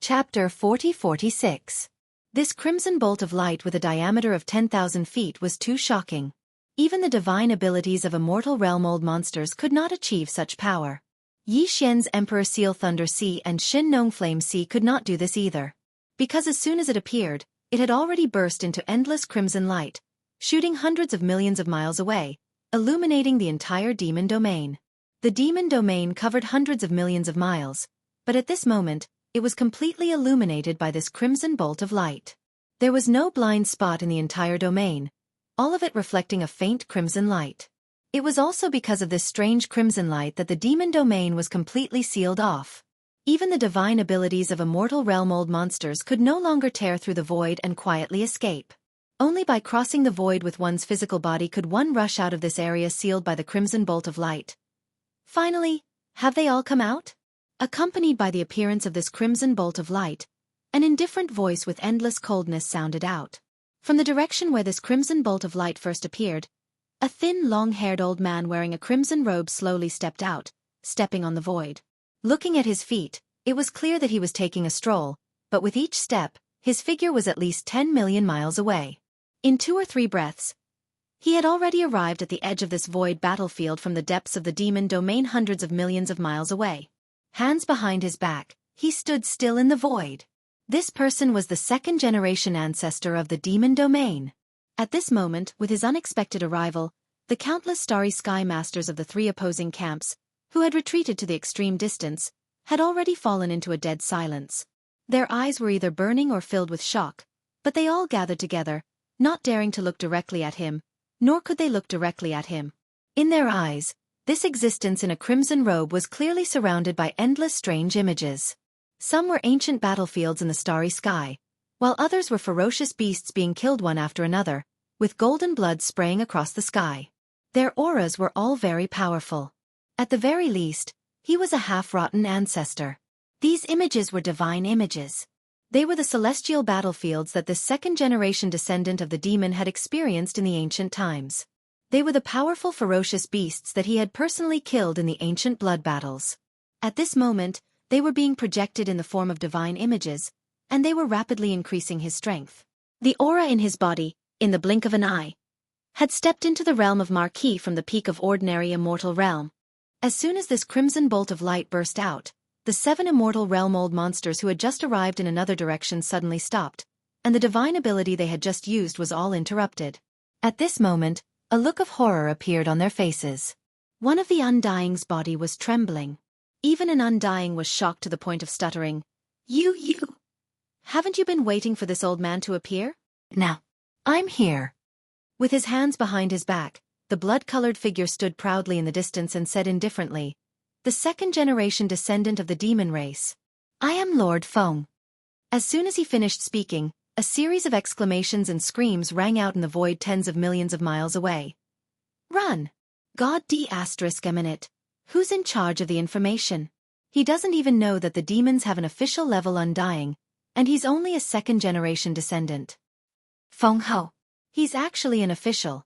Chapter 40-46. This crimson bolt of light with a diameter of 10,000 feet was too shocking. Even the divine abilities of immortal realm-old monsters could not achieve such power. Yi Xian's Emperor Seal Thunder Sea and Shin Nong Flame Sea could not do this either. Because as soon as it appeared, it had already burst into endless crimson light, shooting hundreds of millions of miles away, illuminating the entire demon domain. The demon domain covered hundreds of millions of miles, but at this moment, it was completely illuminated by this crimson bolt of light. There was no blind spot in the entire domain, all of it reflecting a faint crimson light. It was also because of this strange crimson light that the demon domain was completely sealed off. Even the divine abilities of immortal realm-old monsters could no longer tear through the void and quietly escape. Only by crossing the void with one's physical body could one rush out of this area sealed by the crimson bolt of light. Finally, have they all come out? Accompanied by the appearance of this crimson bolt of light, an indifferent voice with endless coldness sounded out. From the direction where this crimson bolt of light first appeared, a thin, long-haired old man wearing a crimson robe slowly stepped out, stepping on the void. Looking at his feet, it was clear that he was taking a stroll, but with each step, his figure was at least 10 million miles away. In 2 or 3 breaths, he had already arrived at the edge of this void battlefield from the depths of the demon domain hundreds of millions of miles away. Hands behind his back, he stood still in the void. This person was the second-generation ancestor of the demon domain. At this moment, with his unexpected arrival, the countless starry sky masters of the 3 opposing camps, who had retreated to the extreme distance, had already fallen into a dead silence. Their eyes were either burning or filled with shock, but they all gathered together, not daring to look directly at him, nor could they look directly at him. In their eyes, this existence in a crimson robe was clearly surrounded by endless strange images. Some were ancient battlefields in the starry sky, while others were ferocious beasts being killed one after another, with golden blood spraying across the sky. Their auras were all very powerful. At the very least, he was a half-rotten ancestor. These images were divine images. They were the celestial battlefields that this second-generation descendant of the demon had experienced in the ancient times. They were the powerful ferocious beasts that he had personally killed in the ancient blood battles. At this moment, they were being projected in the form of divine images, and they were rapidly increasing his strength. The aura in his body, in the blink of an eye, had stepped into the realm of Marquis from the peak of ordinary immortal realm. As soon as this crimson bolt of light burst out, the 7 immortal realm-old monsters who had just arrived in another direction suddenly stopped, and the divine ability they had just used was all interrupted. At this moment, a look of horror appeared on their faces. One of the Undying's body was trembling. Even an Undying was shocked to the point of stuttering. You. Haven't you been waiting for this old man to appear? Now, I'm here. With his hands behind his back, the blood-colored figure stood proudly in the distance and said indifferently, the second-generation descendant of the demon race. I am Lord Feng. As soon as he finished speaking, a series of exclamations and screams rang out in the void tens of millions of miles away. Run! God d*Eminent. Who's in charge of the information? He doesn't even know that the demons have an official level Undying, and he's only a second-generation descendant. Feng Ho. He's actually an official.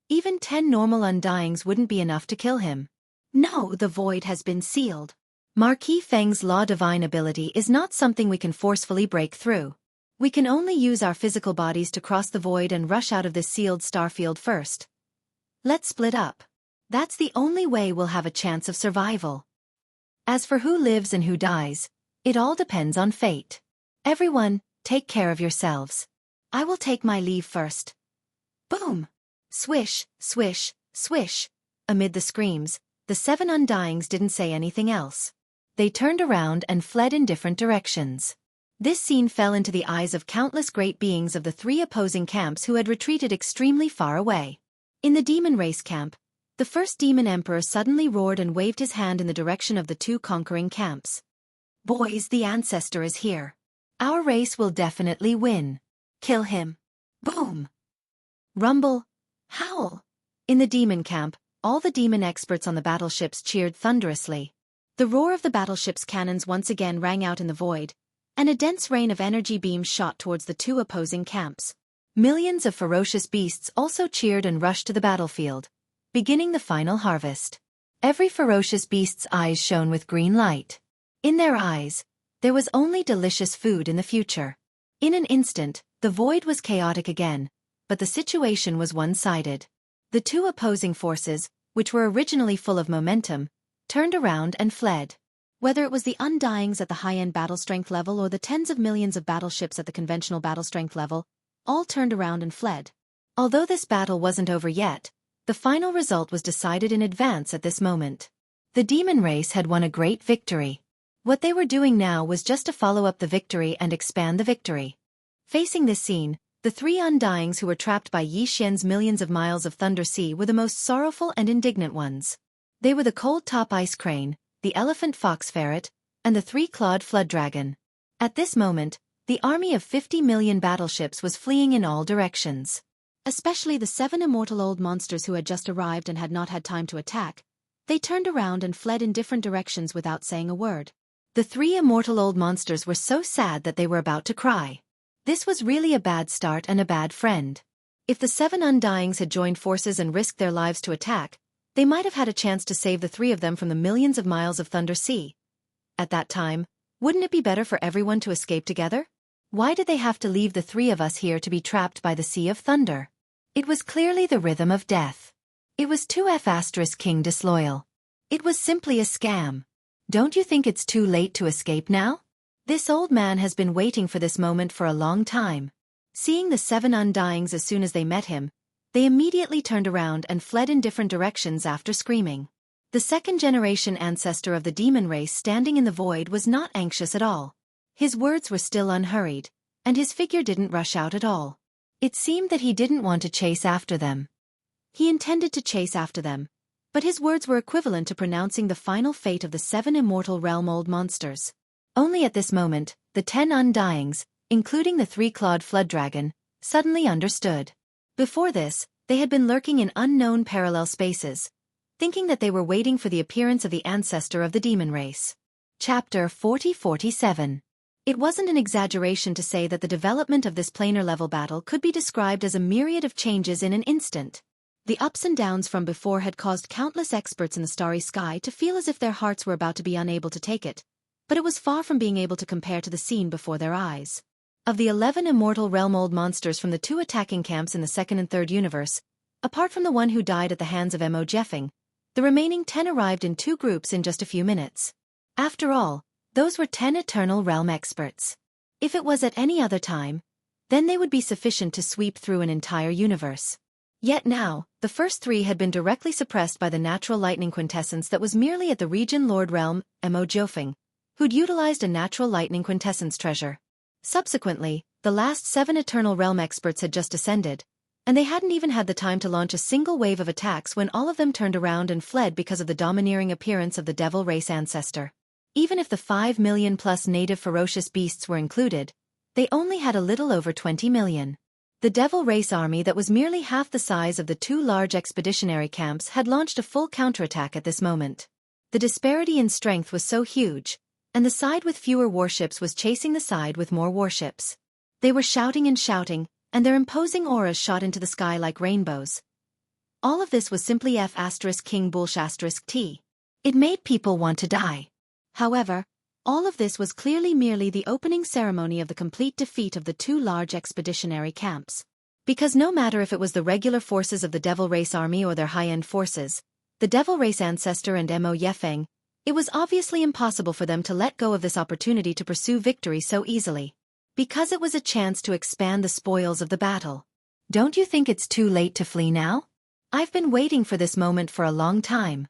Even 10 normal Undyings wouldn't be enough to kill him. No, the void has been sealed. Marquis Feng's law divine ability is not something we can forcefully break through. We can only use our physical bodies to cross the void and rush out of this sealed starfield first. Let's split up. That's the only way we'll have a chance of survival. As for who lives and who dies, it all depends on fate. Everyone, take care of yourselves. I will take my leave first. Boom! Swish, swish, swish. Amid the screams, the 7 Undyings didn't say anything else. They turned around and fled in different directions. This scene fell into the eyes of countless great beings of the 3 opposing camps who had retreated extremely far away. In the demon race camp, the first demon emperor suddenly roared and waved his hand in the direction of the 2 conquering camps. Boys, the ancestor is here. Our race will definitely win. Kill him. Boom! Rumble. Howl. In the demon camp, all the demon experts on the battleships cheered thunderously. The roar of the battleship's cannons once again rang out in the void, and a dense rain of energy beams shot towards the 2 opposing camps. Millions of ferocious beasts also cheered and rushed to the battlefield, beginning the final harvest. Every ferocious beast's eyes shone with green light. In their eyes, There was only delicious food in the future. In an instant, the void was chaotic again, but the situation was one-sided. The two opposing forces, which were originally full of momentum, turned around and fled. Whether it was the Undyings at the high-end battle strength level or the tens of millions of battleships at the conventional battle strength level, all turned around and fled. Although this battle wasn't over yet, the final result was decided in advance at this moment. The demon race had won a great victory. What they were doing now was just to follow up the victory and expand the victory. Facing this scene, the three Undyings who were trapped by Yi Xian's millions of miles of Thunder Sea were the most sorrowful and indignant ones. They were the cold top ice crane, the elephant fox ferret, and the three-clawed flood dragon. At this moment, the army of 50 million battleships was fleeing in all directions. Especially the 7 immortal old monsters who had just arrived and had not had time to attack. They turned around and fled in different directions without saying a word. The 3 immortal old monsters were so sad that they were about to cry. This was really a bad start and a bad friend. If the 7 Undyings had joined forces and risked their lives to attack, they might have had a chance to save the 3 of them from the millions of miles of Thunder Sea. At that time, wouldn't it be better for everyone to escape together? Why did they have to leave the 3 of us here to be trapped by the Sea of Thunder? It was clearly the rhythm of death. It was 2F** King disloyal. It was simply a scam. Don't you think it's too late to escape now? This old man has been waiting for this moment for a long time. Seeing the 7 Undyings as soon as they met him, they immediately turned around and fled in different directions after screaming. The second-generation ancestor of the demon race standing in the void was not anxious at all. His words were still unhurried, and his figure didn't rush out at all. It seemed that he didn't want to chase after them. He intended to chase after them, but his words were equivalent to pronouncing the final fate of the 7 immortal realm-old monsters. Only at this moment, the 10 Undyings, including the three-clawed flood dragon, suddenly understood. Before this, they had been lurking in unknown parallel spaces, thinking that they were waiting for the appearance of the ancestor of the demon race. Chapter 40-47. It wasn't an exaggeration to say that the development of this planar-level battle could be described as a myriad of changes in an instant. The ups and downs from before had caused countless experts in the starry sky to feel as if their hearts were about to be unable to take it, but it was far from being able to compare to the scene before their eyes. Of the 11 immortal realm-old monsters from the 2 attacking camps in the second and third universe, apart from the one who died at the hands of Mo Jeffing, the remaining 10 arrived in 2 groups in just a few minutes. After all, those were 10 eternal realm experts. If it was at any other time, then they would be sufficient to sweep through an entire universe. Yet now, the first 3 had been directly suppressed by the natural lightning quintessence that was merely at the region Lord Realm, Mo Jeffing, who'd utilized a natural lightning quintessence treasure. Subsequently, the last 7 eternal realm experts had just ascended, and they hadn't even had the time to launch a single wave of attacks when all of them turned around and fled because of the domineering appearance of the devil race ancestor. Even if the 5 million plus native ferocious beasts were included, they only had a little over 20 million. The devil race army that was merely half the size of the 2 large expeditionary camps had launched a full counterattack at this moment. The disparity in strength was so huge, and the side with fewer warships was chasing the side with more warships. They were shouting and shouting, and their imposing auras shot into the sky like rainbows. All of this was simply F***King Bullsh**T. It made people want to die. However, all of this was clearly merely the opening ceremony of the complete defeat of the 2 large expeditionary camps. Because no matter if it was the regular forces of the Devil Race Army or their high-end forces, the Devil Race Ancestor and Mo Jeffing, it was obviously impossible for them to let go of this opportunity to pursue victory so easily. Because it was a chance to expand the spoils of the battle. Don't you think it's too late to flee now? I've been waiting for this moment for a long time.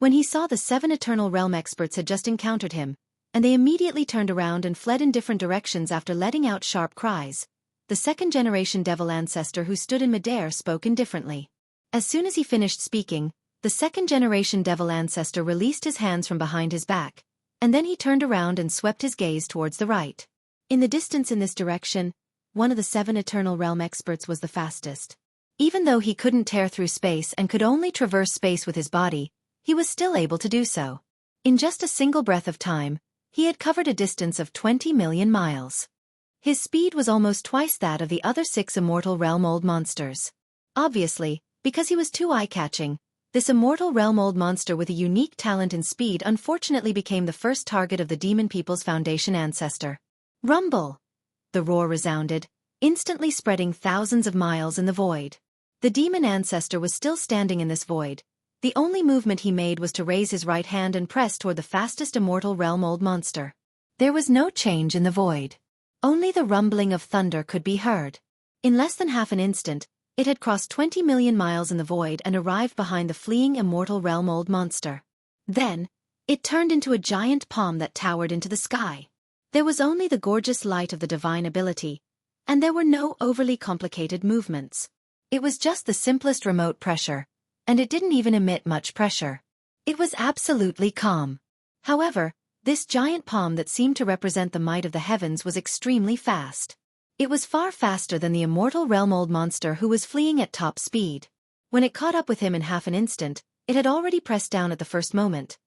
When he saw the 7 Eternal Realm experts had just encountered him, and they immediately turned around and fled in different directions after letting out sharp cries, the second-generation devil ancestor who stood in midair spoke indifferently. As soon as he finished speaking, the second-generation devil ancestor released his hands from behind his back, and then he turned around and swept his gaze towards the right. In the distance in this direction, one of the 7 Eternal Realm experts was the fastest. Even though he couldn't tear through space and could only traverse space with his body, he was still able to do so. In just a single breath of time, he had covered a distance of 20 million miles. His speed was almost twice that of the other 6 immortal realm-old monsters. Obviously, because he was too eye-catching, This immortal realm-old monster with a unique talent in speed unfortunately became the first target of the Demon People's Foundation ancestor. Rumble! The roar resounded, instantly spreading thousands of miles in the void. The demon ancestor was still standing in this void. The only movement he made was to raise his right hand and press toward the fastest immortal realm-old monster. There was no change in the void. Only the rumbling of thunder could be heard. In less than half an instant, it had crossed 20 million miles in the void and arrived behind the fleeing immortal realm-old monster. Then, it turned into a giant palm that towered into the sky. There was only the gorgeous light of the divine ability, and there were no overly complicated movements. It was just the simplest remote pressure, and it didn't even emit much pressure. It was absolutely calm. However, this giant palm that seemed to represent the might of the heavens was extremely fast. It was far faster than the immortal realm-old monster who was fleeing at top speed. When it caught up with him in half an instant, it had already pressed down at the first moment.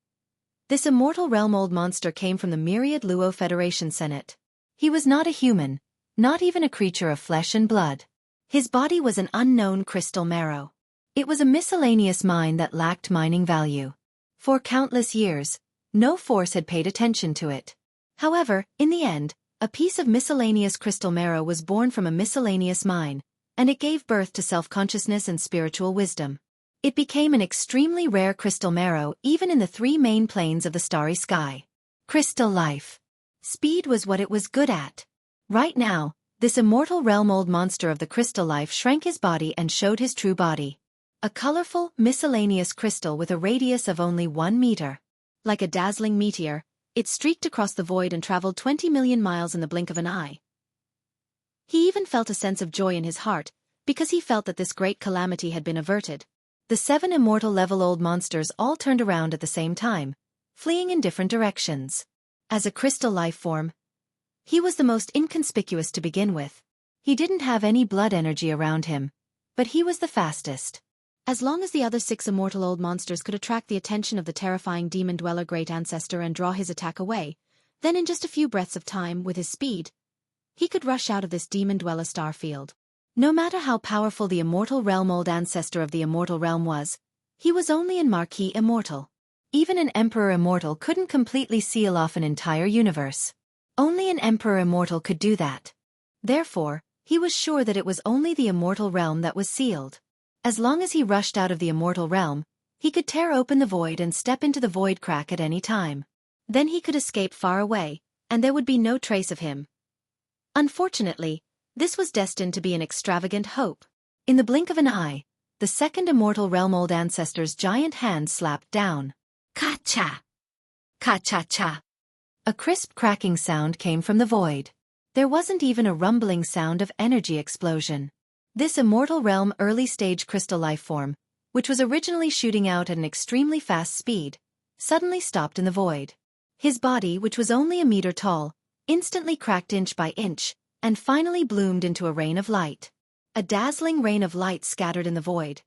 This immortal realm-old monster came from the myriad Luo Federation Senate. He was not a human, not even a creature of flesh and blood. His body was an unknown crystal marrow. It was a miscellaneous mine that lacked mining value. For countless years, no force had paid attention to it. However, in the end, a piece of miscellaneous crystal marrow was born from a miscellaneous mine, and it gave birth to self-consciousness and spiritual wisdom. It became an extremely rare crystal marrow even in the three main planes of the starry sky. Crystal life. Speed was what it was good at. Right now, this immortal realm-old monster of the crystal life shrank his body and showed his true body. A colorful, miscellaneous crystal with a radius of only 1 meter. Like a dazzling meteor, it streaked across the void and traveled 20 million miles in the blink of an eye. He even felt a sense of joy in his heart, because he felt that this great calamity had been averted. The 7 immortal level-old monsters all turned around at the same time, fleeing in different directions. As a crystal life form, he was the most inconspicuous to begin with. He didn't have any blood energy around him, but he was the fastest. As long as the other 6 immortal old monsters could attract the attention of the terrifying demon dweller great ancestor and draw his attack away, then in just a few breaths of time, with his speed, he could rush out of this demon dweller star field. No matter how powerful the immortal realm-old ancestor of the immortal realm was, he was only an marquis immortal. Even an emperor immortal couldn't completely seal off an entire universe. Only an emperor immortal could do that. Therefore, he was sure that it was only the immortal realm that was sealed. As long as he rushed out of the immortal realm, he could tear open the void and step into the void crack at any time. Then he could escape far away, and there would be no trace of him. Unfortunately, this was destined to be an extravagant hope. In the blink of an eye, the second immortal realm-old ancestor's giant hand slapped down. Ka-cha! Ka-cha-cha! A crisp cracking sound came from the void. There wasn't even a rumbling sound of energy explosion. This immortal realm early-stage crystal life form, which was originally shooting out at an extremely fast speed, suddenly stopped in the void. His body, which was only a meter tall, instantly cracked inch by inch, and finally bloomed into a rain of light. A dazzling rain of light scattered in the void.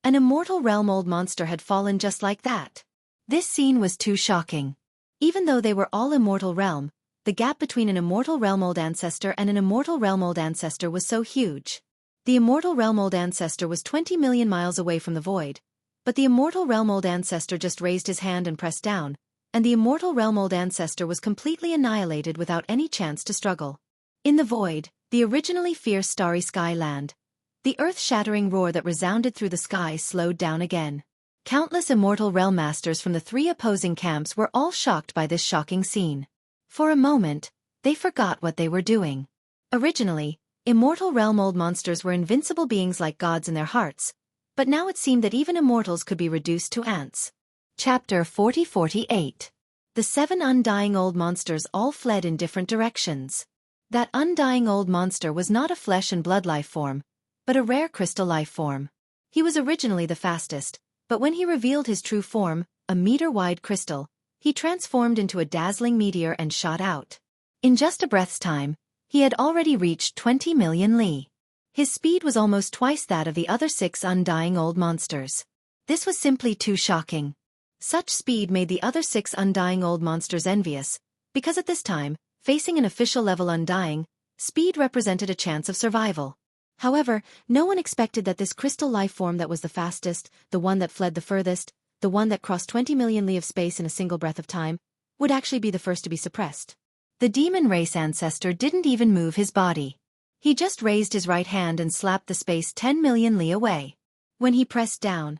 An immortal realm-old monster had fallen just like that. This scene was too shocking. Even though they were all immortal realm, the gap between an immortal realm-old ancestor and an immortal realm-old ancestor was so huge. The immortal realm-old ancestor was 20 million miles away from the void, but the immortal realm-old ancestor just raised his hand and pressed down, and the immortal realm-old ancestor was completely annihilated without any chance to struggle. In the void, the originally fierce starry sky land, the earth-shattering roar that resounded through the sky slowed down again. Countless immortal realm masters from the 3 opposing camps were all shocked by this shocking scene. For a moment, they forgot what they were doing. Originally, immortal realm-old monsters were invincible beings like gods in their hearts, but now it seemed that even immortals could be reduced to ants. Chapter 40-48. The 7 undying old monsters all fled in different directions. That undying old monster was not a flesh and blood life form, but a rare crystal life form. He was originally the fastest, but when he revealed his true form, a meter-wide crystal, he transformed into a dazzling meteor and shot out. In just a breath's time, he had already reached 20 million li. His speed was almost twice that of the other 6 undying old monsters. This was simply too shocking. Such speed made the other 6 undying old monsters envious, because at this time, facing an official level undying, speed represented a chance of survival. However, no one expected that this crystal life form that was the fastest, the one that fled the furthest, the one that crossed 20 million li of space in a single breath of time, would actually be the first to be suppressed. The demon race ancestor didn't even move his body. He just raised his right hand and slapped the space 10 million li away. When he pressed down,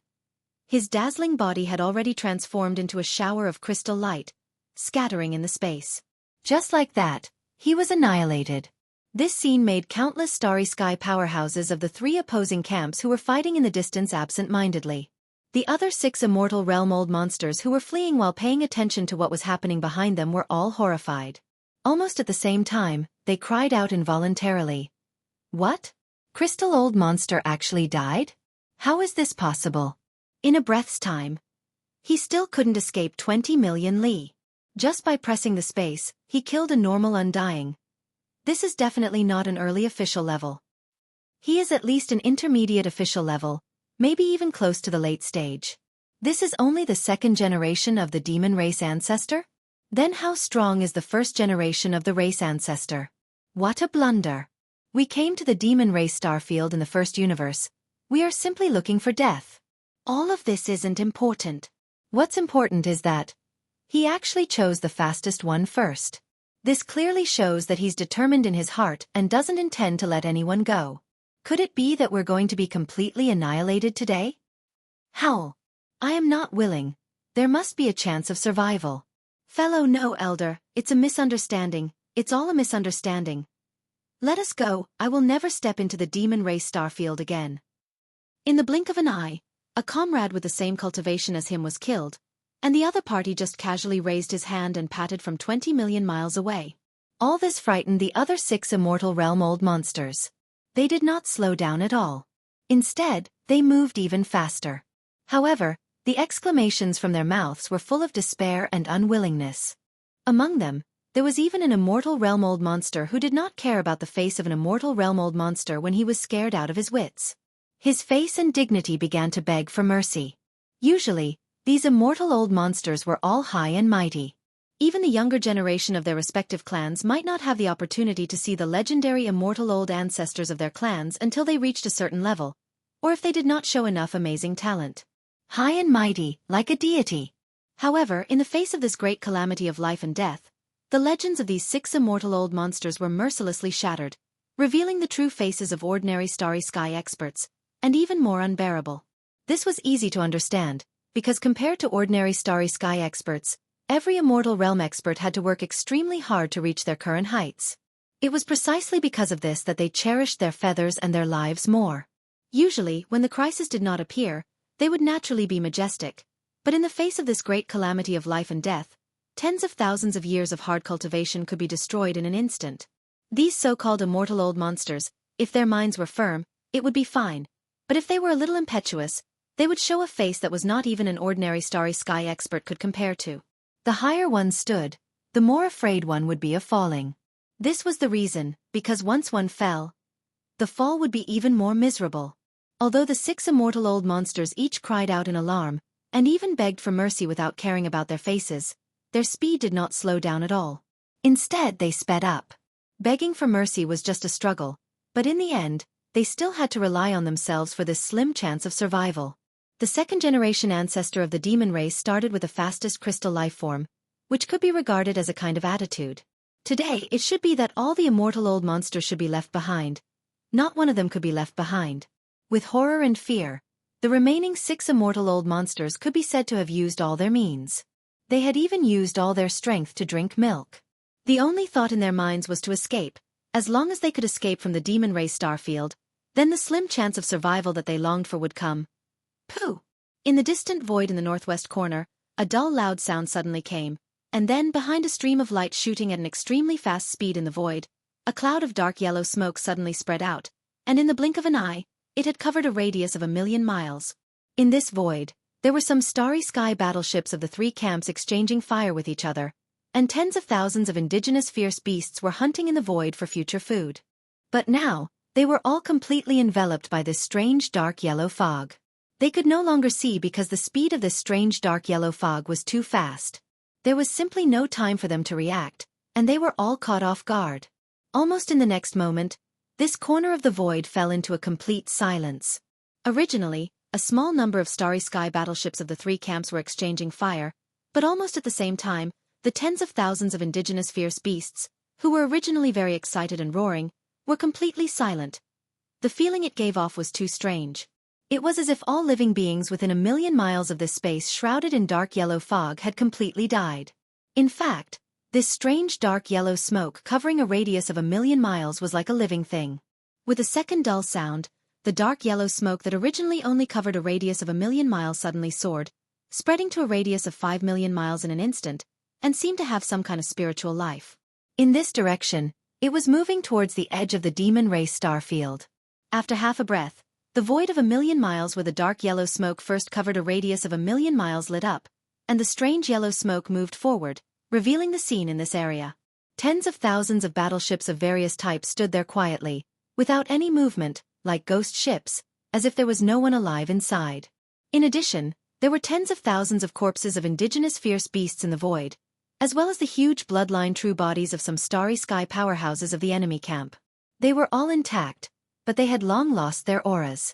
his dazzling body had already transformed into a shower of crystal light, scattering in the space. Just like that, he was annihilated. This scene made countless starry sky powerhouses of the three opposing camps who were fighting in the distance absent-mindedly. The other 6 immortal realm-old monsters who were fleeing while paying attention to what was happening behind them were all horrified. Almost at the same time, they cried out involuntarily. What? Crystal Old Monster actually died? How is this possible? In a breath's time, he still couldn't escape 20 million li. Just by pressing the space, he killed a normal undying. This is definitely not an early official level. He is at least an intermediate official level, maybe even close to the late stage. This is only the second generation of the demon race ancestor? Then how strong is the first generation of the race ancestor? What a blunder. We came to the demon race starfield in the first universe. We are simply looking for death. All of this isn't important. What's important is that he actually chose the fastest one first. This clearly shows that he's determined in his heart and doesn't intend to let anyone go. Could it be that we're going to be completely annihilated today? Howl. I am not willing. There must be a chance of survival. Fellow no elder, it's a misunderstanding. It's all a misunderstanding. Let us go. I will never step into the demon race starfield again. In the blink of an eye, a comrade with the same cultivation as him was killed, and the other party just casually raised his hand and patted from 20 million miles away. All this frightened the other 6 immortal realm-old monsters. They did not slow down at all. Instead, they moved even faster. However, the exclamations from their mouths were full of despair and unwillingness. Among them, there was even an immortal realm-old monster who did not care about the face of an immortal realm-old monster when he was scared out of his wits. His face and dignity began to beg for mercy. Usually, these immortal old monsters were all high and mighty. Even the younger generation of their respective clans might not have the opportunity to see the legendary immortal old ancestors of their clans until they reached a certain level, or if they did not show enough amazing talent. High and mighty, like a deity. However, in the face of this great calamity of life and death, the legends of these 6 immortal old monsters were mercilessly shattered, revealing the true faces of ordinary starry sky experts, and even more unbearable. This was easy to understand, because compared to ordinary starry sky experts, every immortal realm expert had to work extremely hard to reach their current heights. It was precisely because of this that they cherished their feathers and their lives more. Usually, when the crisis did not appear, they would naturally be majestic, but in the face of this great calamity of life and death, tens of thousands of years of hard cultivation could be destroyed in an instant. These so-called immortal old monsters, if their minds were firm, it would be fine, but if they were a little impetuous, they would show a face that was not even an ordinary starry sky expert could compare to. The higher one stood, the more afraid one would be of falling. This was the reason, because once one fell, the fall would be even more miserable. Although the 6 immortal old monsters each cried out in alarm, and even begged for mercy without caring about their faces, their speed did not slow down at all. Instead, they sped up. Begging for mercy was just a struggle, but in the end, they still had to rely on themselves for this slim chance of survival. The second-generation ancestor of the demon race started with the fastest crystal life form, which could be regarded as a kind of attitude. Today, it should be that all the immortal old monsters should be left behind. Not one of them could be left behind. With horror and fear, the remaining 6 immortal old monsters could be said to have used all their means. They had even used all their strength to drink milk. The only thought in their minds was to escape. As long as they could escape from the demon race starfield, then the slim chance of survival that they longed for would come. Pooh! In the distant void in the northwest corner, a dull loud sound suddenly came, and then behind a stream of light shooting at an extremely fast speed in the void, a cloud of dark yellow smoke suddenly spread out, and in the blink of an eye, it had covered a radius of 1,000,000 miles. In this void, there were some starry sky battleships of the 3 camps exchanging fire with each other, and tens of thousands of indigenous fierce beasts were hunting in the void for future food. But now, they were all completely enveloped by this strange dark yellow fog. They could no longer see because the speed of this strange dark yellow fog was too fast. There was simply no time for them to react, and they were all caught off guard. Almost in the next moment, This corner of the void fell into a complete silence. Originally, a small number of starry sky battleships of the three camps were exchanging fire, but almost at the same time, the tens of thousands of indigenous fierce beasts, who were originally very excited and roaring, were completely silent. The feeling it gave off was too strange. It was as if all living beings within a million miles of this space shrouded in dark yellow fog had completely died. In fact, this strange dark yellow smoke covering a radius of 1,000,000 miles was like a living thing. With a second dull sound, the dark yellow smoke that originally only covered a radius of 1,000,000 miles suddenly soared, spreading to a radius of 5,000,000 miles in an instant, and seemed to have some kind of spiritual life. In this direction, it was moving towards the edge of the demon race star field. After half a breath, the void of 1,000,000 miles where the dark yellow smoke first covered a radius of 1,000,000 miles lit up, and the strange yellow smoke moved forward, revealing the scene in this area. Tens of thousands of battleships of various types stood there quietly, without any movement, like ghost ships, as if there was no one alive inside. In addition, there were tens of thousands of corpses of indigenous fierce beasts in the void, as well as the huge bloodline true bodies of some starry sky powerhouses of the enemy camp. They were all intact, but they had long lost their auras.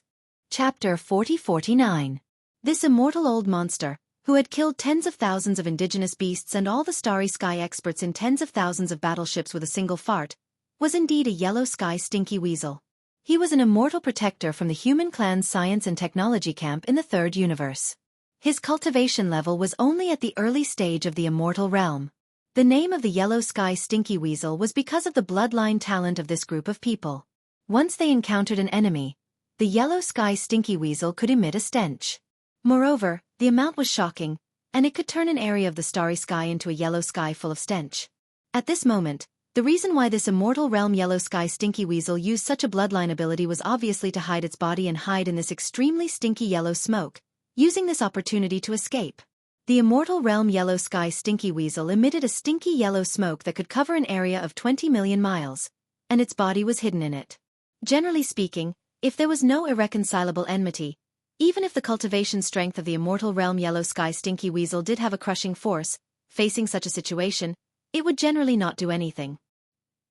Chapter 40-49. This immortal old monster, who had killed tens of thousands of indigenous beasts and all the starry sky experts in tens of thousands of battleships with a single fart, was indeed a yellow sky stinky weasel. He was an immortal protector from the human clan's science and technology camp in the third universe. His cultivation level was only at the early stage of the immortal realm. The name of the yellow sky stinky weasel was because of the bloodline talent of this group of people. Once they encountered an enemy, the yellow sky stinky weasel could emit a stench. Moreover, the amount was shocking, and it could turn an area of the starry sky into a yellow sky full of stench. At this moment, the reason why this immortal realm yellow sky stinky weasel used such a bloodline ability was obviously to hide its body and hide in this extremely stinky yellow smoke, using this opportunity to escape. The immortal realm yellow sky stinky weasel emitted a stinky yellow smoke that could cover an area of 20 million miles, and its body was hidden in it. Generally speaking, if there was no irreconcilable enmity, even if the cultivation strength of the immortal realm yellow sky stinky weasel did have a crushing force, facing such a situation, it would generally not do anything.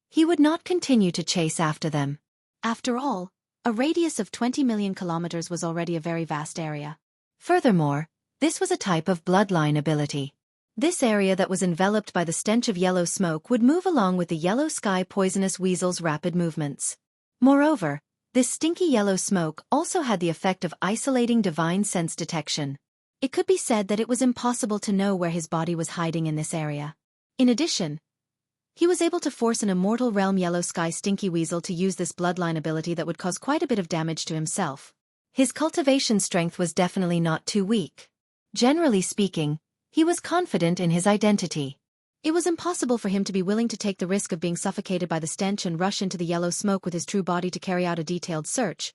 He would not continue to chase after them. After all, a radius of 20 million kilometers was already a very vast area. Furthermore, this was a type of bloodline ability. This area that was enveloped by the stench of yellow smoke would move along with the yellow sky poisonous weasel's rapid movements. Moreover, this stinky yellow smoke also had the effect of isolating divine sense detection. It could be said that it was impossible to know where his body was hiding in this area. In addition, he was able to force an immortal realm yellow sky stinky weasel to use this bloodline ability that would cause quite a bit of damage to himself. His cultivation strength was definitely not too weak. Generally speaking, he was confident in his identity. It was impossible for him to be willing to take the risk of being suffocated by the stench and rush into the yellow smoke with his true body to carry out a detailed search.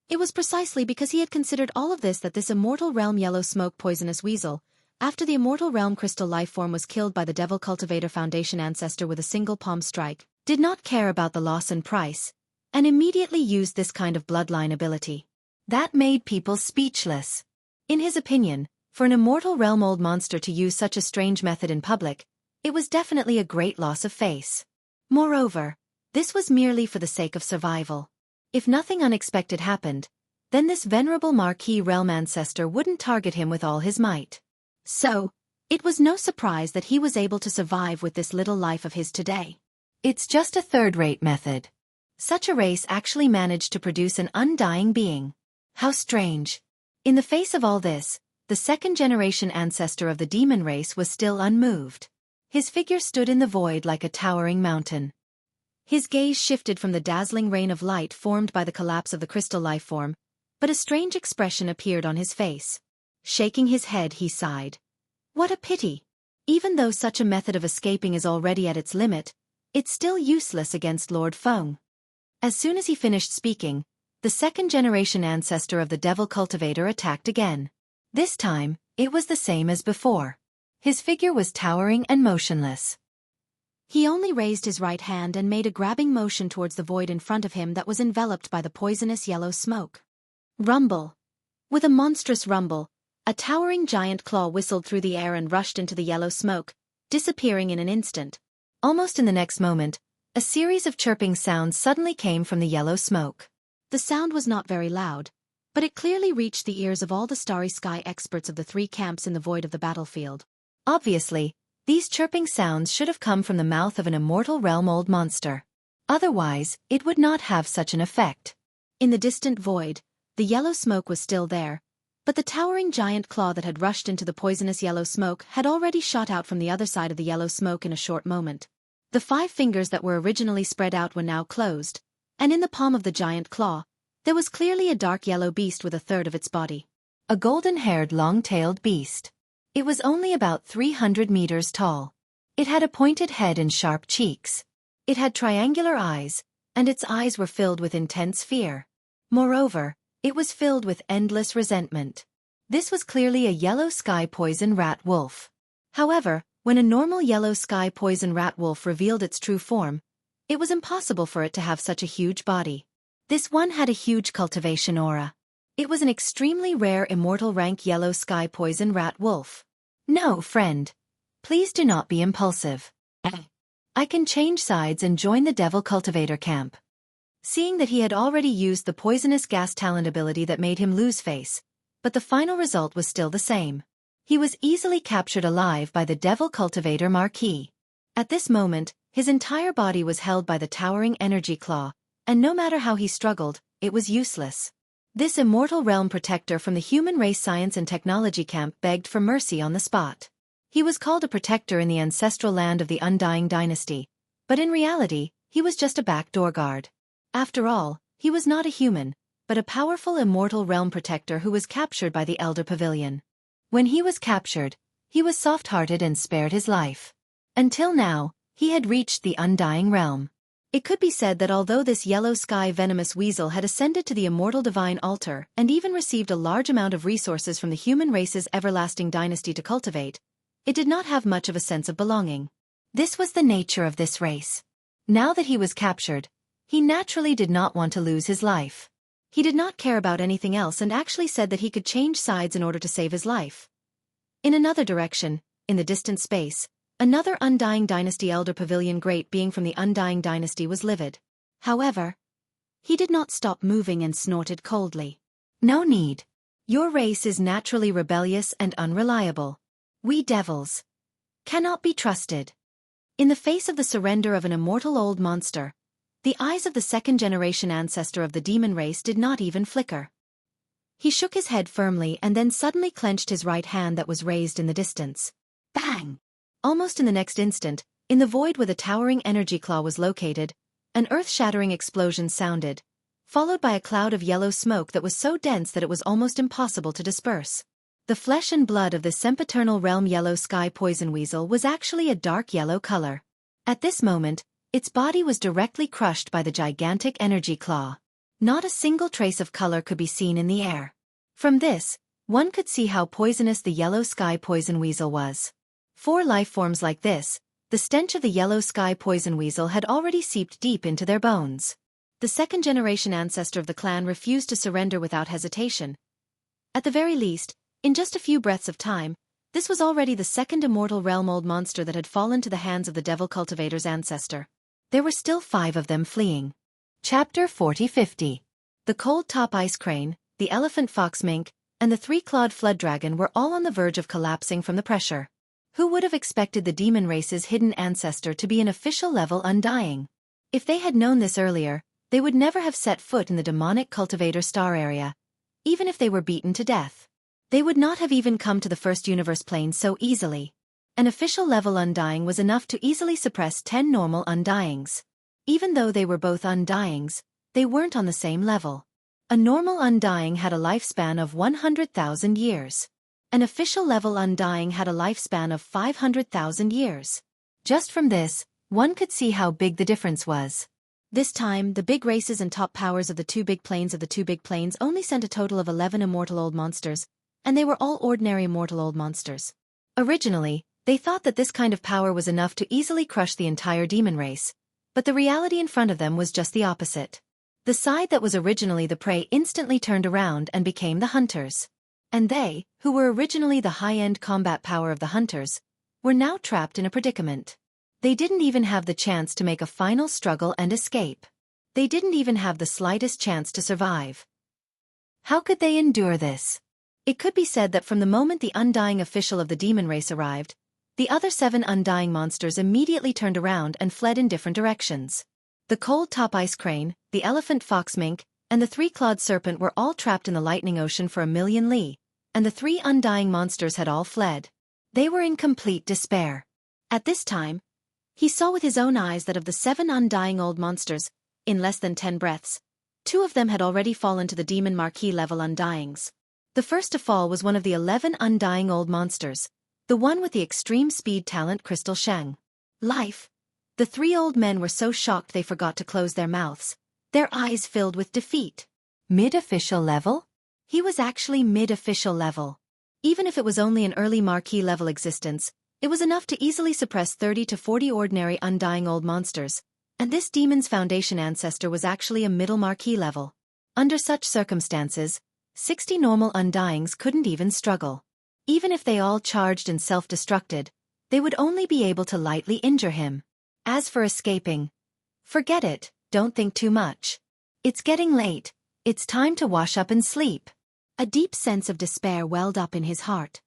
It was precisely because he had considered all of this that this immortal realm yellow smoke poisonous weasel, after the immortal realm crystal life form was killed by the Devil Cultivator Foundation ancestor with a single palm strike, did not care about the loss and price, and immediately used this kind of bloodline ability. That made people speechless. In his opinion, for an immortal realm old monster to use such a strange method in public, it was definitely a great loss of face. Moreover, this was merely for the sake of survival. If nothing unexpected happened, then this venerable Marquis realm ancestor wouldn't target him with all his might. So, it was no surprise that he was able to survive with this little life of his today. It's just a third-rate method. Such a race actually managed to produce an undying being. How strange. In the face of all this, the second-generation ancestor of the demon race was still unmoved. His figure stood in the void like a towering mountain. His gaze shifted from the dazzling rain of light formed by the collapse of the crystal life form, but a strange expression appeared on his face. Shaking his head, he sighed. What a pity! Even though such a method of escaping is already at its limit, it's still useless against Lord Feng. As soon as he finished speaking, the second-generation ancestor of the Devil Cultivator attacked again. This time, it was the same as before. His figure was towering and motionless. He only raised his right hand and made a grabbing motion towards the void in front of him that was enveloped by the poisonous yellow smoke. Rumble! With a monstrous rumble, a towering giant claw whistled through the air and rushed into the yellow smoke, disappearing in an instant. Almost in the next moment, A series of chirping sounds suddenly came from the yellow smoke. The sound was not very loud, but it clearly reached the ears of all the starry sky experts of the three camps in the void of the battlefield. Obviously, these chirping sounds should have come from the mouth of an immortal realm-old monster. Otherwise, it would not have such an effect. In the distant void, the yellow smoke was still there, but the towering giant claw that had rushed into the poisonous yellow smoke had already shot out from the other side of the yellow smoke in a short moment. The 5 fingers that were originally spread out were now closed, and in the palm of the giant claw, there was clearly a dark yellow beast with a third of its body. A golden-haired long-tailed beast. It was only about 300 meters tall. It had a pointed head and sharp cheeks. It had triangular eyes, and its eyes were filled with intense fear. Moreover, it was filled with endless resentment. This was clearly a yellow sky poison rat wolf. However, when a normal yellow sky poison rat wolf revealed its true form, it was impossible for it to have such a huge body. This one had a huge cultivation aura. It was an extremely rare immortal rank yellow sky poison rat wolf. No, friend. Please do not be impulsive. I can change sides and join the devil cultivator camp. Seeing that he had already used the poisonous gas talent ability that made him lose face, but the final result was still the same. He was easily captured alive by the devil cultivator Marquis. At this moment, his entire body was held by the towering energy claw, and no matter how he struggled, it was useless. This immortal realm protector from the human race science and technology camp begged for mercy on the spot. He was called a protector in the ancestral land of the Undying Dynasty, but in reality, he was just a backdoor guard. After all, he was not a human, but a powerful immortal realm protector who was captured by the Elder Pavilion. When he was captured, he was soft-hearted and spared his life. Until now, he had reached the Undying Realm. It could be said that although this yellow sky venomous weasel had ascended to the immortal divine altar and even received a large amount of resources from the human race's everlasting dynasty to cultivate, it did not have much of a sense of belonging. This was the nature of this race. Now that he was captured, he naturally did not want to lose his life. He did not care about anything else and actually said that he could change sides in order to save his life. In another direction, in the distant space, another Undying Dynasty Elder Pavilion great being from the Undying Dynasty was livid. However, he did not stop moving and snorted coldly. No need. Your race is naturally rebellious and unreliable. We devils cannot be trusted. In the face of the surrender of an immortal old monster, the eyes of the second-generation ancestor of the demon race did not even flicker. He shook his head firmly and then suddenly clenched his right hand that was raised in the distance. Bang! Almost in the next instant, in the void where the towering energy claw was located, an earth-shattering explosion sounded, followed by a cloud of yellow smoke that was so dense that it was almost impossible to disperse. The flesh and blood of the sempiternal realm yellow sky poison weasel was actually a dark yellow color. At this moment, its body was directly crushed by the gigantic energy claw. Not a single trace of color could be seen in the air. From this, one could see how poisonous the yellow sky poison weasel was. For life forms like this, the stench of the yellow sky poison weasel had already seeped deep into their bones. The second-generation ancestor of the clan refused to surrender without hesitation. At the very least, in just a few breaths of time, this was already the second immortal realm-old monster that had fallen to the hands of the devil cultivator's ancestor. There were still 5 of them fleeing. Chapter 40-50. The cold-top ice crane, the elephant fox mink, and the 3-clawed flood dragon were all on the verge of collapsing from the pressure. Who would have expected the demon race's hidden ancestor to be an official level Undying? If they had known this earlier, they would never have set foot in the demonic cultivator star area. Even if they were beaten to death, they would not have even come to the first universe plane so easily. An official level Undying was enough to easily suppress 10 normal Undyings. Even though they were both Undyings, they weren't on the same level. A normal Undying had a lifespan of 100,000 years. An official level Undying had a lifespan of 500,000 years. Just from this, one could see how big the difference was. This time, the big races and top powers of the two big planes only sent a total of 11 immortal old monsters, and they were all ordinary immortal old monsters. Originally, they thought that this kind of power was enough to easily crush the entire demon race, but the reality in front of them was just the opposite. The side that was originally the prey instantly turned around and became the hunters. And they, who were originally the high-end combat power of the hunters, were now trapped in a predicament. They didn't even have the chance to make a final struggle and escape. They didn't even have the slightest chance to survive. How could they endure this? It could be said that from the moment the undying official of the demon race arrived, the other 7 undying monsters immediately turned around and fled in different directions. The cold-top ice crane, the elephant fox mink, and the 3-clawed serpent were all trapped in the lightning ocean for 1,000,000 li, and the 3 undying monsters had all fled. They were in complete despair. At this time, he saw with his own eyes that of the 7 undying old monsters, in less than 10 breaths, 2 of them had already fallen to the demon marquee level undyings. The first to fall was one of the 11 undying old monsters, the one with the extreme speed talent Crystal Shang. Life. The 3 old men were so shocked they forgot to close their mouths, their eyes filled with defeat. Mid-official level? He was actually mid-official level. Even if it was only an early marquee level existence, it was enough to easily suppress 30 to 40 ordinary undying old monsters, and this demon's foundation ancestor was actually a middle marquee level. Under such circumstances, 60 normal undyings couldn't even struggle. Even if they all charged and self-destructed, they would only be able to lightly injure him. As for escaping, forget it, don't think too much. It's getting late, it's time to wash up and sleep. A deep sense of despair welled up in his heart.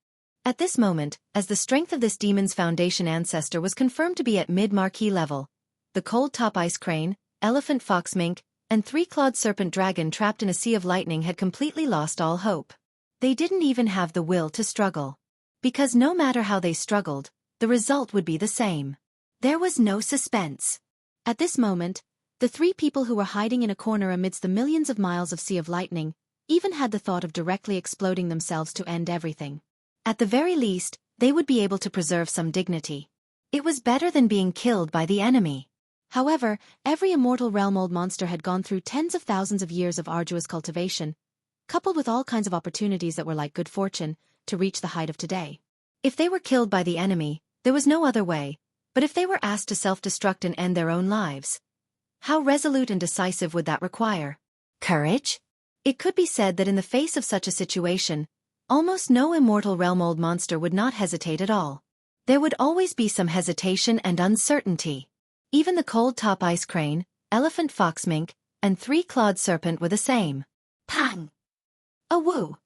At this moment, as the strength of this demon's foundation ancestor was confirmed to be at mid-marquee level, the cold-top ice crane, elephant fox mink, and 3-clawed serpent dragon trapped in a sea of lightning had completely lost all hope. They didn't even have the will to struggle. Because no matter how they struggled, the result would be the same. There was no suspense. At this moment, the 3 people who were hiding in a corner amidst the millions of miles of sea of lightning even had the thought of directly exploding themselves to end everything. At the very least, they would be able to preserve some dignity. It was better than being killed by the enemy. However, every immortal realm old monster had gone through tens of thousands of years of arduous cultivation, coupled with all kinds of opportunities that were like good fortune, to reach the height of today. If they were killed by the enemy, there was no other way, but if they were asked to self-destruct and end their own lives, how resolute and decisive would that require? Courage? It could be said that in the face of such a situation, almost no immortal realm old monster would not hesitate at all. There would always be some hesitation and uncertainty. Even the cold-top ice crane, elephant fox mink, and 3-clawed serpent were the same. Pang! A woo!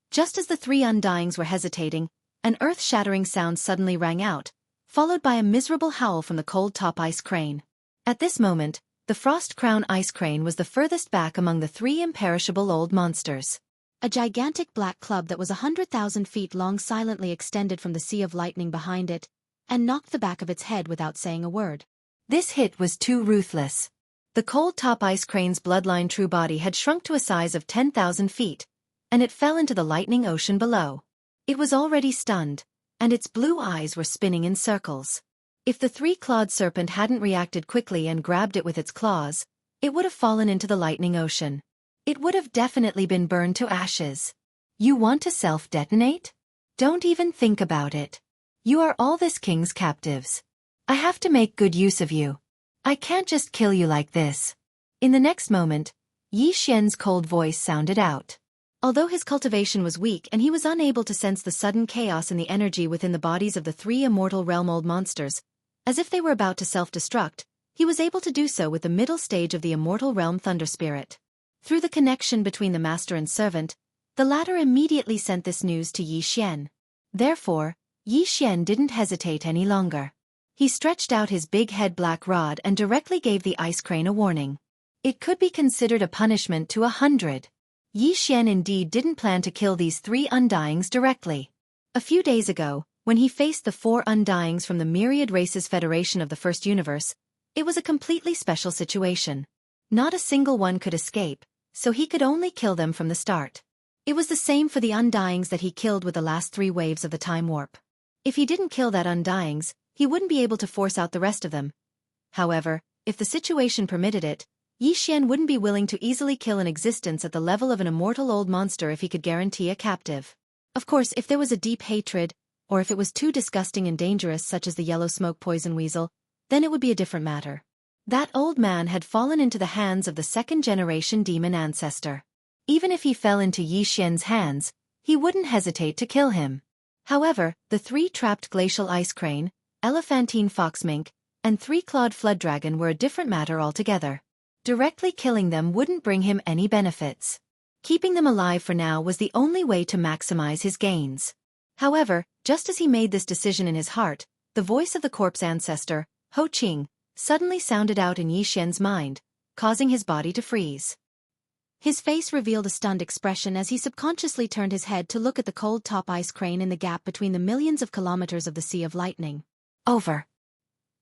Just as the 3 undyings were hesitating, an earth-shattering sound suddenly rang out, followed by a miserable howl from the cold-top ice crane. At this moment, the frost crown ice crane was the furthest back among the 3 imperishable old monsters. A gigantic black club that was 100,000 feet long silently extended from the sea of lightning behind it, and knocked the back of its head without saying a word. This hit was too ruthless. The cold-top ice crane's bloodline true body had shrunk to a size of 10,000 feet, and it fell into the lightning ocean below. It was already stunned, and its blue eyes were spinning in circles. If the 3-clawed serpent hadn't reacted quickly and grabbed it with its claws, it would have fallen into the lightning ocean. It would have definitely been burned to ashes. You want to self-detonate? Don't even think about it. You are all this king's captives. I have to make good use of you. I can't just kill you like this. In the next moment, Yi Xian's cold voice sounded out. Although his cultivation was weak and he was unable to sense the sudden chaos in the energy within the bodies of the 3 immortal realm old monsters, as if they were about to self-destruct, he was able to do so with the middle stage of the immortal realm thunder spirit. Through the connection between the master and servant, the latter immediately sent this news to Yi Xian. Therefore, Yi Xian didn't hesitate any longer. He stretched out his big head black rod and directly gave the ice crane a warning. It could be considered a punishment to 100. Yi Xian indeed didn't plan to kill these 3 undyings directly. A few days ago, when he faced the 4 undyings from the Myriad Races Federation of the First Universe, it was a completely special situation. Not a single one could escape, so he could only kill them from the start. It was the same for the undyings that he killed with the last 3 waves of the time warp. If he didn't kill that undyings, he wouldn't be able to force out the rest of them. However, if the situation permitted it, Yi Xian wouldn't be willing to easily kill an existence at the level of an immortal old monster if he could guarantee a captive. Of course, if there was a deep hatred, or if it was too disgusting and dangerous such as the yellow smoke poison weasel, then it would be a different matter. That old man had fallen into the hands of the 2nd-generation demon ancestor. Even if he fell into Yi Xian's hands, he wouldn't hesitate to kill him. However, the 3 trapped glacial ice crane, elephantine fox mink, and three-clawed flood dragon were a different matter altogether. Directly killing them wouldn't bring him any benefits. Keeping them alive for now was the only way to maximize his gains. However, just as he made this decision in his heart, the voice of the corpse ancestor, Ho Qing, suddenly sounded out in Yi Xian's mind, causing his body to freeze. His face revealed a stunned expression as he subconsciously turned his head to look at the cold top ice crane in the gap between the millions of kilometers of the Sea of Lightning. Over.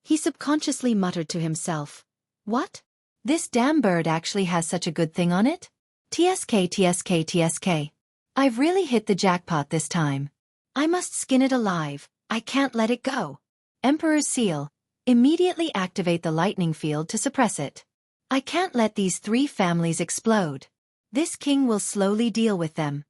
He subconsciously muttered to himself. What? This damn bird actually has such a good thing on it? TSK TSK TSK. I've really hit the jackpot this time. I must skin it alive, I can't let it go. Emperor's Seal. Immediately activate the lightning field to suppress it. I can't let these three families explode. This king will slowly deal with them.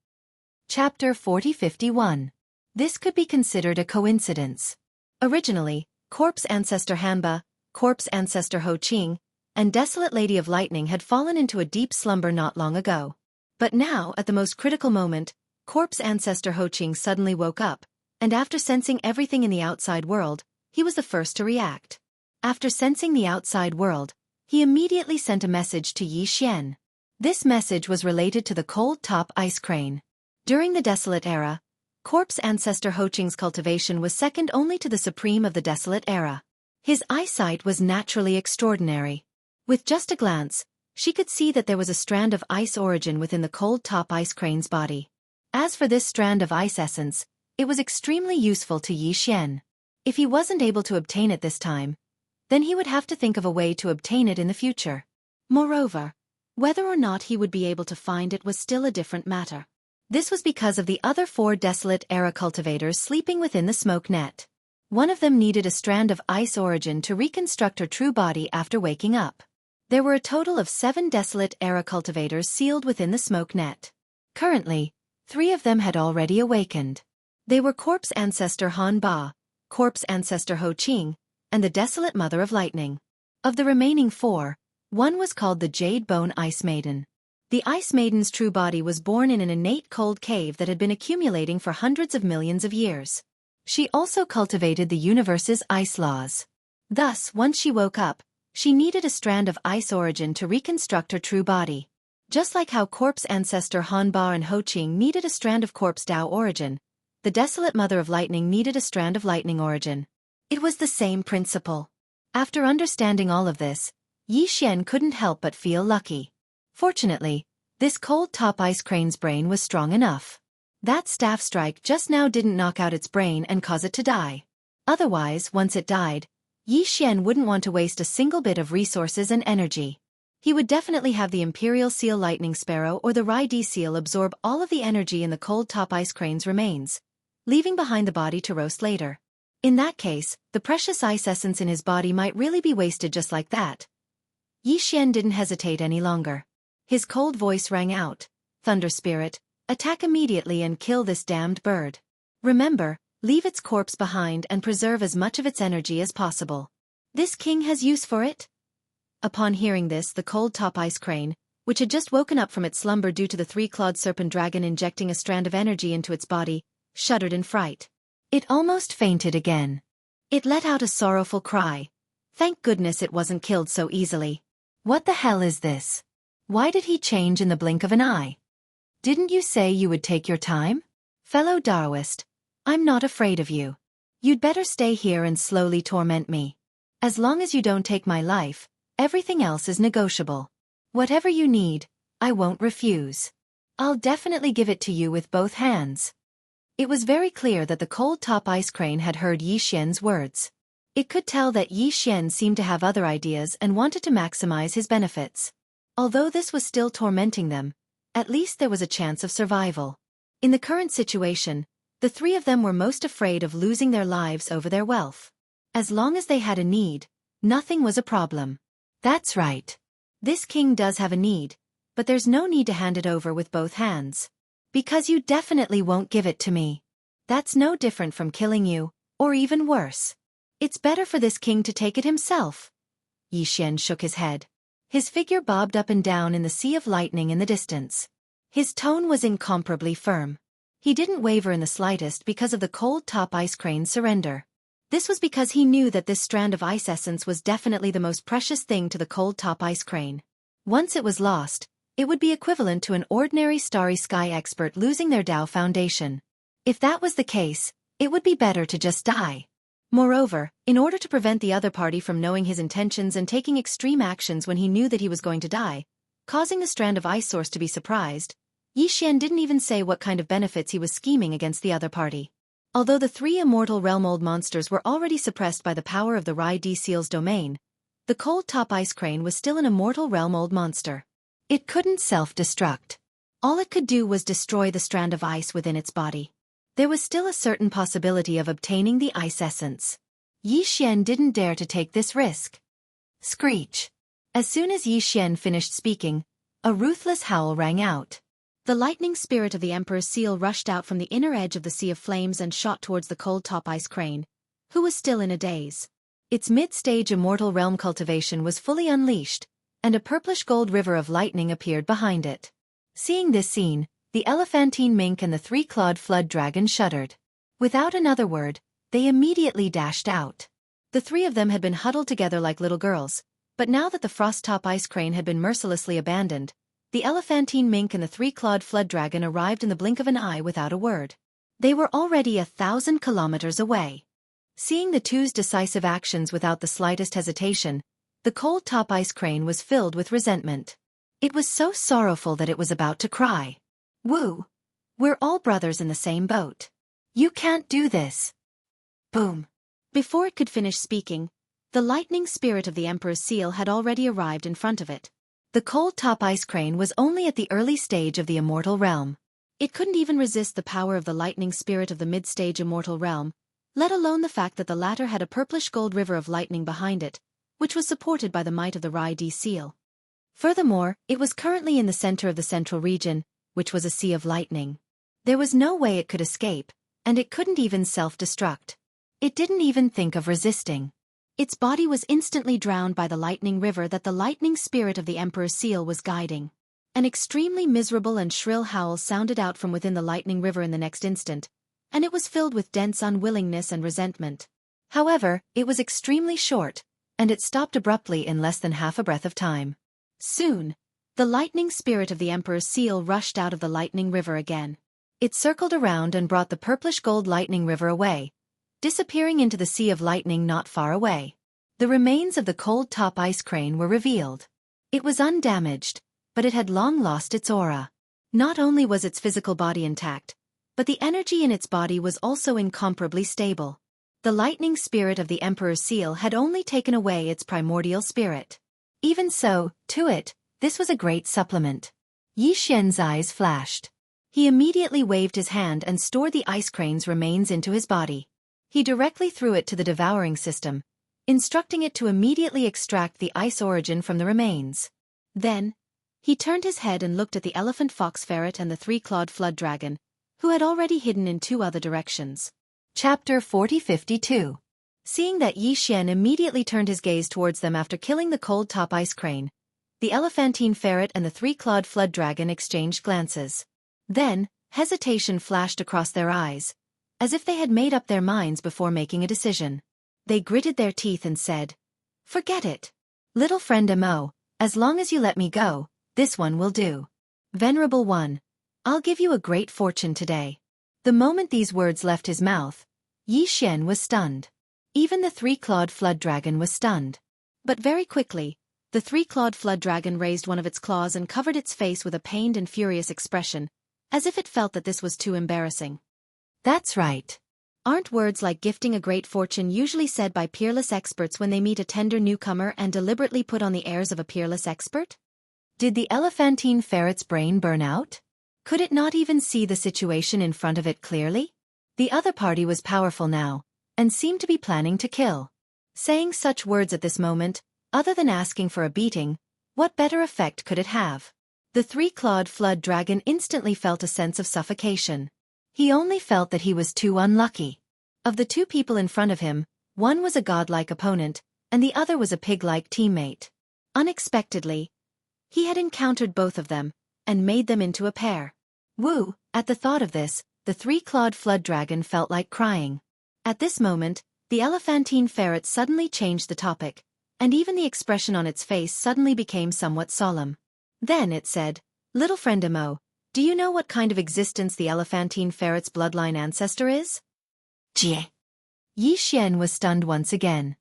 Chapter 4051. This could be considered a coincidence. Originally, Corpse Ancestor Hanba, Corpse Ancestor Ho Qing, and Desolate Lady of Lightning had fallen into a deep slumber not long ago. But now, at the most critical moment, Corpse Ancestor Ho Qing suddenly woke up, and after sensing everything in the outside world, he was the first to react. After sensing the outside world, he immediately sent a message to Yi Xian. This message was related to the cold top ice crane. During the Desolate Era, Corpse Ancestor Ho Qing's cultivation was second only to the Supreme of the Desolate Era. His eyesight was naturally extraordinary. With just a glance, she could see that there was a strand of ice origin within the cold top ice crane's body. As for this strand of ice essence, it was extremely useful to Yi Xian. If he wasn't able to obtain it this time, then he would have to think of a way to obtain it in the future. Moreover, whether or not he would be able to find it was still a different matter. This was because of the other 4 Desolate Era cultivators sleeping within the smoke net. One of them needed a strand of ice origin to reconstruct her true body after waking up. There were a total of 7 Desolate Era cultivators sealed within the smoke net. Currently, 3 of them had already awakened. They were Corpse Ancestor Han Ba, Corpse Ancestor Ho Qing, and the Desolate Mother of Lightning. Of the remaining 4, one was called the Jade Bone Ice Maiden. The Ice Maiden's true body was born in an innate cold cave that had been accumulating for hundreds of millions of years. She also cultivated the universe's ice laws. Thus, once she woke up, she needed a strand of ice origin to reconstruct her true body. Just like how Corpse Ancestor Han Ba and Ho Qing needed a strand of Corpse Tao origin, the Desolate Mother of Lightning needed a strand of lightning origin. It was the same principle. After understanding all of this, Yi Xian couldn't help but feel lucky. Fortunately, this cold top ice crane's brain was strong enough. That staff strike just now didn't knock out its brain and cause it to die. Otherwise, once it died, Yi Xian wouldn't want to waste a single bit of resources and energy. He would definitely have the Imperial Seal Lightning Sparrow or the Rai-D Seal absorb all of the energy in the cold top ice crane's remains, leaving behind the body to roast later. In that case, the precious ice essence in his body might really be wasted just like that. Yi Xian didn't hesitate any longer. His cold voice rang out, "Thunder Spirit, attack immediately and kill this damned bird. Remember, leave its corpse behind and preserve as much of its energy as possible. This king has use for it." Upon hearing this, the cold top ice crane, which had just woken up from its slumber due to the 3-clawed serpent dragon injecting a strand of energy into its body, shuddered in fright. It almost fainted again. It let out a sorrowful cry. Thank goodness it wasn't killed so easily. What the hell is this? Why did he change in the blink of an eye? Didn't you say you would take your time? Fellow Daoist, I'm not afraid of you. You'd better stay here and slowly torment me. As long as you don't take my life, everything else is negotiable. Whatever you need, I won't refuse. I'll definitely give it to you with both hands. It was very clear that the cold top ice crane had heard Yi Xian's words. It could tell that Yi Xian seemed to have other ideas and wanted to maximize his benefits. Although this was still tormenting them, at least there was a chance of survival. In the current situation, the 3 of them were most afraid of losing their lives over their wealth. As long as they had a need, nothing was a problem. That's right. This king does have a need, but there's no need to hand it over with both hands. Because you definitely won't give it to me. That's no different from killing you, or even worse. It's better for this king to take it himself. Yi Xian shook his head. His figure bobbed up and down in the sea of lightning in the distance. His tone was incomparably firm. He didn't waver in the slightest because of the cold top ice crane's surrender. This was because he knew that this strand of ice essence was definitely the most precious thing to the cold top ice crane. Once it was lost, it would be equivalent to an ordinary starry sky expert losing their Tao foundation. If that was the case, it would be better to just die. Moreover, in order to prevent the other party from knowing his intentions and taking extreme actions when he knew that he was going to die, causing the strand of ice source to be surprised, Yixian didn't even say what kind of benefits he was scheming against the other party. Although the three immortal realm-old monsters were already suppressed by the power of the Rai-D Seal's domain, the cold top ice crane was still an immortal realm-old monster. It couldn't self-destruct. All it could do was destroy the strand of ice within its body. There was still a certain possibility of obtaining the ice essence. Yixian didn't dare to take this risk. Screech. As soon as Yixian finished speaking, a ruthless howl rang out. The lightning spirit of the Emperor's seal rushed out from the inner edge of the Sea of Flames and shot towards the cold top ice crane, who was still in a daze. Its mid-stage immortal realm cultivation was fully unleashed, and a purplish gold river of lightning appeared behind it. Seeing this scene, the elephantine mink and the three-clawed flood dragon shuddered. Without another word, they immediately dashed out. The three of them had been huddled together like little girls, but now that the frost-top ice crane had been mercilessly abandoned, the elephantine mink and the three-clawed flood dragon arrived in the blink of an eye without a word. They were already 1,000 kilometers away. Seeing the two's decisive actions without the slightest hesitation, the cold top ice crane was filled with resentment. It was so sorrowful that it was about to cry. Wu, we're all brothers in the same boat. You can't do this. Boom. Before it could finish speaking, the lightning spirit of the Emperor's seal had already arrived in front of it. The cold top ice crane was only at the early stage of the immortal realm. It couldn't even resist the power of the lightning spirit of the mid-stage immortal realm, let alone the fact that the latter had a purplish gold river of lightning behind it, which was supported by the might of the Rai-D seal. Furthermore, it was currently in the center of the central region, which was a sea of lightning. There was no way it could escape, and it couldn't even self-destruct. It didn't even think of resisting. Its body was instantly drowned by the lightning river that the lightning spirit of the Emperor's seal was guiding. An extremely miserable and shrill howl sounded out from within the lightning river in the next instant, and it was filled with dense unwillingness and resentment. However, it was extremely short, and it stopped abruptly in less than half a breath of time. Soon, the lightning spirit of the Emperor's seal rushed out of the lightning river again. It circled around and brought the purplish gold lightning river away, disappearing into the sea of lightning not far away. The remains of the cold top ice crane were revealed. It was undamaged, but it had long lost its aura. Not only was its physical body intact, but the energy in its body was also incomparably stable. The lightning spirit of the Emperor's seal had only taken away its primordial spirit. Even so, to it, this was a great supplement. Yixian's eyes flashed. He immediately waved his hand and stored the ice crane's remains into his body. He directly threw it to the devouring system, instructing it to immediately extract the ice origin from the remains. Then, he turned his head and looked at the elephant fox ferret and the three-clawed flood dragon, who had already hidden in two other directions. Chapter 4052. Seeing that Yixian immediately turned his gaze towards them after killing the cold top ice crane, the elephantine ferret and the three-clawed flood dragon exchanged glances. Then, hesitation flashed across their eyes, as if they had made up their minds before making a decision. They gritted their teeth and said, "Forget it. Little friend Mo, as long as you let me go, this one will do. Venerable one, I'll give you a great fortune today." The moment these words left his mouth, Yixian was stunned. Even the three-clawed flood dragon was stunned. But very quickly, the three-clawed flood dragon raised one of its claws and covered its face with a pained and furious expression, as if it felt that this was too embarrassing. That's right. Aren't words like gifting a great fortune usually said by peerless experts when they meet a tender newcomer and deliberately put on the airs of a peerless expert? Did the elephantine ferret's brain burn out? Could it not even see the situation in front of it clearly? The other party was powerful now, and seemed to be planning to kill. Saying such words at this moment, other than asking for a beating, what better effect could it have? The three-clawed flood dragon instantly felt a sense of suffocation. He only felt that he was too unlucky. Of the two people in front of him, one was a godlike opponent, and the other was a pig-like teammate. Unexpectedly, he had encountered both of them, and made them into a pair. Wu, at the thought of this, the three-clawed flood dragon felt like crying. At this moment, The elephantine ferret suddenly changed the topic, and even the expression on its face suddenly became somewhat solemn. Then it said, "Little friend Mo, do you know what kind of existence the elephantine ferret's bloodline ancestor is?" Jie. Yi Xian was stunned once again.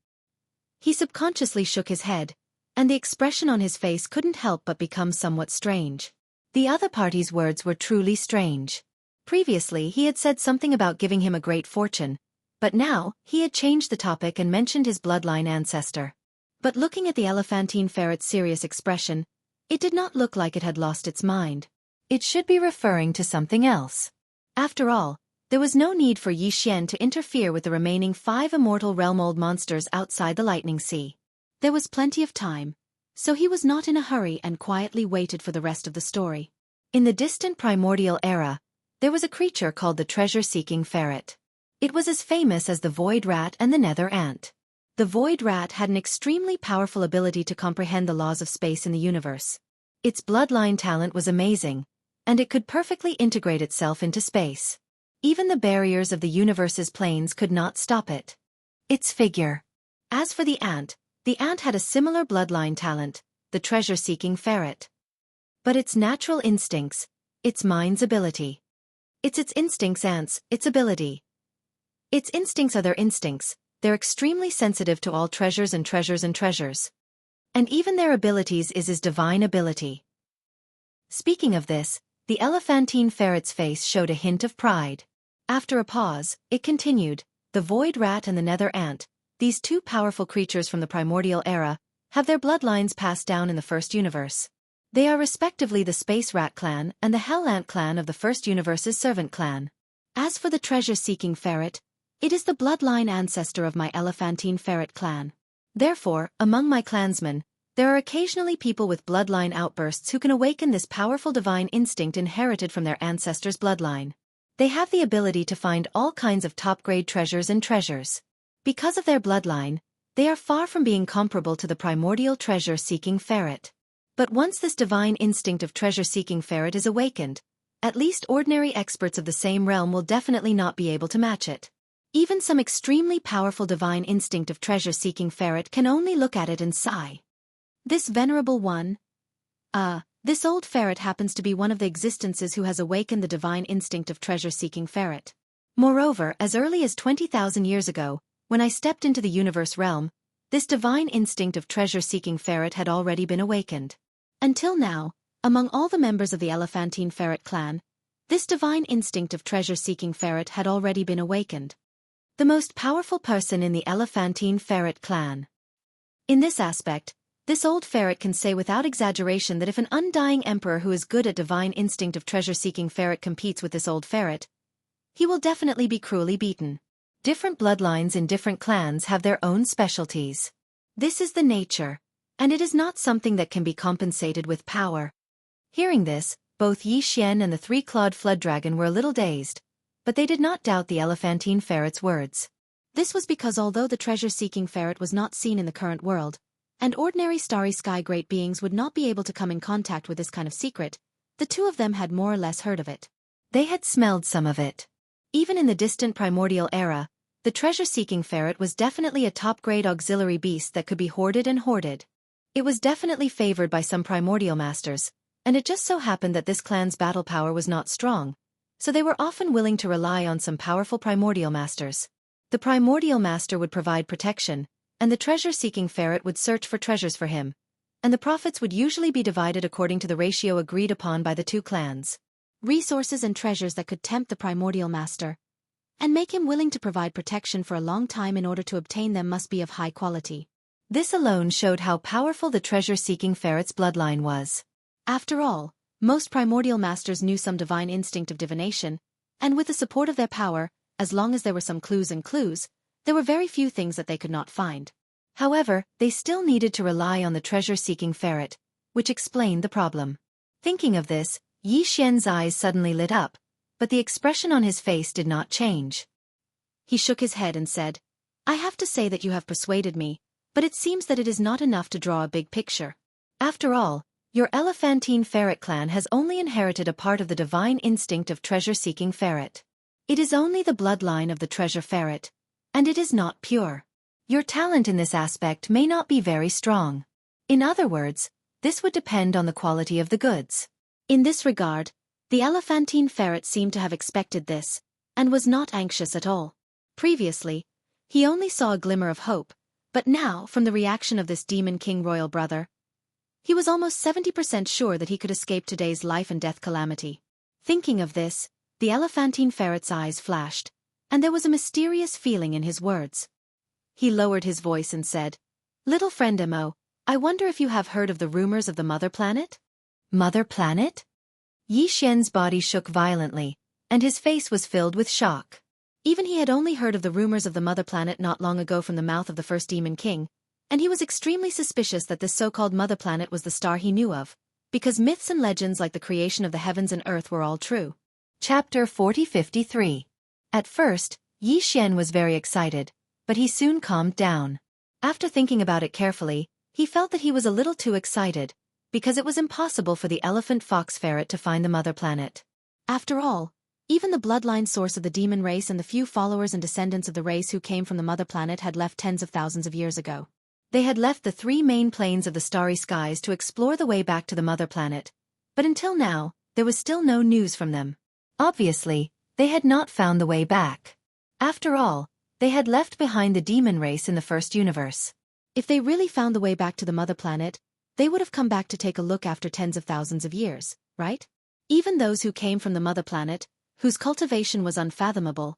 He subconsciously shook his head, and the expression on his face couldn't help but become somewhat strange. The other party's words were truly strange. Previously he had said something about giving him a great fortune, but now he had changed the topic and mentioned his bloodline ancestor. But looking at the elephantine ferret's serious expression, it did not look like it had lost its mind. It should be referring to something else. After all, there was no need for Yi Xian to interfere with the remaining 5 immortal realm-old monsters outside the Lightning Sea. There was plenty of time, so he was not in a hurry and quietly waited for the rest of the story. In the distant primordial era, there was a creature called the treasure-seeking ferret. It was as famous as the void rat and the nether ant. The void rat had an extremely powerful ability to comprehend the laws of space in the universe. Its bloodline talent was amazing, and it could perfectly integrate itself into space. Even the barriers of the universe's planes could not stop it. Its figure. As for the ant had a similar bloodline talent, the treasure-seeking ferret. But its natural instincts, its mind's ability. It's its instincts ants, its ability. Its instincts are their instincts, they're extremely sensitive to all treasures and treasures and treasures. And even their abilities is his divine ability. Speaking of this, the elephantine ferret's face showed a hint of pride. After a pause, it continued, the void rat and the nether ant, these 2 powerful creatures from the primordial era, have their bloodlines passed down in the first universe. They are respectively the space rat clan and the hell ant clan of the first universe's servant clan. As for the treasure-seeking ferret, it is the bloodline ancestor of my elephantine ferret clan. Therefore, among my clansmen, there are occasionally people with bloodline outbursts who can awaken this powerful divine instinct inherited from their ancestors' bloodline. They have the ability to find all kinds of top-grade treasures and treasures. Because of their bloodline, they are far from being comparable to the primordial treasure-seeking ferret. But once this divine instinct of treasure-seeking ferret is awakened, at least ordinary experts of the same realm will definitely not be able to match it. Even some extremely powerful divine instinct of treasure-seeking ferret can only look at it and sigh. This venerable one, this old ferret happens to be one of the existences who has awakened the divine instinct of treasure-seeking ferret. Moreover, as early as 20,000 years ago, when I stepped into the universe realm, this divine instinct of treasure-seeking ferret had already been awakened. Until now, among all the members of the elephantine ferret clan, this divine instinct of treasure-seeking ferret had already been awakened. The most powerful person in the elephantine ferret clan. In this aspect, this old ferret can say without exaggeration that if an undying emperor who is good at divine instinct of treasure-seeking ferret competes with this old ferret, he will definitely be cruelly beaten. Different bloodlines in different clans have their own specialties. This is the nature, and it is not something that can be compensated with power. Hearing this, both Yi Xian and the 3-clawed flood dragon were a little dazed, but they did not doubt the elephantine ferret's words. This was because although the treasure-seeking ferret was not seen in the current world, and ordinary starry sky great beings would not be able to come in contact with this kind of secret, the 2 of them had more or less heard of it. They had smelled some of it. Even in the distant primordial era, the treasure-seeking ferret was definitely a top-grade auxiliary beast that could be hoarded and hoarded. It was definitely favored by some primordial masters, and it just so happened that this clan's battle power was not strong, so they were often willing to rely on some powerful primordial masters. The primordial master would provide protection, and the treasure-seeking ferret would search for treasures for him, and the profits would usually be divided according to the ratio agreed upon by the 2 clans. Resources and treasures that could tempt the primordial master, and make him willing to provide protection for a long time in order to obtain them must be of high quality. This alone showed how powerful the treasure-seeking ferret's bloodline was. After all, most primordial masters knew some divine instinct of divination, and with the support of their power, as long as there were some clues, there were very few things that they could not find. However, they still needed to rely on the treasure-seeking ferret, which explained the problem. Thinking of this, Yi Xian's eyes suddenly lit up, but the expression on his face did not change. He shook his head and said, "I have to say that you have persuaded me, but it seems that it is not enough to draw a big picture. After all, your elephantine ferret clan has only inherited a part of the divine instinct of treasure-seeking ferret. It is only the bloodline of the treasure ferret, and it is not pure. Your talent in this aspect may not be very strong. In other words, this would depend on the quality of the goods. In this regard, the elephantine ferret seemed to have expected this, and was not anxious at all. Previously, he only saw a glimmer of hope, but now, from the reaction of this demon king royal brother, he was almost 70% sure that he could escape today's life and death calamity. Thinking of this, the elephantine ferret's eyes flashed, and there was a mysterious feeling in his words. He lowered his voice and said, "Little friend Mo, I wonder if you have heard of the rumors of the Mother Planet?" Mother Planet? Yi Xian's body shook violently, and his face was filled with shock. Even he had only heard of the rumors of the Mother Planet not long ago from the mouth of the first Demon King, and he was extremely suspicious that this so-called Mother Planet was the star he knew of, because myths and legends like the creation of the heavens and earth were all true. Chapter 4053. At first, Yi Xian was very excited, but he soon calmed down. After thinking about it carefully, he felt that he was a little too excited, because it was impossible for the elephant fox ferret to find the Mother Planet. After all, even the bloodline source of the demon race and the few followers and descendants of the race who came from the Mother Planet had left tens of thousands of years ago. They had left the three main planes of the starry skies to explore the way back to the Mother Planet, but until now, there was still no news from them. Obviously, they had not found the way back. After all, they had left behind the demon race in the first universe. If they really found the way back to the Mother Planet, they would have come back to take a look after tens of thousands of years, right? Even those who came from the Mother Planet, whose cultivation was unfathomable,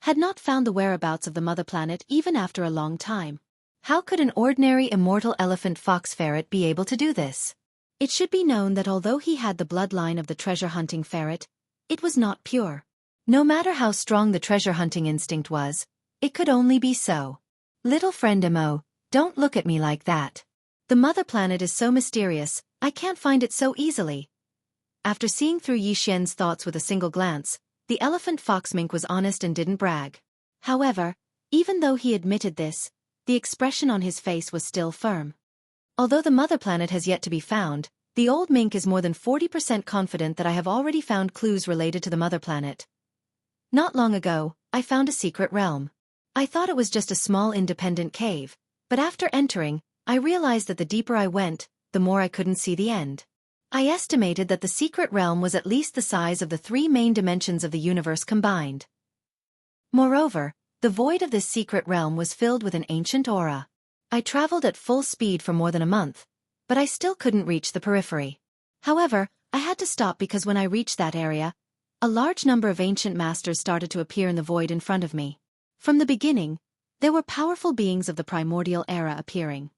had not found the whereabouts of the Mother Planet even after a long time. How could an ordinary immortal elephant fox ferret be able to do this? It should be known that although he had the bloodline of the treasure-hunting ferret, it was not pure. No matter how strong the treasure-hunting instinct was, it could only be so. Little friend Mo, don't look at me like that. The Mother Planet is so mysterious, I can't find it so easily. After seeing through Yi Xian's thoughts with a single glance, the elephant fox mink was honest and didn't brag. However, even though he admitted this, the expression on his face was still firm. Although the Mother Planet has yet to be found, the old mink is more than 40% confident that I have already found clues related to the Mother Planet. Not long ago, I found a secret realm. I thought it was just a small independent cave, but after entering, I realized that the deeper I went, the more I couldn't see the end. I estimated that the secret realm was at least the size of the three main dimensions of the universe combined. Moreover, the void of this secret realm was filled with an ancient aura. I traveled at full speed for more than a month, but I still couldn't reach the periphery. However, I had to stop because when I reached that area, a large number of ancient masters started to appear in the void in front of me. From the beginning, there were powerful beings of the primordial era appearing.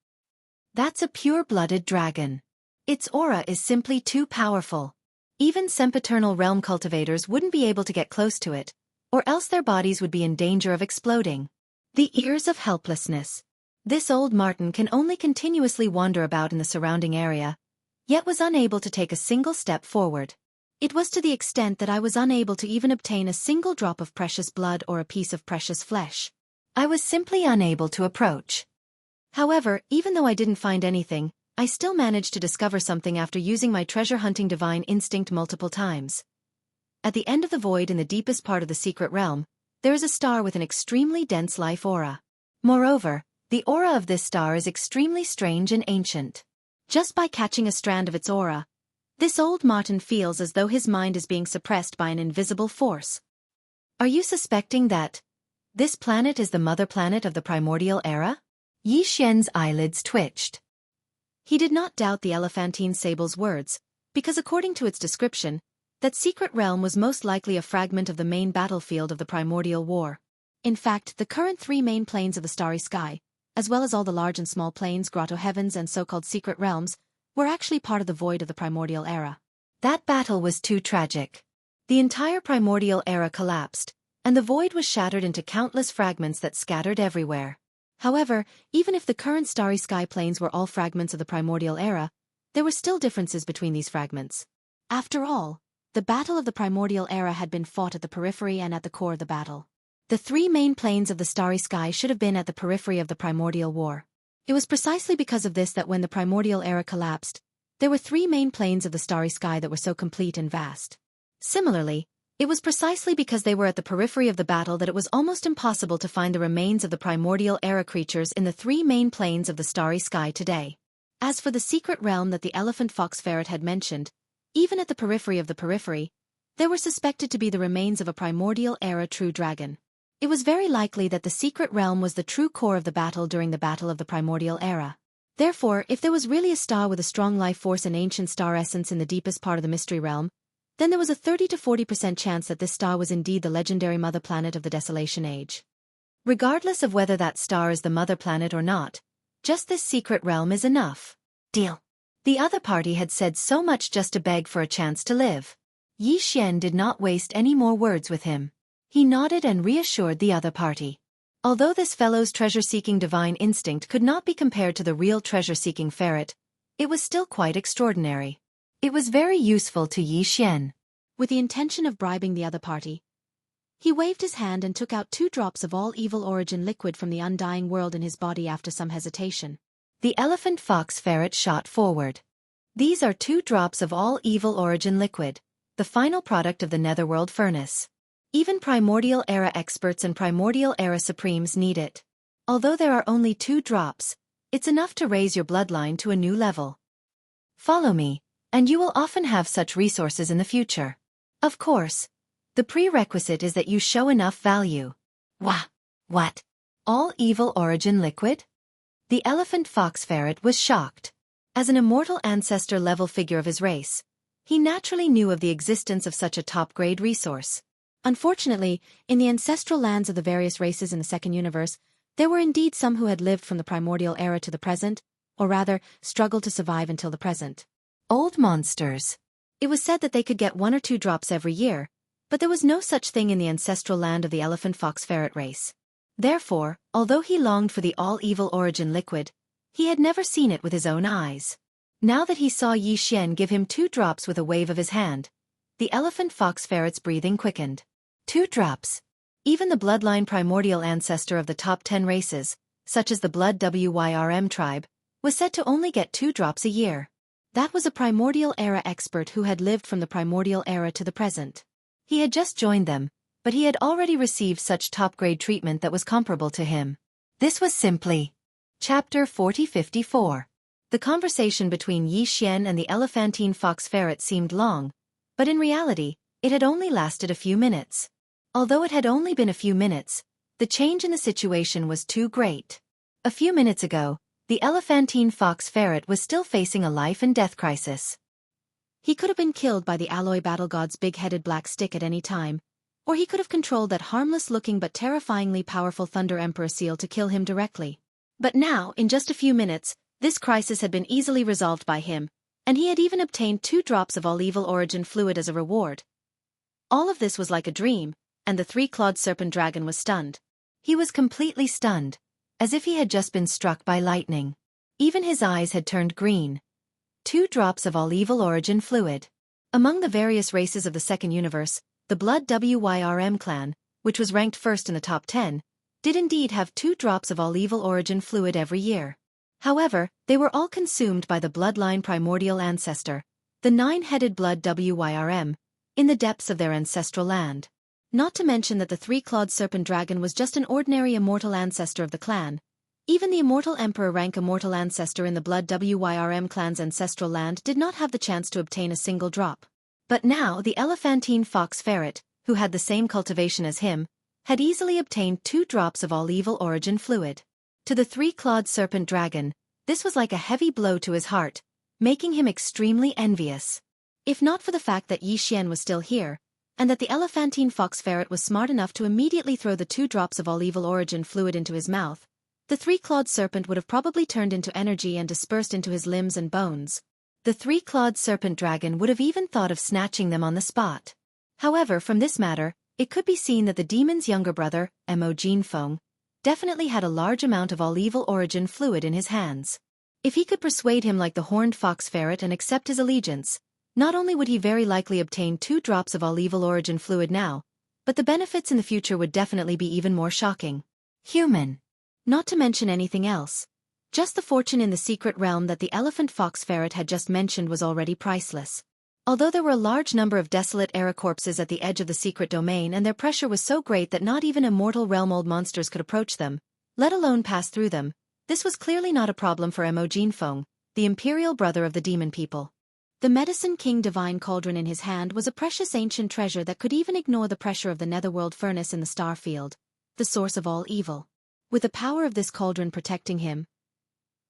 That's a pure-blooded dragon. Its aura is simply too powerful. Even sempiternal realm cultivators wouldn't be able to get close to it, or else their bodies would be in danger of exploding. The ears of helplessness. This old marten can only continuously wander about in the surrounding area, yet was unable to take a single step forward. It was to the extent that I was unable to even obtain a single drop of precious blood or a piece of precious flesh. I was simply unable to approach. However, even though I didn't find anything, I still managed to discover something after using my treasure-hunting divine instinct multiple times. At the end of the void in the deepest part of the secret realm, there is a star with an extremely dense life aura. Moreover, the aura of this star is extremely strange and ancient. Just by catching a strand of its aura, this old marten feels as though his mind is being suppressed by an invisible force. Are you suspecting that this planet is the Mother Planet of the primordial era? Yi Xian's eyelids twitched. He did not doubt the elephantine sable's words, because according to its description, that secret realm was most likely a fragment of the main battlefield of the primordial war. In fact, the current three main planes of the starry sky, as well as all the large and small planes, grotto heavens and so-called secret realms, were actually part of the void of the primordial era. That battle was too tragic. The entire primordial era collapsed, and the void was shattered into countless fragments that scattered everywhere. However, even if the current starry sky planes were all fragments of the primordial era, there were still differences between these fragments. After all, the battle of the primordial era had been fought at the periphery and at the core of the battle. The three main planes of the starry sky should have been at the periphery of the primordial war. It was precisely because of this that when the primordial era collapsed, there were three main planes of the starry sky that were so complete and vast. Similarly, It was precisely because they were at the periphery of the battle that it was almost impossible to find the remains of the primordial era creatures in the three main planes of the starry sky today. As for the secret realm that the elephant fox ferret had mentioned, even at the periphery of the periphery, there were suspected to be the remains of a primordial era true dragon. It was very likely that the secret realm was the true core of the battle during the Battle of the Primordial Era. Therefore, if there was really a star with a strong life force and ancient star essence in the deepest part of the mystery realm, then there was a 30 to 40% chance that this star was indeed the legendary mother planet of the Desolation Age. Regardless of whether that star is the mother planet or not, just this secret realm is enough. Deal. The other party had said so much just to beg for a chance to live. Yi Xian did not waste any more words with him. He nodded and reassured the other party. Although this fellow's treasure-seeking divine instinct could not be compared to the real treasure-seeking ferret, it was still quite extraordinary. It was very useful to Yi Xian. With the intention of bribing the other party, he waved his hand and took out 2 drops of all evil origin liquid from the undying world in his body after some hesitation. The elephant fox ferret shot forward. These are 2 drops of all evil origin liquid, the final product of the netherworld furnace. Even primordial era experts and primordial era supremes need it. Although there are only 2 drops, it's enough to raise your bloodline to a new level. Follow me, and you will often have such resources in the future. Of course, the prerequisite is that you show enough value. Wah! What? All evil origin liquid? The elephant fox ferret was shocked. As an immortal ancestor-level figure of his race, he naturally knew of the existence of such a top-grade resource. Unfortunately, in the ancestral lands of the various races in the second universe, there were indeed some who had lived from the primordial era to the present, or rather, struggled to survive until the present. Old monsters. It was said that they could get 1 or 2 drops every year, but there was no such thing in the ancestral land of the elephant fox ferret race. Therefore, although he longed for the all-evil origin liquid, he had never seen it with his own eyes. Now that he saw Yi Xian give him 2 drops with a wave of his hand, the elephant fox ferret's breathing quickened. 2 drops. Even the bloodline primordial ancestor of the top 10 races, such as the blood Wyrm tribe, was said to only get 2 drops a year. That was a primordial era expert who had lived from the primordial era to the present. He had just joined them, but he had already received such top-grade treatment that was comparable to him. This was simply Chapter 4054. The conversation between Yi Xian and the elephantine fox ferret seemed long, but in reality, it had only lasted a few minutes. Although it had only been a few minutes, the change in the situation was too great. A few minutes ago, the elephantine fox ferret was still facing a life-and-death crisis. He could have been killed by the alloy battle god's big-headed black stick at any time, or he could have controlled that harmless-looking but terrifyingly powerful Thunder Emperor seal to kill him directly. But now, in just a few minutes, this crisis had been easily resolved by him, and he had even obtained 2 drops of all evil origin fluid as a reward. All of this was like a dream, and the 3-clawed serpent dragon was stunned. He was completely stunned, as if he had just been struck by lightning. Even his eyes had turned green. 2 drops of all evil origin fluid. Among the various races of the second universe, the blood Wyrm clan, which was ranked first in the top 10, did indeed have 2 drops of all evil origin fluid every year. However, they were all consumed by the bloodline primordial ancestor, the 9-headed blood Wyrm, in the depths of their ancestral land. Not to mention that the 3-clawed serpent dragon was just an ordinary immortal ancestor of the clan. Even the immortal emperor rank immortal ancestor in the blood Wyrm clan's ancestral land did not have the chance to obtain a single drop. But now the elephantine fox ferret, who had the same cultivation as him, had easily obtained 2 drops of all evil origin fluid. To the 3-clawed serpent dragon, this was like a heavy blow to his heart, making him extremely envious. If not for the fact that Yi Xian was still here, and that the elephantine fox ferret was smart enough to immediately throw the 2 drops of all evil origin fluid into his mouth, the 3-clawed serpent would have probably turned into energy and dispersed into his limbs and bones. The 3-clawed serpent dragon would have even thought of snatching them on the spot. However, from this matter, it could be seen that the demon's younger brother, Mo Jinfeng, definitely had a large amount of all evil origin fluid in his hands. If he could persuade him like the horned fox ferret and accept his allegiance, not only would he very likely obtain 2 drops of all evil origin fluid now, but the benefits in the future would definitely be even more shocking. Human. Not to mention anything else. Just the fortune in the secret realm that the elephant fox ferret had just mentioned was already priceless. Although there were a large number of desolate era corpses at the edge of the secret domain and their pressure was so great that not even immortal realm-old monsters could approach them, let alone pass through them, this was clearly not a problem for Mo Jinfeng, the imperial brother of the demon people. The Medicine King Divine Cauldron in his hand was a precious ancient treasure that could even ignore the pressure of the netherworld furnace in the star field, the source of all evil. With the power of this cauldron protecting him,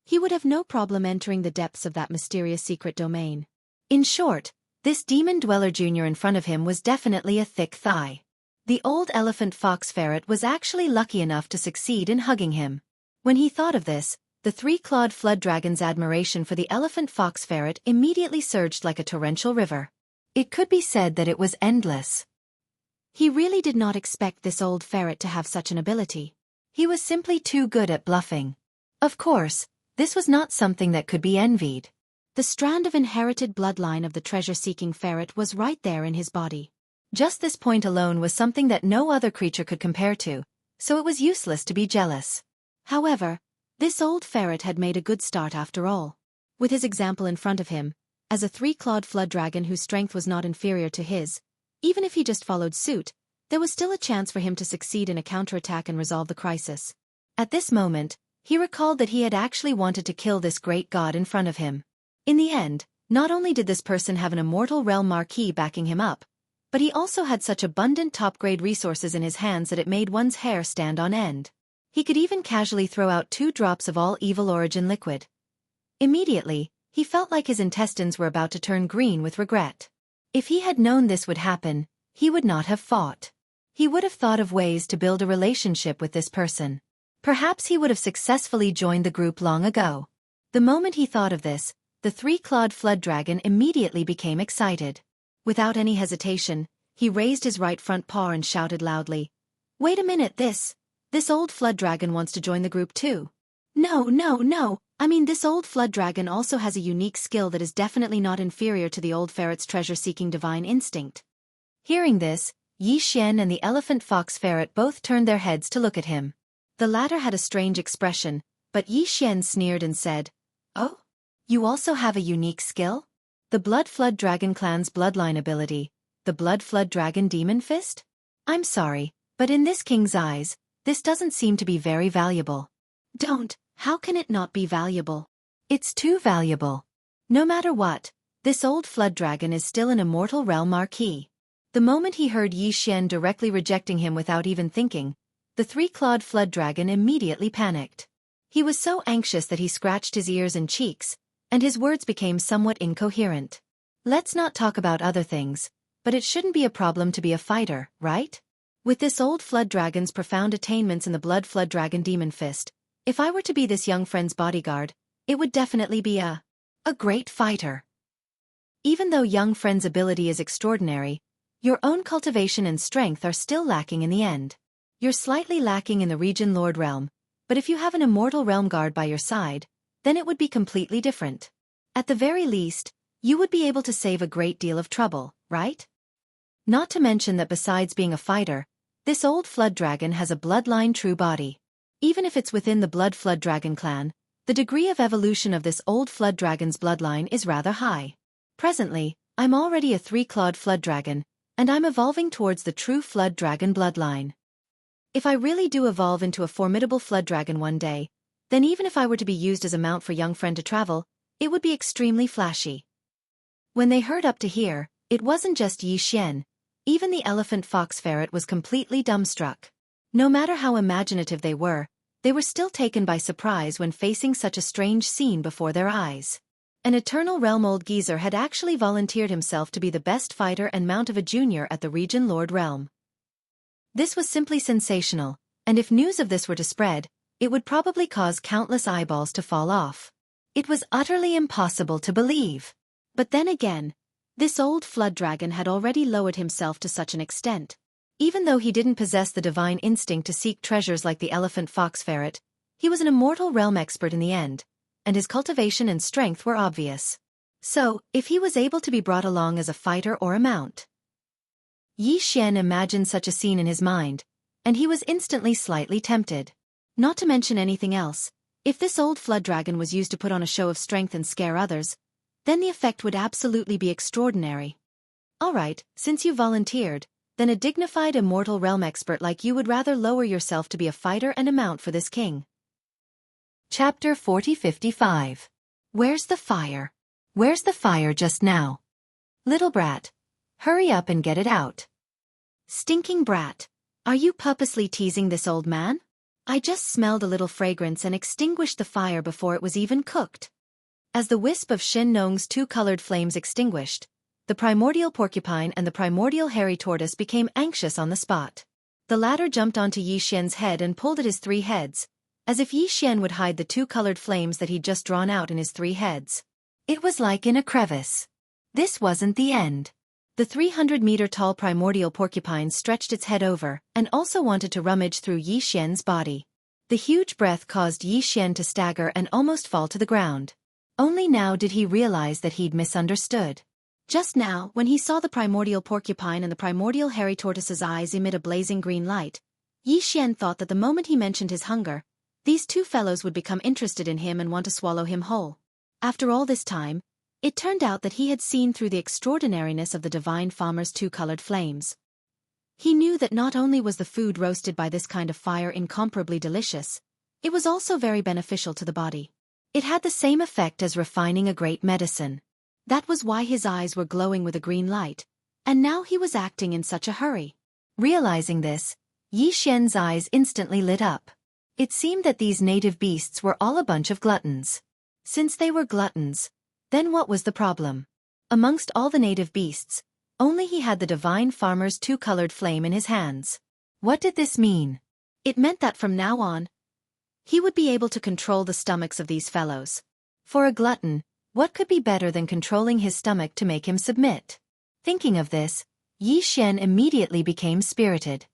he would have no problem entering the depths of that mysterious secret domain. In short, this demon dweller junior in front of him was definitely a thick thigh. The old elephant fox ferret was actually lucky enough to succeed in hugging him. When he thought of this, the three-clawed flood dragon's admiration for the elephant fox ferret immediately surged like a torrential river. It could be said that it was endless. He really did not expect this old ferret to have such an ability. He was simply too good at bluffing. Of course, this was not something that could be envied. The strand of inherited bloodline of the treasure-seeking ferret was right there in his body. Just this point alone was something that no other creature could compare to, so it was useless to be jealous. However, this old ferret had made a good start after all. With his example in front of him, as a three-clawed flood dragon whose strength was not inferior to his, even if he just followed suit, there was still a chance for him to succeed in a counterattack and resolve the crisis. At this moment, he recalled that he had actually wanted to kill this great god in front of him. In the end, not only did this person have an immortal realm marquee backing him up, but he also had such abundant top-grade resources in his hands that it made one's hair stand on end. He could even casually throw out 2 drops of all evil origin liquid. Immediately, he felt like his intestines were about to turn green with regret. If he had known this would happen, he would not have fought. He would have thought of ways to build a relationship with this person. Perhaps he would have successfully joined the group long ago. The moment he thought of this, the three-clawed flood dragon immediately became excited. Without any hesitation, he raised his right front paw and shouted loudly, "Wait a minute, this old flood dragon wants to join the group too." No. I mean, this old flood dragon also has a unique skill that is definitely not inferior to the old ferret's treasure-seeking divine instinct. Hearing this, Xianxia and the elephant fox ferret both turned their heads to look at him. The latter had a strange expression, but Xianxia sneered and said, "Oh? You also have a unique skill? The Blood Flood Dragon clan's bloodline ability, the Blood Flood Dragon Demon Fist? I'm sorry, but in this king's eyes, this doesn't seem to be very valuable." How can it not be valuable? It's too valuable. No matter what, this old flood dragon is still an immortal realm marquee. The moment he heard Xianxia directly rejecting him without even thinking, the three-clawed flood dragon immediately panicked. He was so anxious that he scratched his ears and cheeks, and his words became somewhat incoherent. Let's not talk about other things, but it shouldn't be a problem to be a fighter, right? With this old flood dragon's profound attainments in the Blood Flood Dragon Demon Fist, if I were to be this young friend's bodyguard, it would definitely be a great fighter. Even though young friend's ability is extraordinary, your own cultivation and strength are still lacking in the end. You're slightly lacking in the Region Lord realm, but if you have an immortal realm guard by your side, then it would be completely different. At the very least, you would be able to save a great deal of trouble, right? Not to mention that besides being a fighter, this old flood dragon has a bloodline true body. Even if it's within the Blood Flood Dragon clan, the degree of evolution of this old flood dragon's bloodline is rather high. Presently, I'm already a three-clawed flood dragon, and I'm evolving towards the true flood dragon bloodline. If I really do evolve into a formidable flood dragon one day, then even if I were to be used as a mount for young friend to travel, it would be extremely flashy. When they heard up to here, it wasn't just Xianxia, even the elephant fox ferret was completely dumbstruck. No matter how imaginative they were still taken by surprise when facing such a strange scene before their eyes. An eternal realm-old geezer had actually volunteered himself to be the best fighter and mount of a junior at the Region Lord realm. This was simply sensational, and if news of this were to spread, it would probably cause countless eyeballs to fall off. It was utterly impossible to believe. But then again, this old flood dragon had already lowered himself to such an extent. Even though he didn't possess the divine instinct to seek treasures like the elephant fox ferret, he was an immortal realm expert in the end, and his cultivation and strength were obvious. So, if he was able to be brought along as a fighter or a mount. Xianxia imagined such a scene in his mind, and he was instantly slightly tempted. Not to mention anything else, if this old flood dragon was used to put on a show of strength and scare others, then the effect would absolutely be extraordinary. Alright, since you volunteered, then a dignified immortal realm expert like you would rather lower yourself to be a fighter and a mount for this king. Chapter 4055. Where's the fire? Where's the fire just now? Little brat. Hurry up and get it out. Stinking brat. Are you purposely teasing this old man? I just smelled a little fragrance and extinguished the fire before it was even cooked. As the wisp of Shen Nong's two-colored flames extinguished, the primordial porcupine and the primordial hairy tortoise became anxious on the spot. The latter jumped onto Yi Xian's head and pulled at his three heads, as if Yi Xian would hide the two-colored flames that he'd just drawn out in his three heads. It was like in a crevice. This wasn't the end. The 300-meter-tall primordial porcupine stretched its head over and also wanted to rummage through Yi Xian's body. The huge breath caused Yi Xian to stagger and almost fall to the ground. Only now did he realize that he'd misunderstood. Just now, when he saw the primordial porcupine and the primordial hairy tortoise's eyes emit a blazing green light, Yi Xian thought that the moment he mentioned his hunger, these two fellows would become interested in him and want to swallow him whole. After all this time, it turned out that he had seen through the extraordinariness of the divine farmer's two-colored flames. He knew that not only was the food roasted by this kind of fire incomparably delicious, it was also very beneficial to the body. It had the same effect as refining a great medicine. That was why his eyes were glowing with a green light, and now he was acting in such a hurry. Realizing this, Yi Xian's eyes instantly lit up. It seemed that these native beasts were all a bunch of gluttons. Since they were gluttons, then what was the problem? Amongst all the native beasts, only he had the divine farmer's two-colored flame in his hands. What did this mean? It meant that from now on, he would be able to control the stomachs of these fellows. For a glutton, what could be better than controlling his stomach to make him submit? Thinking of this, Yi Xian immediately became spirited.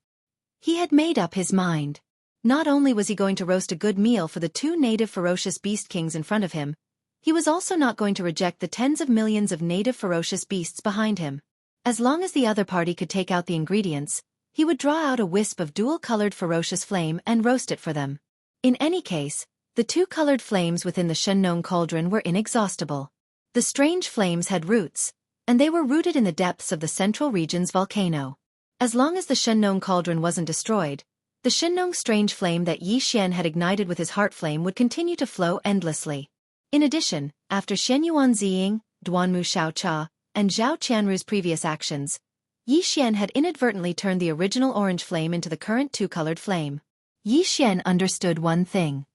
He had made up his mind. Not only was he going to roast a good meal for the two native ferocious beast kings in front of him, he was also not going to reject the tens of millions of native ferocious beasts behind him. As long as the other party could take out the ingredients, he would draw out a wisp of dual-colored ferocious flame and roast it for them. In any case, the two-colored flames within the Shen cauldron were inexhaustible. The strange flames had roots, and they were rooted in the depths of the central region's volcano. As long as the Shen cauldron wasn't destroyed, the Shen strange flame that Yi Xian had ignited with his heart flame would continue to flow endlessly. In addition, after Shen Yuanziying, Duanmu Xiaocha, and Zhao Qianru's previous actions, Yi Xian had inadvertently turned the original orange flame into the current two-colored flame. Yi Xian understood one thing.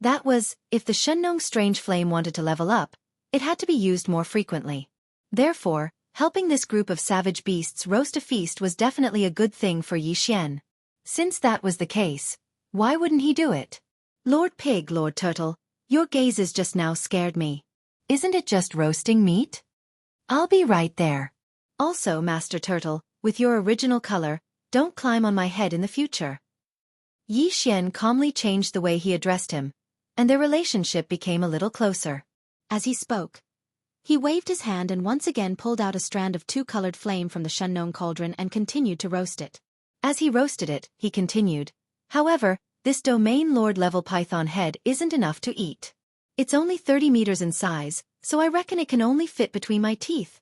That was, if the Shen strange flame wanted to level up, it had to be used more frequently. Therefore, helping this group of savage beasts roast a feast was definitely a good thing for Yi Xian. Since that was the case, why wouldn't he do it? Lord Pig, Lord Turtle, your gazes just now scared me. Isn't it just roasting meat? I'll be right there. Also, Master Turtle, with your original color, don't climb on my head in the future. Yi Xian calmly changed the way he addressed him, and their relationship became a little closer. As he spoke, he waved his hand and once again pulled out a strand of two-colored flame from the Shen cauldron and continued to roast it. As he roasted it, he continued, however, this domain lord-level python head isn't enough to eat. It's only 30 meters in size, so I reckon it can only fit between my teeth.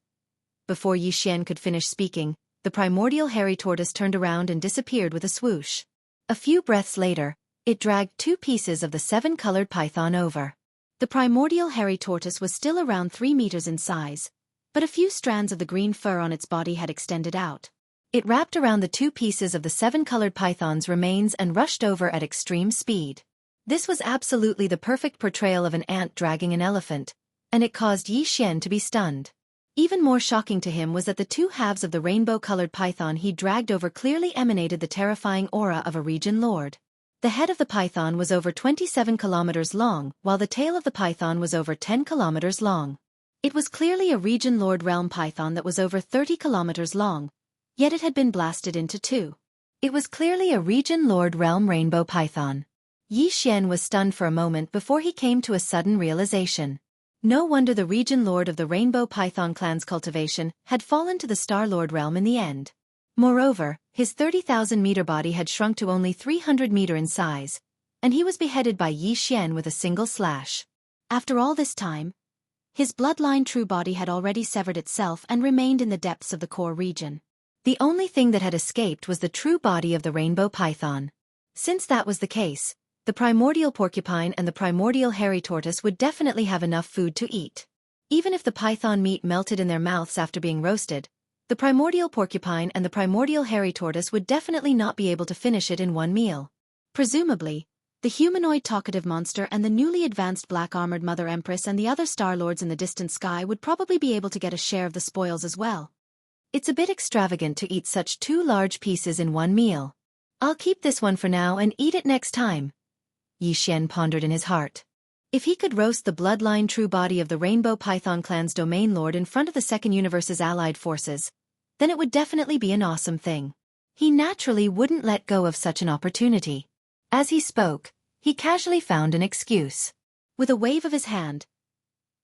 Before Yi Xian could finish speaking, the primordial hairy tortoise turned around and disappeared with a swoosh. A few breaths later, it dragged two pieces of the seven-colored python over. The primordial hairy tortoise was still around 3 meters in size, but a few strands of the green fur on its body had extended out. It wrapped around the two pieces of the seven-colored python's remains and rushed over at extreme speed. This was absolutely the perfect portrayal of an ant dragging an elephant, and it caused Yi Xian to be stunned. Even more shocking to him was that the two halves of the rainbow-colored python he dragged over clearly emanated the terrifying aura of a region lord. The head of the python was over 27 kilometers long, while the tail of the python was over 10 kilometers long. It was clearly a region lord realm python that was over 30 kilometers long, yet it had been blasted into two. It was clearly a region lord realm rainbow python. Yi Xian was stunned for a moment before he came to a sudden realization. No wonder the region lord of the rainbow python clan's Cultivation had fallen to the Star Lord realm in the end. Moreover, his 30,000-meter body had shrunk to only 300 meter in size, and he was beheaded by Yi Xian with a single slash. After all this time, His bloodline true body had already severed itself and remained in the depths of the core region. The only thing that had escaped was the true body of the rainbow python. Since that was the case, the primordial porcupine and the primordial hairy tortoise would definitely have enough food to eat. Even if the python meat melted in their mouths after being roasted, the primordial porcupine and the primordial hairy tortoise would definitely not be able to finish it in one meal. Presumably, the humanoid talkative monster and the newly advanced black-armored Mother Empress and the other Star Lords in the distant sky would probably be able to get a share of the spoils as well. It's a bit extravagant to eat such 2 large pieces in one meal. I'll keep this one for now and eat it next time, Xianxia pondered in his heart. If he could roast the bloodline true body of the Rainbow Python clan's domain lord in front of the Second Universe's allied forces, then it would definitely be an awesome thing. He naturally wouldn't let go of such an opportunity. As he spoke, he casually found an excuse. With a wave of his hand,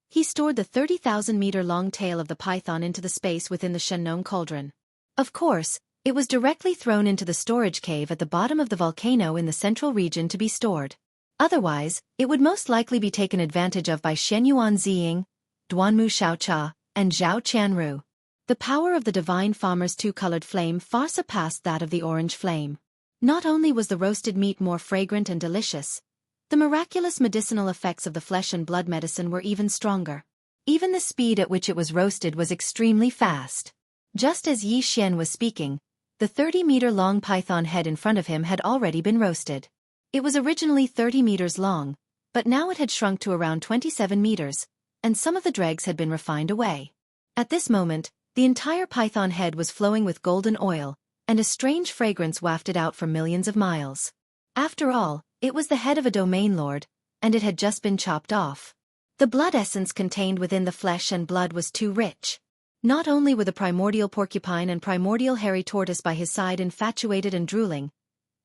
he stored the 30,000-meter-long tail of the python into the space within the Shengnong cauldron. Of course, it was directly thrown into the storage cave at the bottom of the volcano in the central region to be stored. Otherwise, it would most likely be taken advantage of by Shenyuan Ziying, Duanmu Xiaocha, and Zhao Qianru. The power of the divine farmer's 2-colored flame far surpassed that of the orange flame. Not only was the roasted meat more fragrant and delicious, the miraculous medicinal effects of the flesh and blood medicine were even stronger. Even the speed at which it was roasted was extremely fast. Just as Xianxia was speaking, the 30-meter-long python head in front of him had already been roasted. It was originally 30 meters long, but now it had shrunk to around 27 meters, and some of the dregs had been refined away. At this moment, the entire python head was flowing with golden oil, and a strange fragrance wafted out for millions of miles. After all, it was the head of a domain lord, and it had just been chopped off. The blood essence contained within the flesh and blood was too rich. Not only were the primordial porcupine and primordial hairy tortoise by his side infatuated and drooling,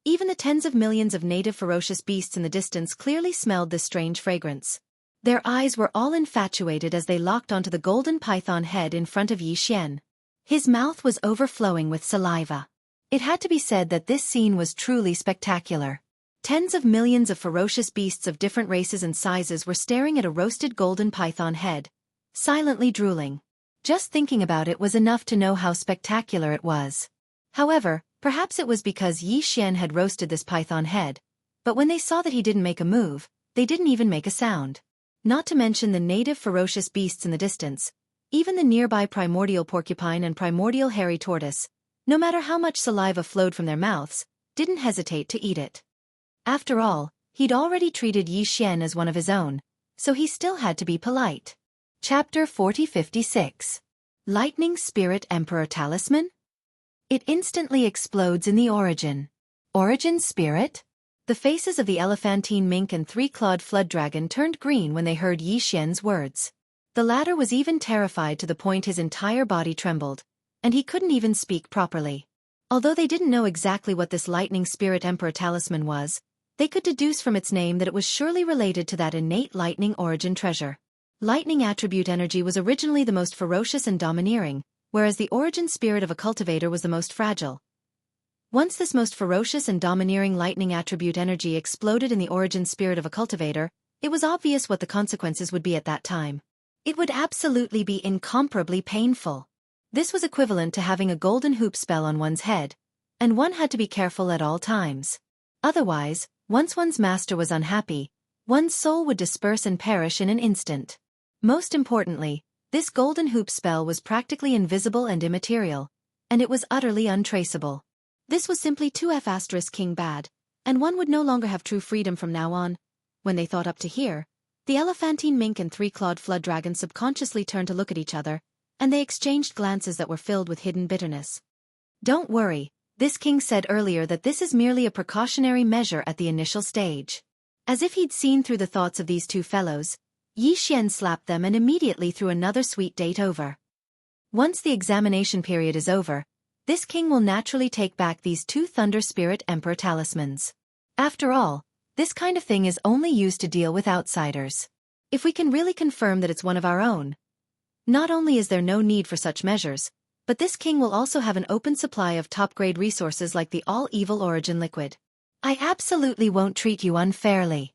even the tens of millions of native ferocious beasts in the distance clearly smelled this strange fragrance. Their eyes were all infatuated as they locked onto the golden python head in front of Xianxia. His mouth was overflowing with saliva. It had to be said that this scene was truly spectacular. Tens of millions of ferocious beasts of different races and sizes were staring at a roasted golden python head, silently drooling. Just thinking about it was enough to know how spectacular it was. However, perhaps it was because Xianxia had roasted this python head, but when they saw that he didn't make a move, they didn't even make a sound. Not to mention the native ferocious beasts in the distance, even the nearby primordial porcupine and primordial hairy tortoise, no matter how much saliva flowed from their mouths, didn't hesitate to eat it. After all, he'd already treated Xianxia as one of his own, so he still had to be polite. Chapter 4056. Lightning Spirit Emperor Talisman? It instantly explodes in the origin. Origin Spirit? The faces of the elephantine mink and 3-clawed flood dragon turned green when they heard Xianxia's words. The latter was even terrified to the point his entire body trembled, and he couldn't even speak properly. Although they didn't know exactly what this Lightning Spirit Emperor Talisman was, they could deduce from its name that it was surely related to that innate lightning origin treasure. Lightning attribute energy was originally the most ferocious and domineering, whereas the origin spirit of a cultivator was the most fragile. Once this most ferocious and domineering lightning attribute energy exploded in the origin spirit of a cultivator, it was obvious what the consequences would be at that time. It would absolutely be incomparably painful. This was equivalent to having a golden hoop spell on one's head, and one had to be careful at all times. Otherwise, once one's master was unhappy, one's soul would disperse and perish in an instant. Most importantly, this golden hoop spell was practically invisible and immaterial, and it was utterly untraceable. This was simply 2F** king bad, and one would no longer have true freedom from now on. When they thought up to here, the elephantine mink and 3-clawed flood dragon subconsciously turned to look at each other, and they exchanged glances that were filled with hidden bitterness. Don't worry, this king said earlier that this is merely a precautionary measure at the initial stage. As if he'd seen through the thoughts of these two fellows, Xianxia slapped them and immediately threw another sweet date over. Once the examination period is over, this king will naturally take back these 2 Thunder Spirit Emperor talismans. After all, this kind of thing is only used to deal with outsiders. If we can really confirm that it's one of our own, not only is there no need for such measures, but this king will also have an open supply of top-grade resources like the all-evil origin liquid. I absolutely won't treat you unfairly.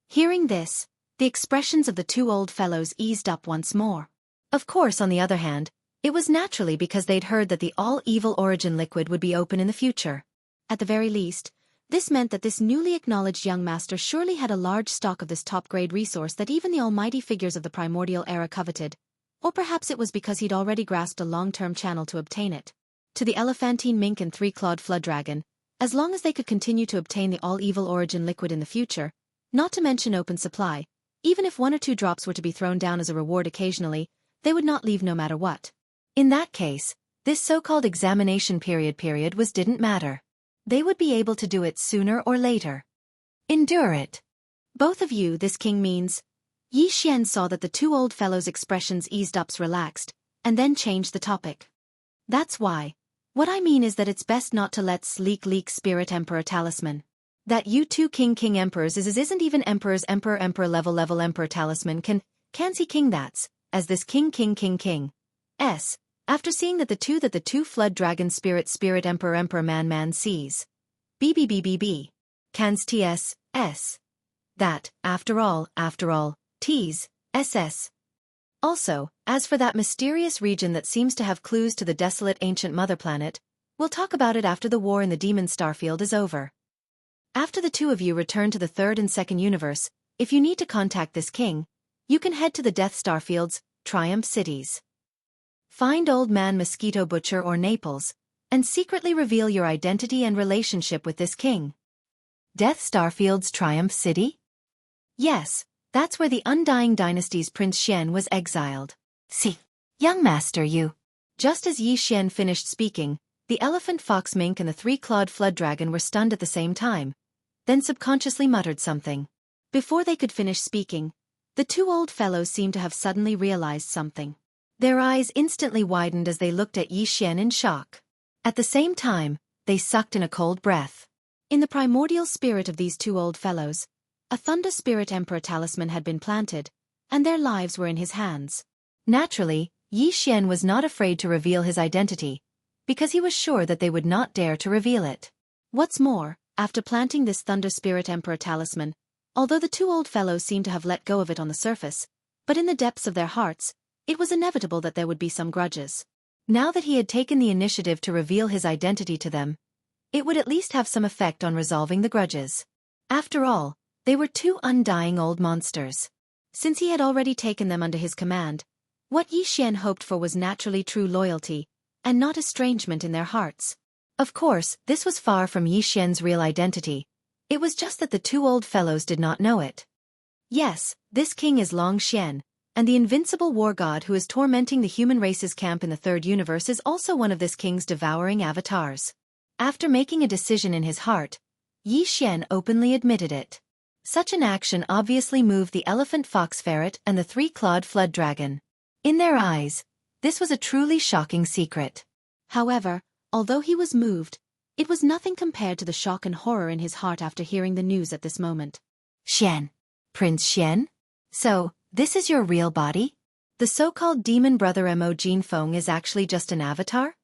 Hearing this, the expressions of the two old fellows eased up once more. Of course, on the other hand, it was naturally because they'd heard that the all-evil origin liquid would be open in the future. At the very least, this meant that this newly acknowledged young master surely had a large stock of this top-grade resource that even the almighty figures of the primordial era coveted, or perhaps it was because he'd already grasped a long-term channel to obtain it. To the elephantine mink and three-clawed flood dragon, as long as they could continue to obtain the all-evil origin liquid in the future, not to mention open supply, even if 1 or 2 drops were to be thrown down as a reward occasionally, they would not leave no matter what. In that case, this so-called examination period didn't matter. They would be able to do it sooner or later. Endure it. Both of you, this king means. Yi Xian saw that the two old fellows' expressions eased up, relaxed, and then changed the topic. That's why. What I mean is that it's best not to let leak spirit emperor talisman. That you two king emperors isn't even emperors emperor level emperor talisman can see king that's, as this king. After seeing that the two flood dragon spirit emperor man sees. Cans ts. That, after all, t's, ss. Also, as for that mysterious region that seems to have clues to the desolate ancient mother planet, we'll talk about it after the war in the demon starfield is over. After the two of you return to the third and second universe, if you need to contact this king, you can head to the Death Starfield's Triumph cities. Find Old Man Mosquito Butcher or Naples, and secretly reveal your identity and relationship with this king. Death Starfield's Triumph City? Yes, that's where the Undying Dynasty's Prince Xian was exiled. See, young master you. Just as Yi Xian finished speaking, the elephant fox mink and the three-clawed flood dragon were stunned at the same time, then subconsciously muttered something. Before they could finish speaking, the two old fellows seemed to have suddenly realized something. Their eyes instantly widened as they looked at Yi Xian in shock. At the same time, they sucked in a cold breath. In the primordial spirit of these two old fellows, a Thunder Spirit Emperor talisman had been planted, and their lives were in his hands. Naturally, Yi Xian was not afraid to reveal his identity, because he was sure that they would not dare to reveal it. What's more, after planting this Thunder Spirit Emperor talisman, although the two old fellows seemed to have let go of it on the surface, but in the depths of their hearts, it was inevitable that there would be some grudges. Now that he had taken the initiative to reveal his identity to them, it would at least have some effect on resolving the grudges. After all, they were two undying old monsters. Since he had already taken them under his command, what Yi Xian hoped for was naturally true loyalty, and not estrangement in their hearts. Of course, this was far from Yi Xian's real identity. It was just that the two old fellows did not know it. Yes, this king is Long Xian, and the invincible war god who is tormenting the human race's camp in the third universe is also one of this king's devouring avatars. After making a decision in his heart, Yi Xian openly admitted it. Such an action obviously moved the elephant fox ferret and the three-clawed flood dragon. In their eyes, this was a truly shocking secret. However, although he was moved, it was nothing compared to the shock and horror in his heart after hearing the news at this moment. Xian. Prince Xian? So, this is your real body? The so-called demon brother Mo Jinfeng is actually just an avatar?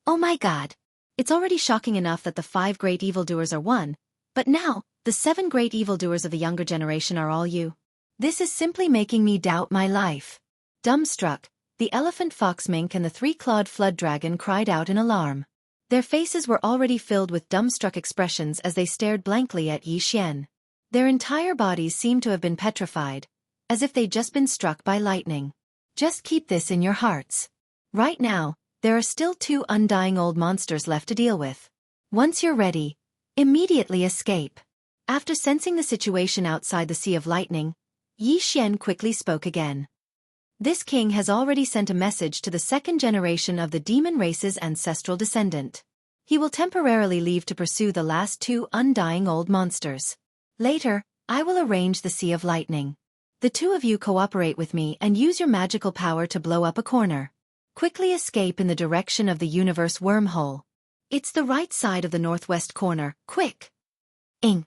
Oh my god. It's already shocking enough that the 5 great evildoers are one, but now, the 7 great evildoers of the younger generation are all you. This is simply making me doubt my life. Dumbstruck, the elephant fox mink and the three-clawed flood dragon cried out in alarm. Their faces were already filled with dumbstruck expressions as they stared blankly at Yi Xian. Their entire bodies seemed to have been petrified, as if they'd just been struck by lightning. Just keep this in your hearts. Right now, there are still 2 undying old monsters left to deal with. Once you're ready, immediately escape. After sensing the situation outside the Sea of Lightning, Yi Xian quickly spoke again. This king has already sent a message to the second generation of the demon race's ancestral descendant. He will temporarily leave to pursue the last 2 undying old monsters. Later, I will arrange the Sea of Lightning. The 2 of you cooperate with me and use your magical power to blow up a corner. Quickly escape in the direction of the universe wormhole. It's the right side of the northwest corner, quick! Ing!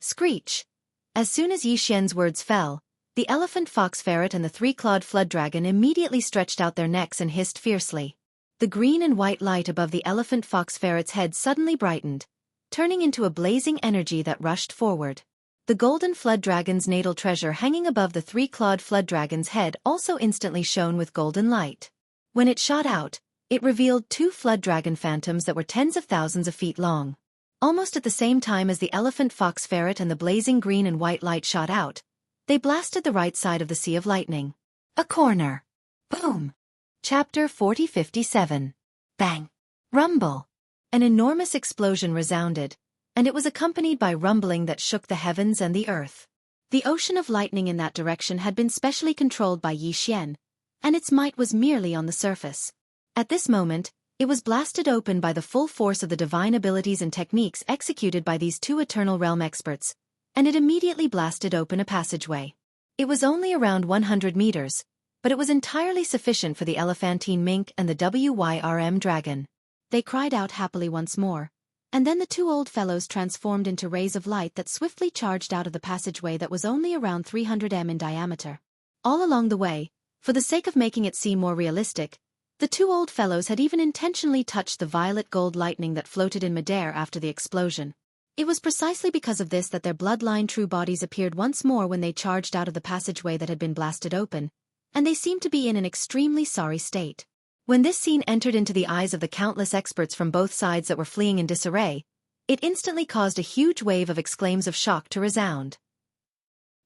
Screech! As soon as Yi Xian's words fell, the elephant fox ferret and the three-clawed flood dragon immediately stretched out their necks and hissed fiercely. The green and white light above the elephant fox ferret's head suddenly brightened, turning into a blazing energy that rushed forward. The golden flood dragon's natal treasure hanging above the three-clawed flood dragon's head also instantly shone with golden light. When it shot out, it revealed two flood dragon phantoms that were tens of thousands of feet long. Almost at the same time as the elephant fox ferret and the blazing green and white light shot out, they blasted the right side of the Sea of Lightning. A corner. Boom! Chapter 4057. Bang! Rumble! An enormous explosion resounded, and it was accompanied by rumbling that shook the heavens and the earth. The ocean of lightning in that direction had been specially controlled by Yi Xian, and its might was merely on the surface. At this moment, it was blasted open by the full force of the divine abilities and techniques executed by these two Eternal Realm experts, and it immediately blasted open a passageway. It was only around 100 meters, but it was entirely sufficient for the elephantine mink and the Wyrm dragon. They cried out happily once more, and then the two old fellows transformed into rays of light that swiftly charged out of the passageway that was only around 300 m in diameter. All along the way, for the sake of making it seem more realistic, the two old fellows had even intentionally touched the violet gold lightning that floated in midair after the explosion. It was precisely because of this that their bloodline true bodies appeared once more when they charged out of the passageway that had been blasted open, and they seemed to be in an extremely sorry state. When this scene entered into the eyes of the countless experts from both sides that were fleeing in disarray, it instantly caused a huge wave of exclaims of shock to resound.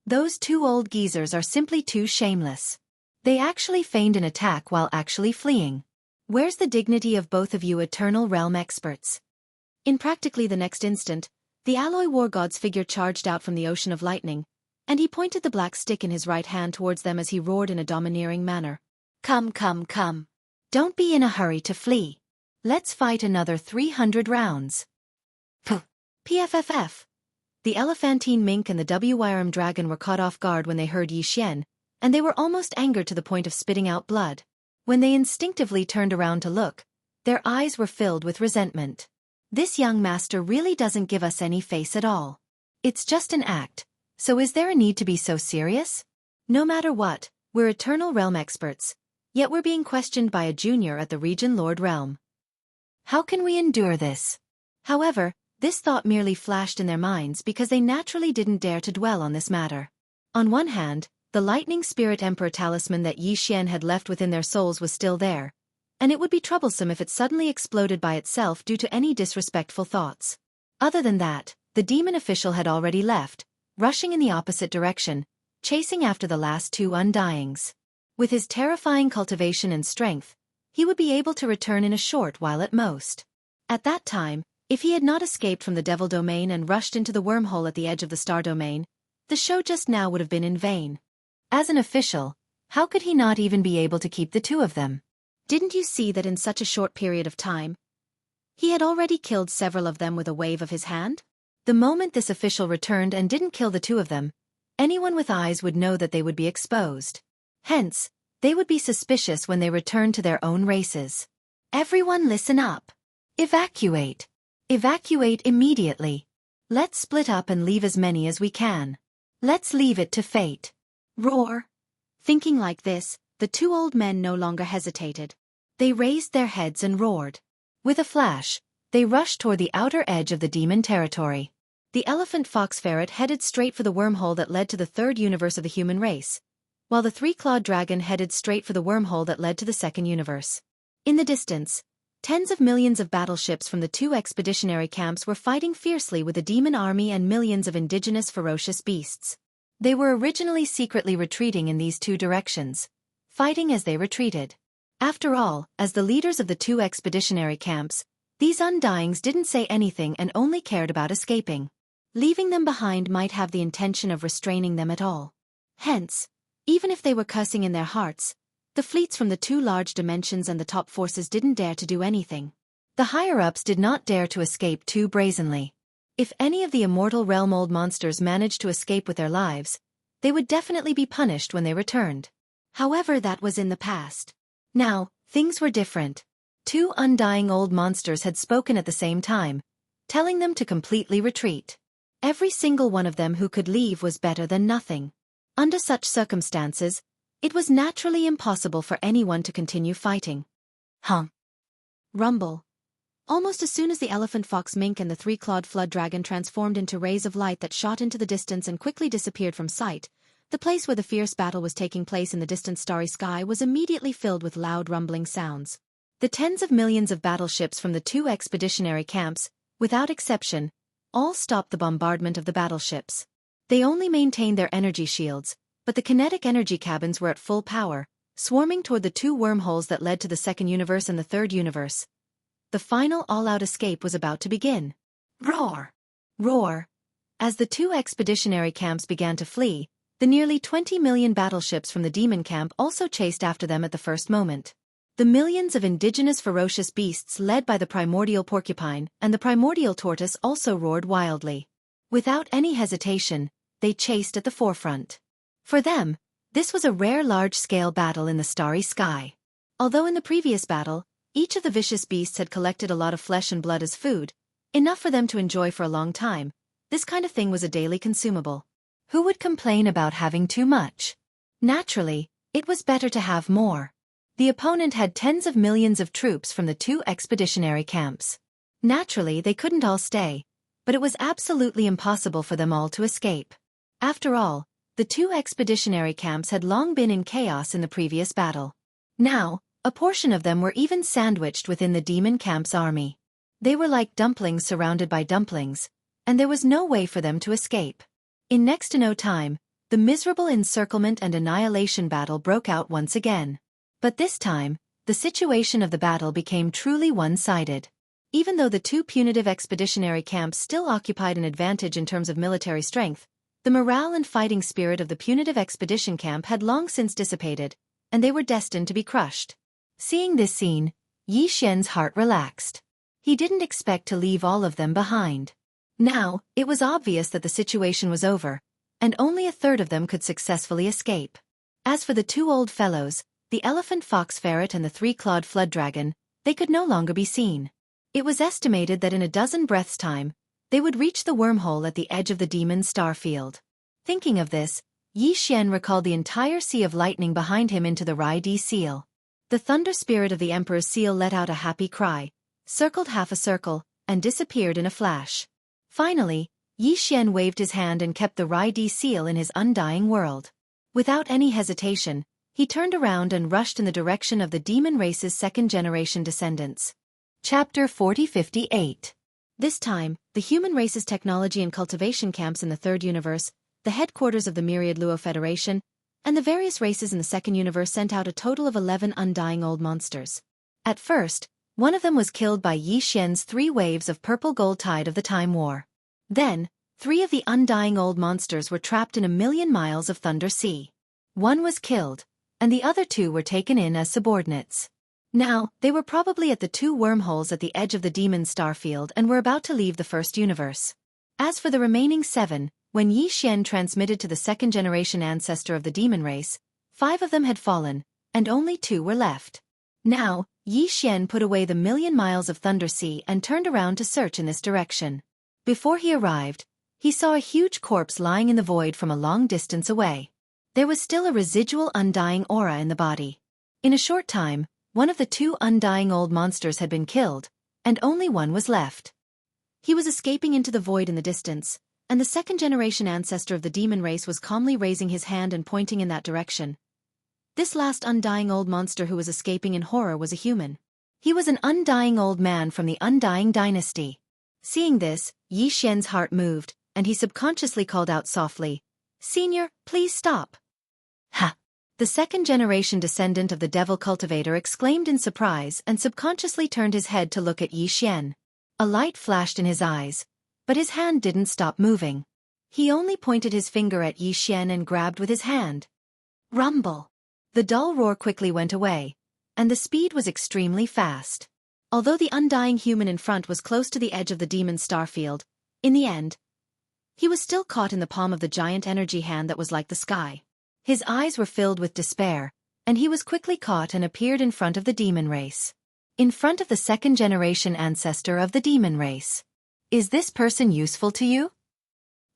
Those two old geezers are simply too shameless. They actually feigned an attack while actually fleeing. Where's the dignity of both of you Eternal Realm experts? In practically the next instant, the alloy war god's figure charged out from the ocean of lightning, and he pointed the black stick in his right hand towards them as he roared in a domineering manner. Come, come, come. Don't be in a hurry to flee. Let's fight another 300 rounds. PFFF. The elephantine mink and the Wyrm dragon were caught off guard when they heard Yi Xian, and they were almost angered to the point of spitting out blood. When they instinctively turned around to look, their eyes were filled with resentment. This young master really doesn't give us any face at all. It's just an act, so is there a need to be so serious? No matter what, we're Eternal Realm experts, yet we're being questioned by a junior at the Region Lord Realm. How can we endure this? However, this thought merely flashed in their minds because they naturally didn't dare to dwell on this matter. On one hand, the Lightning Spirit Emperor talisman that Yi Xian had left within their souls was still there, and it would be troublesome if it suddenly exploded by itself due to any disrespectful thoughts. Other than that, the demon official had already left, rushing in the opposite direction, chasing after the last two undyings. With his terrifying cultivation and strength, he would be able to return in a short while at most. At that time, if he had not escaped from the Devil Domain and rushed into the wormhole at the edge of the Star Domain, the show just now would have been in vain. As an official, how could he not even be able to keep the two of them? Didn't you see that in such a short period of time, he had already killed several of them with a wave of his hand? The moment this official returned and didn't kill the two of them, anyone with eyes would know that they would be exposed. Hence, they would be suspicious when they returned to their own races. Everyone listen up. Evacuate. Evacuate immediately. Let's split up and leave as many as we can. Let's leave it to fate. Roar. Thinking like this, the two old men no longer hesitated. They raised their heads and roared. With a flash, they rushed toward the outer edge of the demon territory. The elephant fox ferret headed straight for the wormhole that led to the third universe of the human race, while the three-clawed dragon headed straight for the wormhole that led to the second universe. In the distance, tens of millions of battleships from the two expeditionary camps were fighting fiercely with a demon army and millions of indigenous ferocious beasts. They were originally secretly retreating in these two directions, fighting as they retreated. After all, as the leaders of the two expeditionary camps, these undyings didn't say anything and only cared about escaping. Leaving them behind might have the intention of restraining them at all. Hence, even if they were cursing in their hearts, the fleets from the two large dimensions and the top forces didn't dare to do anything. The higher-ups did not dare to escape too brazenly. If any of the immortal realm old monsters managed to escape with their lives, they would definitely be punished when they returned. However, that was in the past. Now, things were different. Two undying old monsters had spoken at the same time, telling them to completely retreat. Every single one of them who could leave was better than nothing. Under such circumstances, it was naturally impossible for anyone to continue fighting. Rumble. Almost as soon as the elephant fox mink and the three-clawed flood dragon transformed into rays of light that shot into the distance and quickly disappeared from sight, the place where the fierce battle was taking place in the distant starry sky was immediately filled with loud rumbling sounds. The tens of millions of battleships from the two expeditionary camps, without exception, all stopped the bombardment of the battleships. They only maintained their energy shields, but the kinetic energy cabins were at full power, swarming toward the two wormholes that led to the second universe and the third universe. The final all-out escape was about to begin. Roar! Roar! As the two expeditionary camps began to flee, the nearly 20 million battleships from the demon camp also chased after them at the first moment. The millions of indigenous ferocious beasts led by the primordial porcupine and the primordial tortoise also roared wildly. Without any hesitation, they chased at the forefront. For them, this was a rare large-scale battle in the starry sky. Although in the previous battle, each of the vicious beasts had collected a lot of flesh and blood as food, enough for them to enjoy for a long time, this kind of thing was a daily consumable. Who would complain about having too much? Naturally, it was better to have more. The opponent had tens of millions of troops from the two expeditionary camps. Naturally, they couldn't all stay, but it was absolutely impossible for them all to escape. After all, the two expeditionary camps had long been in chaos in the previous battle. Now, a portion of them were even sandwiched within the demon camp's army. They were like dumplings surrounded by dumplings, and there was no way for them to escape. In next to no time, the miserable encirclement and annihilation battle broke out once again. But this time, the situation of the battle became truly one-sided. Even though the two punitive expeditionary camps still occupied an advantage in terms of military strength, the morale and fighting spirit of the punitive expedition camp had long since dissipated, and they were destined to be crushed. Seeing this scene, Xianxia's heart relaxed. He didn't expect to leave all of them behind. Now, it was obvious that the situation was over, and only a third of them could successfully escape. As for the two old fellows, the elephant fox ferret and the three-clawed flood dragon, they could no longer be seen. It was estimated that in a dozen breaths' time, they would reach the wormhole at the edge of the demon star field. Thinking of this, Xian recalled the entire sea of lightning behind him into the Rai-Di seal. The thunder spirit of the emperor's seal let out a happy cry, circled half a circle, and disappeared in a flash. Finally, Xian waved his hand and kept the Rai-Di seal in his undying world. Without any hesitation, he turned around and rushed in the direction of the demon race's second-generation descendants. Chapter 4058. This time, the human race's technology and cultivation camps in the third universe, the headquarters of the Myriad Luo Federation, and the various races in the second universe sent out a total of 11 undying old monsters. At first, one of them was killed by Xian's 3 waves of purple-gold tide of the Time War. Then, 3 of the undying old monsters were trapped in a million miles of Thunder Sea. One was killed, and the other 2 were taken in as subordinates. Now, they were probably at the 2 wormholes at the edge of the demon starfield and were about to leave the first universe. As for the remaining 7, when Xian transmitted to the second-generation ancestor of the demon race, 5 of them had fallen, and only 2 were left. Now, Xian put away the million miles of Thunder Sea and turned around to search in this direction. Before he arrived, he saw a huge corpse lying in the void from a long distance away. There was still a residual undying aura in the body. In a short time, one of the 2 undying old monsters had been killed, and only one was left. He was escaping into the void in the distance, and the second-generation ancestor of the demon race was calmly raising his hand and pointing in that direction. This last undying old monster who was escaping in horror was a human. He was an undying old man from the Undying Dynasty. Seeing this, Xian's heart moved, and he subconsciously called out softly, "Senior, please stop." "Ha!" The second-generation descendant of the devil cultivator exclaimed in surprise and subconsciously turned his head to look at Xian. A light flashed in his eyes, but his hand didn't stop moving. He only pointed his finger at Xian and grabbed with his hand. Rumble! The dull roar quickly went away, and the speed was extremely fast. Although the undying human in front was close to the edge of the demon starfield, in the end, he was still caught in the palm of the giant energy hand that was like the sky. His eyes were filled with despair, and he was quickly caught and appeared in front of the demon race. In front of the second-generation ancestor of the demon race. "Is this person useful to you?"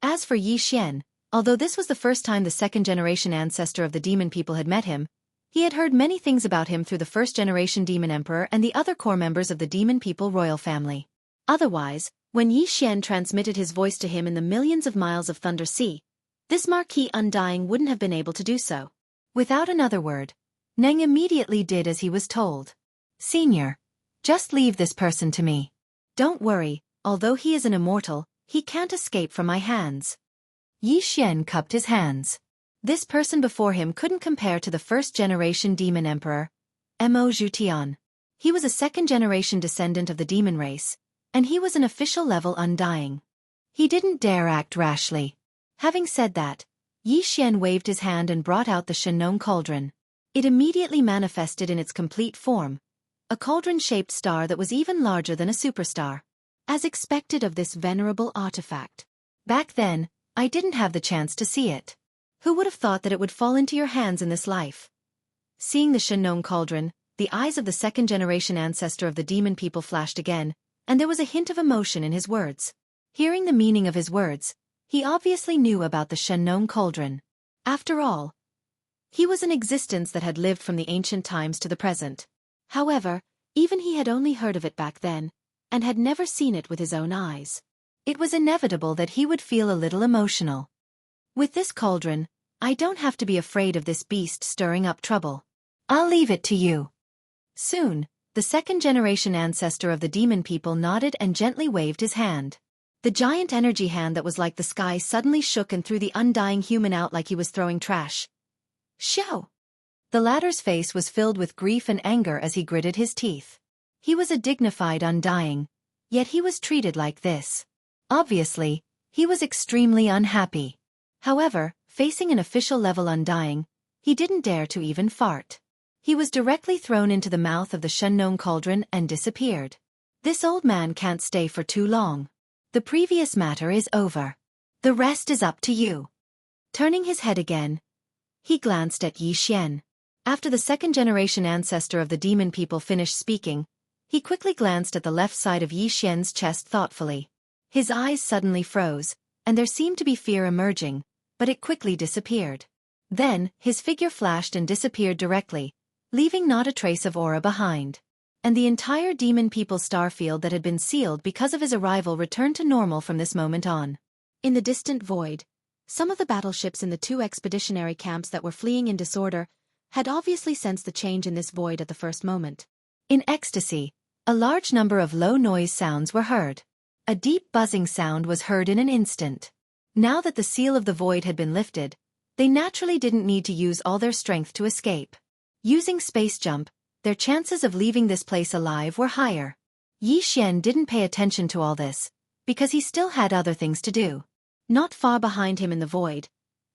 As for Xian, although this was the first time the second-generation ancestor of the demon people had met him, He had heard many things about him through the first-generation Demon Emperor and the other core members of the Demon People royal family. Otherwise, when Yi Xian transmitted his voice to him in the millions of miles of Thunder Sea, this Marquis Undying wouldn't have been able to do so. Without another word, Neng immediately did as he was told. Senior, just leave this person to me. Don't worry, although he is an immortal, he can't escape from my hands. Yi Xian cupped his hands. This person before him couldn't compare to the first-generation Demon Emperor, Mo Zhutian. He was a second-generation descendant of the demon race, and he was an official level Undying. He didn't dare act rashly. Having said that, Yi Xian waved his hand and brought out the Shenong cauldron. It immediately manifested in its complete form, a cauldron-shaped star that was even larger than a superstar. As expected of this venerable artifact. Back then, I didn't have the chance to see it. Who would have thought that it would fall into your hands in this life? Seeing the Shenong cauldron, the eyes of the second-generation ancestor of the demon people flashed again, and there was a hint of emotion in his words. Hearing the meaning of his words, he obviously knew about the Shenong cauldron. After all, he was an existence that had lived from the ancient times to the present. However, even he had only heard of it back then, and had never seen it with his own eyes. It was inevitable that he would feel a little emotional. With this cauldron, I don't have to be afraid of this beast stirring up trouble. I'll leave it to you. Soon, the second-generation ancestor of the demon people nodded and gently waved his hand. The giant energy hand that was like the sky suddenly shook and threw the undying human out like he was throwing trash. Xiao! The latter's face was filled with grief and anger as he gritted his teeth. He was a dignified Undying, yet he was treated like this. Obviously, he was extremely unhappy. However, facing an official level Undying, he didn't dare to even fart. He was directly thrown into the mouth of the Shenong cauldron and disappeared. This old man can't stay for too long. The previous matter is over. The rest is up to you. Turning his head again, he glanced at Yi Xian. After the second-generation ancestor of the demon people finished speaking, he quickly glanced at the left side of Yi Xian's chest thoughtfully. His eyes suddenly froze, and there seemed to be fear emerging, but it quickly disappeared. Then, his figure flashed and disappeared directly, leaving not a trace of aura behind. And the entire demon people star field that had been sealed because of his arrival returned to normal from this moment on. In the distant void, some of the battleships in the two expeditionary camps that were fleeing in disorder had obviously sensed the change in this void at the first moment. In ecstasy, a large number of low-noise sounds were heard. A deep buzzing sound was heard in an instant. Now that the seal of the void had been lifted, they naturally didn't need to use all their strength to escape. Using space jump, their chances of leaving this place alive were higher. Yi Xian didn't pay attention to all this, because he still had other things to do. Not far behind him in the void,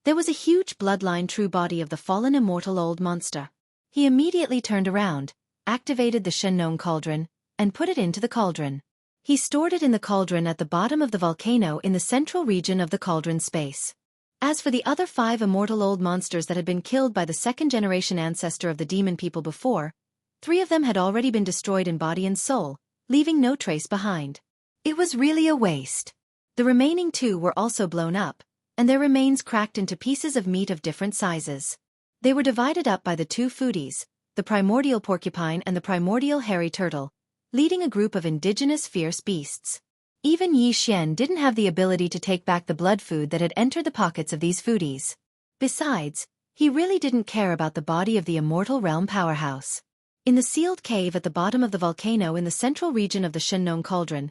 there was a huge bloodline true body of the fallen immortal old monster. He immediately turned around, activated the Shenong cauldron, and put it into the cauldron. He stored it in the cauldron at the bottom of the volcano in the central region of the cauldron space. As for the other 5 immortal old monsters that had been killed by the second-generation ancestor of the demon people before, 3 of them had already been destroyed in body and soul, leaving no trace behind. It was really a waste. The remaining 2 were also blown up, and their remains cracked into pieces of meat of different sizes. They were divided up by the 2 foodies, the primordial porcupine and the primordial hairy turtle, leading a group of indigenous fierce beasts. Even Yi Xian didn't have the ability to take back the blood food that had entered the pockets of these foodies. Besides, he really didn't care about the body of the immortal realm powerhouse. In the sealed cave at the bottom of the volcano in the central region of the Shenong cauldron,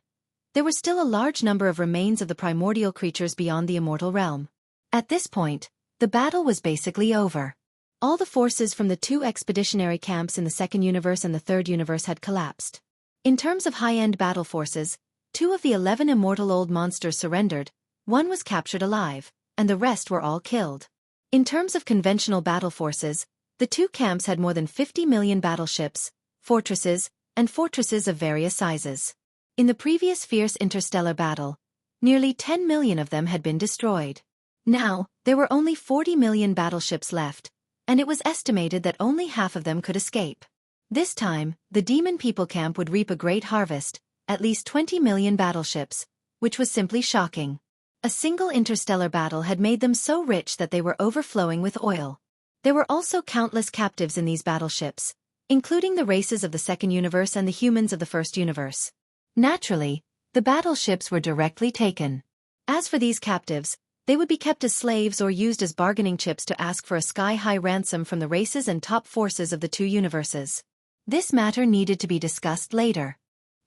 there were still a large number of remains of the primordial creatures beyond the immortal realm. At this point, the battle was basically over. All the forces from the 2 expeditionary camps in the second universe and the third universe had collapsed. In terms of high-end battle forces, 2 of the 11 immortal old monsters surrendered, 1 was captured alive, and the rest were all killed. In terms of conventional battle forces, the 2 camps had more than 50 million battleships, fortresses, and fortresses of various sizes. In the previous fierce interstellar battle, nearly 10 million of them had been destroyed. Now, there were only 40 million battleships left, and it was estimated that only half of them could escape. This time, the demon people camp would reap a great harvest, at least 20 million battleships, which was simply shocking. A single interstellar battle had made them so rich that they were overflowing with oil. There were also countless captives in these battleships, including the races of the Second Universe and the humans of the First Universe. Naturally, the battleships were directly taken. As for these captives, they would be kept as slaves or used as bargaining chips to ask for a sky-high ransom from the races and top forces of the two universes. This matter needed to be discussed later.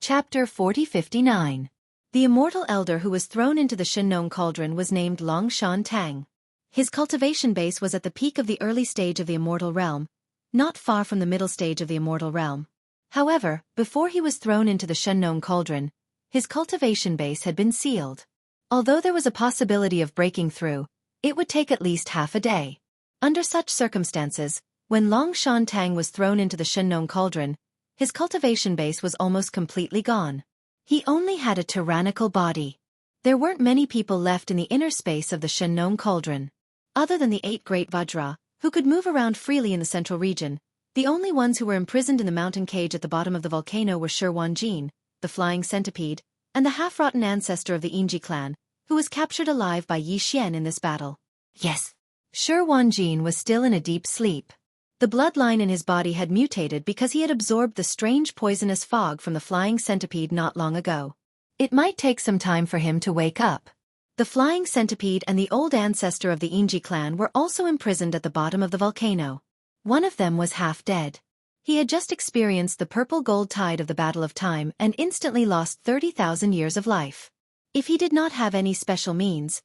Chapter 4059. The immortal elder who was thrown into the Shenong cauldron was named Long Shan Tang. His cultivation base was at the peak of the early stage of the immortal realm, not far from the middle stage of the immortal realm. However, before he was thrown into the Shenong cauldron, his cultivation base had been sealed. Although there was a possibility of breaking through, it would take at least half a day. Under such circumstances, when Long Shan Tang was thrown into the Shenong cauldron, his cultivation base was almost completely gone. He only had a tyrannical body. There weren't many people left in the inner space of the Shenong cauldron. Other than the 8 great Vajra, who could move around freely in the central region, the only ones who were imprisoned in the mountain cage at the bottom of the volcano were Shi Wanjin, the flying centipede, and the half-rotten ancestor of the Yingji clan, who was captured alive by Yi Xian in this battle. Yes, Shi Wanjin was still in a deep sleep. The bloodline in his body had mutated because he had absorbed the strange poisonous fog from the flying centipede not long ago. It might take some time for him to wake up. The flying centipede and the old ancestor of the Yingji clan were also imprisoned at the bottom of the volcano. One of them was half dead. He had just experienced the purple-gold tide of the Battle of Time and instantly lost 30,000 years of life. If he did not have any special means,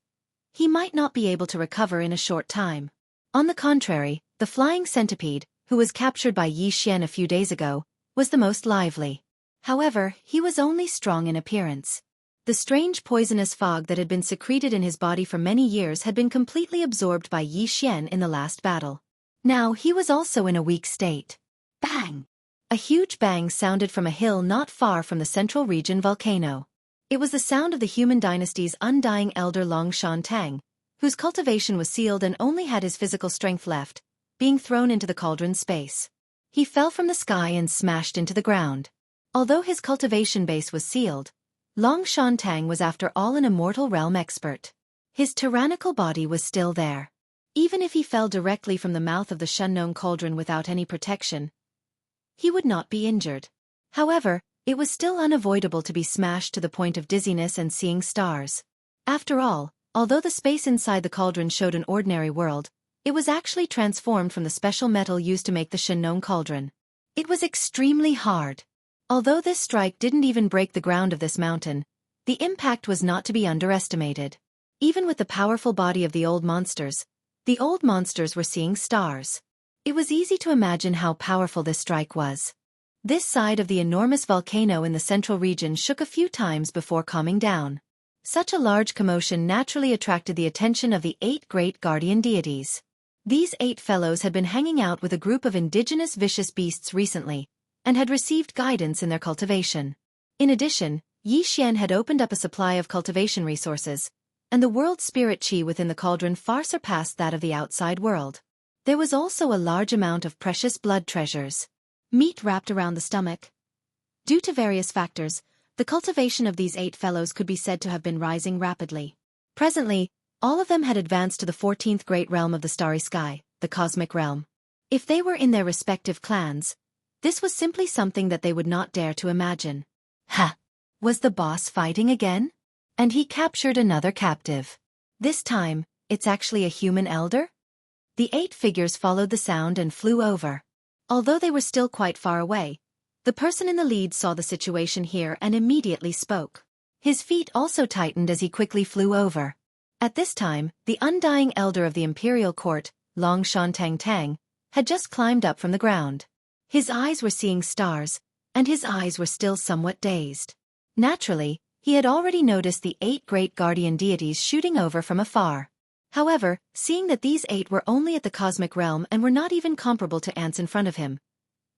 he might not be able to recover in a short time. On the contrary, the flying centipede, who was captured by Yi Xian a few days ago, was the most lively. However, he was only strong in appearance. The strange poisonous fog that had been secreted in his body for many years had been completely absorbed by Yi Xian in the last battle. Now he was also in a weak state. Bang! A huge bang sounded from a hill not far from the central region volcano. It was the sound of the human dynasty's undying elder Long Shan Tang, whose cultivation was sealed and only had his physical strength left, being thrown into the cauldron space. He fell from the sky and smashed into the ground. Although his cultivation base was sealed, Long Shan Tang was after all an immortal realm expert. His tyrannical body was still there. Even if he fell directly from the mouth of the Shenong cauldron without any protection, he would not be injured. However, it was still unavoidable to be smashed to the point of dizziness and seeing stars. After all, although the space inside the cauldron showed an ordinary world, it was actually transformed from the special metal used to make the Shenong cauldron. It was extremely hard. Although this strike didn't even break the ground of this mountain, the impact was not to be underestimated. Even with the powerful body of the old monsters were seeing stars. It was easy to imagine how powerful this strike was. This side of the enormous volcano in the central region shook a few times before calming down. Such a large commotion naturally attracted the attention of the 8 great guardian deities. These 8 fellows had been hanging out with a group of indigenous vicious beasts recently, and had received guidance in their cultivation. In addition, Yi Xian had opened up a supply of cultivation resources, and the world spirit chi within the cauldron far surpassed that of the outside world. There was also a large amount of precious blood treasures. Meat wrapped around the stomach. Due to various factors, the cultivation of these 8 fellows could be said to have been rising rapidly. Presently, all of them had advanced to the 14th great realm of the starry sky, the cosmic realm. If they were in their respective clans, this was simply something that they would not dare to imagine. Ha! Was the boss fighting again? And he captured another captive. This time, it's actually a human elder? The 8 figures followed the sound and flew over. Although they were still quite far away, the person in the lead saw the situation here and immediately spoke. His feet also tightened as he quickly flew over. At this time, the undying elder of the imperial court, Long Shan Tang, had just climbed up from the ground. His eyes were seeing stars, and his eyes were still somewhat dazed. Naturally, he had already noticed the 8 great guardian deities shooting over from afar. However, seeing that these 8 were only at the cosmic realm and were not even comparable to ants in front of him,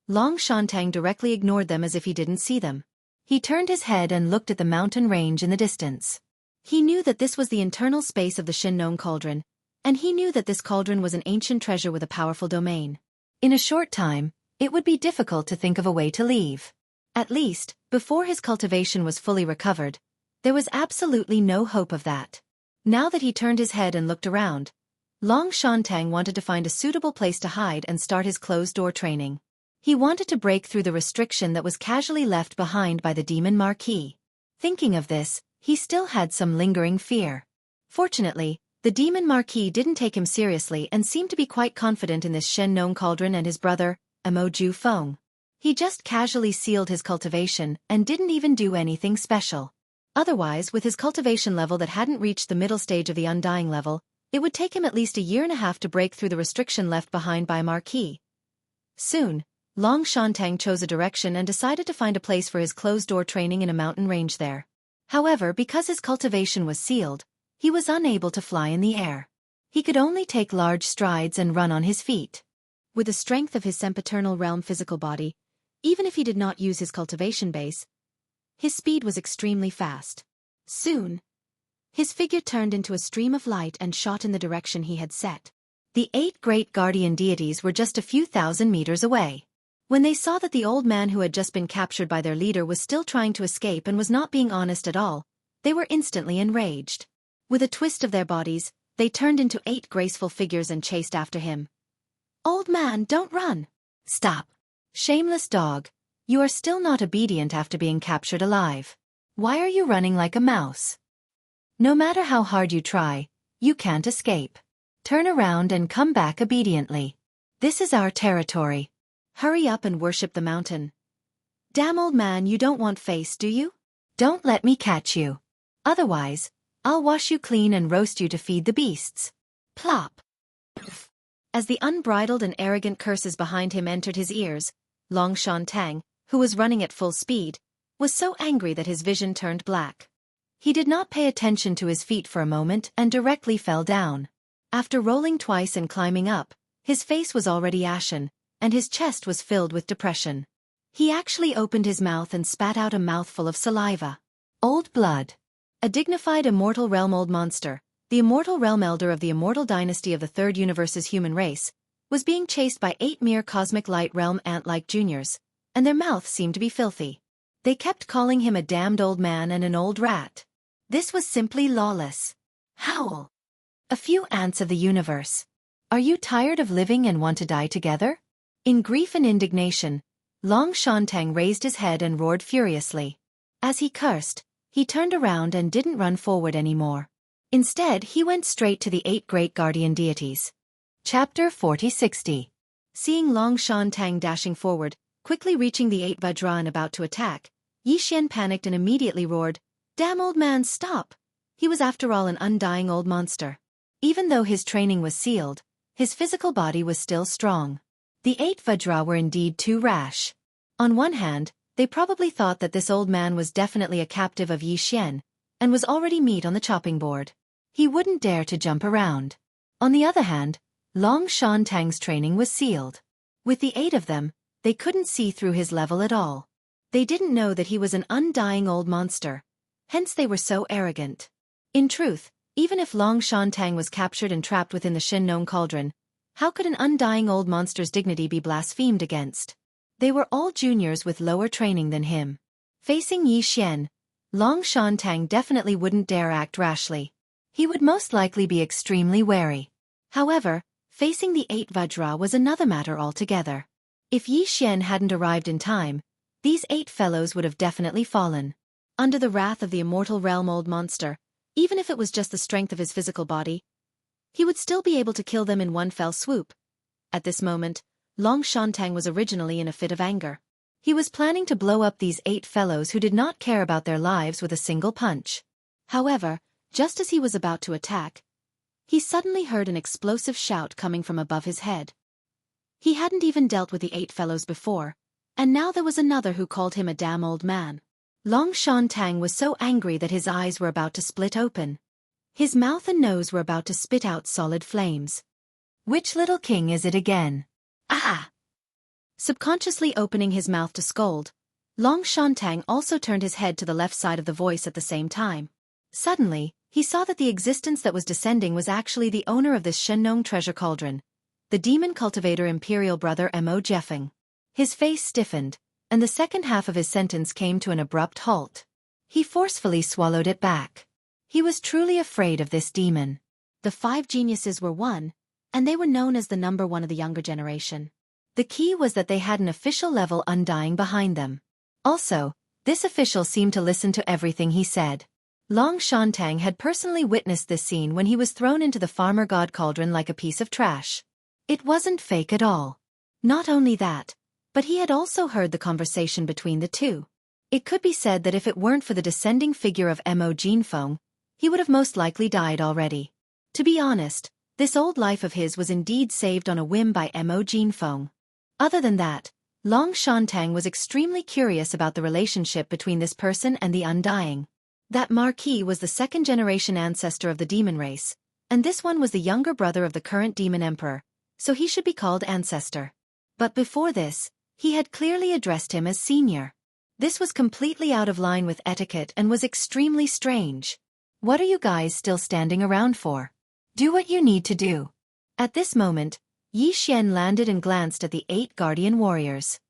Long Shan Tang directly ignored them as if he didn't see them. He turned his head and looked at the mountain range in the distance. He knew that this was the internal space of the Shenong cauldron, and he knew that this cauldron was an ancient treasure with a powerful domain. In a short time, it would be difficult to think of a way to leave. At least, before his cultivation was fully recovered, there was absolutely no hope of that. Now that he turned his head and looked around, Long Shantang wanted to find a suitable place to hide and start his closed-door training. He wanted to break through the restriction that was casually left behind by the demon Marquis. Thinking of this, he still had some lingering fear. Fortunately, the demon Marquis didn't take him seriously and seemed to be quite confident in this Shen Nong Cauldron and his brother, Mo Ju Feng. He just casually sealed his cultivation and didn't even do anything special. Otherwise, with his cultivation level that hadn't reached the middle stage of the undying level, it would take him at least a year and a half to break through the restriction left behind by Marquis. Soon, Long Shantang chose a direction and decided to find a place for his closed-door training in a mountain range there. However, because his cultivation was sealed, he was unable to fly in the air. He could only take large strides and run on his feet. With the strength of his sempiternal realm physical body, even if he did not use his cultivation base, his speed was extremely fast. Soon, his figure turned into a stream of light and shot in the direction he had set. The 8 great guardian deities were just a few thousand meters away. When they saw that the old man who had just been captured by their leader was still trying to escape and was not being honest at all, they were instantly enraged. With a twist of their bodies, they turned into 8 graceful figures and chased after him. "Old man, don't run! Stop! Shameless dog, you are still not obedient after being captured alive. Why are you running like a mouse? No matter how hard you try, you can't escape. Turn around and come back obediently. This is our territory. Hurry up and worship the mountain. Damn old man, you don't want face, do you? Don't let me catch you. Otherwise, I'll wash you clean and roast you to feed the beasts." Plop! As the unbridled and arrogant curses behind him entered his ears, Long Shantang, who was running at full speed, was so angry that his vision turned black. He did not pay attention to his feet for a moment and directly fell down. After rolling twice and climbing up, his face was already ashen, and his chest was filled with depression. He actually opened his mouth and spat out a mouthful of saliva. Old blood. A dignified immortal realm-old monster, the immortal realm elder of the immortal dynasty of the Third Universe's human race, was being chased by 8 mere cosmic light realm ant-like juniors, and their mouths seemed to be filthy. They kept calling him a damned old man and an old rat. This was simply lawless. Howl! A few ants of the universe. Are you tired of living and want to die together? In grief and indignation, Long Shantang raised his head and roared furiously. As he cursed, he turned around and didn't run forward anymore. Instead, he went straight to the 8 great guardian deities. Chapter 4060. Seeing Long Shantang dashing forward, quickly reaching the 8 Vajra and about to attack, Yixian panicked and immediately roared, "Damn old man, stop!" He was after all an undying old monster. Even though his training was sealed, his physical body was still strong. The 8 Vajra were indeed too rash. On one hand, they probably thought that this old man was definitely a captive of Yixian, and was already meat on the chopping board. He wouldn't dare to jump around. On the other hand, Long Shantang's training was sealed. With the 8 of them, they couldn't see through his level at all. They didn't know that he was an undying old monster. Hence they were so arrogant. In truth, even if Long Shantang was captured and trapped within the Shen Nong Cauldron, how could an undying old monster's dignity be blasphemed against? They were all juniors with lower training than him. Facing Yixian, Long Shantang definitely wouldn't dare act rashly. He would most likely be extremely wary. However, facing the 8 Vajra was another matter altogether. If Yixian hadn't arrived in time, these 8 fellows would have definitely fallen. Under the wrath of the immortal realm-old monster, even if it was just the strength of his physical body, he would still be able to kill them in one fell swoop. At this moment, Long Shantang was originally in a fit of anger. He was planning to blow up these 8 fellows who did not care about their lives with a single punch. However, just as he was about to attack, he suddenly heard an explosive shout coming from above his head. He hadn't even dealt with the 8 fellows before, and now there was another who called him a damn old man. Long Shantang was so angry that his eyes were about to split open. His mouth and nose were about to spit out solid flames. Which little king is it again? Ah! Subconsciously opening his mouth to scold, Long Shantang also turned his head to the left side of the voice at the same time. Suddenly, he saw that the existence that was descending was actually the owner of this Shenong treasure cauldron, the demon cultivator imperial brother Mo Jeffeng. His face stiffened, and the second half of his sentence came to an abrupt halt. He forcefully swallowed it back. He was truly afraid of this demon. The 5 geniuses were one, and they were known as the number one of the younger generation. The key was that they had an official level undying behind them. Also, this official seemed to listen to everything he said. Long Shantang had personally witnessed this scene when he was thrown into the farmer god cauldron like a piece of trash. It wasn't fake at all. Not only that, but he had also heard the conversation between the two. It could be said that if it weren't for the descending figure of Mo Jinfeng, he would have most likely died already. To be honest, this old life of his was indeed saved on a whim by Mo Jinfeng. Other than that, Long Shantang was extremely curious about the relationship between this person and the Undying. That Marquis was the second-generation ancestor of the demon race, and this one was the younger brother of the current demon emperor, so he should be called Ancestor. But before this, he had clearly addressed him as Senior. This was completely out of line with etiquette and was extremely strange. What are you guys still standing around for? Do what you need to do. At this moment, Yi Xian landed and glanced at the 8 guardian warriors.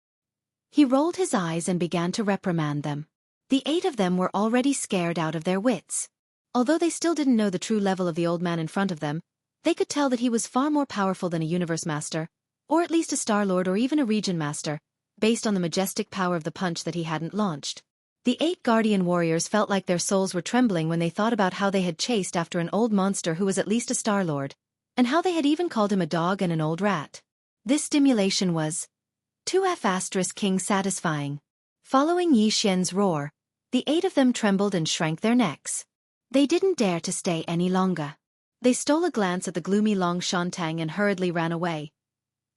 He rolled his eyes and began to reprimand them. The 8 of them were already scared out of their wits. Although they still didn't know the true level of the old man in front of them, they could tell that he was far more powerful than a universe master, or at least a Star Lord or even a region master, based on the majestic power of the punch that he hadn't launched. The 8 guardian warriors felt like their souls were trembling when they thought about how they had chased after an old monster who was at least a Star Lord, and how they had even called him a dog and an old rat. This stimulation was 2F** king satisfying. Following Yi Xian's roar, the 8 of them trembled and shrank their necks. They didn't dare to stay any longer. They stole a glance at the gloomy Long Shantang and hurriedly ran away.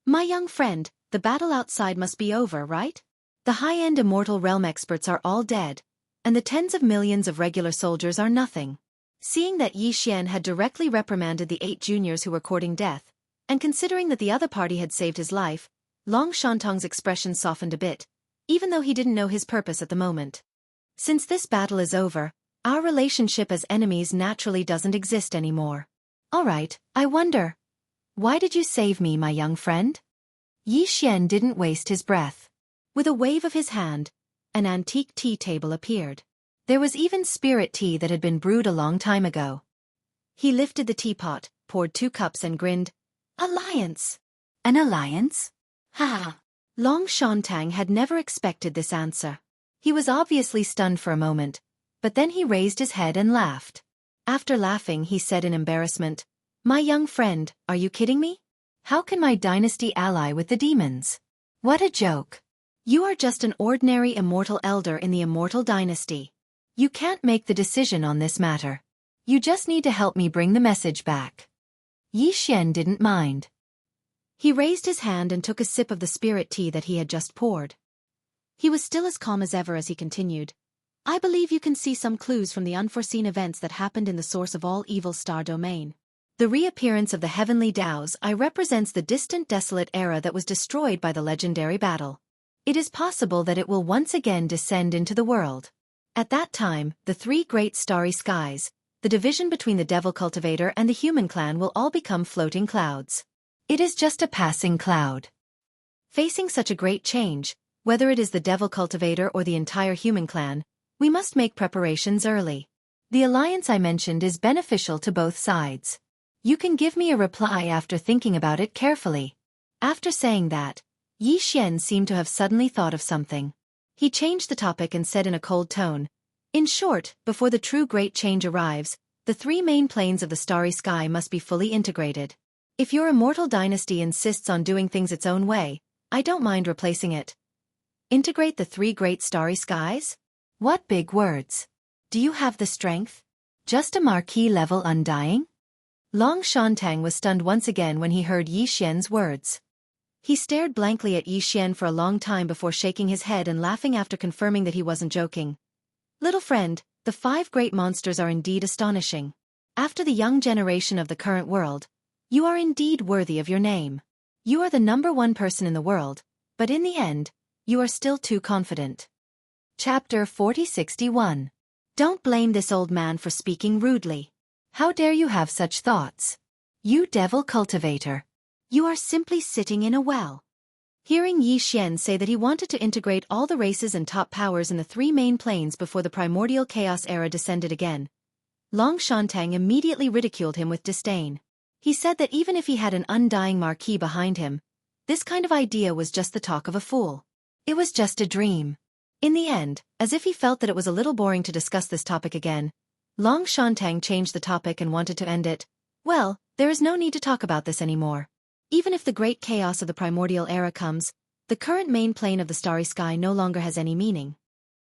My young friend, the battle outside must be over, right? The high-end immortal realm experts are all dead, and the tens of millions of regular soldiers are nothing. Seeing that Yi Xian had directly reprimanded the 8 juniors who were courting death, and considering that the other party had saved his life, Long Shantang's expression softened a bit, even though he didn't know his purpose at the moment. Since this battle is over, our relationship as enemies naturally doesn't exist anymore. Alright, I wonder. Why did you save me, my young friend? Yi Xian didn't waste his breath. With a wave of his hand, an antique tea table appeared. There was even spirit tea that had been brewed a long time ago. He lifted the teapot, poured 2 cups and grinned. Alliance! An alliance? Ha! Long Shantang had never expected this answer. He was obviously stunned for a moment, but then he raised his head and laughed. After laughing, he said in embarrassment, My young friend, are you kidding me? How can my dynasty ally with the demons? What a joke. You are just an ordinary immortal elder in the immortal dynasty. You can't make the decision on this matter. You just need to help me bring the message back. Yi Xian didn't mind. He raised his hand and took a sip of the spirit tea that he had just poured. He was still as calm as ever as he continued. I believe you can see some clues from the unforeseen events that happened in the source of all evil star domain. The reappearance of the heavenly Tao's Eye represents the distant desolate era that was destroyed by the legendary battle. It is possible that it will once again descend into the world. At that time, the 3 great starry skies, the division between the devil cultivator and the human clan will all become floating clouds. It is just a passing cloud. Facing such a great change, whether it is the devil cultivator or the entire human clan, we must make preparations early. The alliance I mentioned is beneficial to both sides. You can give me a reply after thinking about it carefully. After saying that, Yi Xian seemed to have suddenly thought of something. He changed the topic and said in a cold tone, In short, before the true great change arrives, the 3 main planes of the starry sky must be fully integrated. If your immortal dynasty insists on doing things its own way, I don't mind replacing it. Integrate the 3 great starry skies? What big words. Do you have the strength? Just a marquee level undying? Long Shantang was stunned once again when he heard Yi Xian's words. He stared blankly at Yi Xian for a long time before shaking his head and laughing after confirming that he wasn't joking. Little friend, the 5 great monsters are indeed astonishing. After the young generation of the current world, you are indeed worthy of your name. You are the number 1 person in the world, but in the end, you are still too confident. Chapter 4061. Don't blame this old man for speaking rudely. How dare you have such thoughts? You devil cultivator. You are simply sitting in a well. Hearing Yi Xian say that he wanted to integrate all the races and top powers in the 3 main planes before the primordial chaos era descended again, Long Shantang immediately ridiculed him with disdain. He said that even if he had an undying marquis behind him, this kind of idea was just the talk of a fool. It was just a dream. In the end, as if he felt that it was a little boring to discuss this topic again, Long Shantang changed the topic and wanted to end it. Well, there is no need to talk about this anymore. Even if the great chaos of the primordial era comes, the current main plane of the starry sky no longer has any meaning.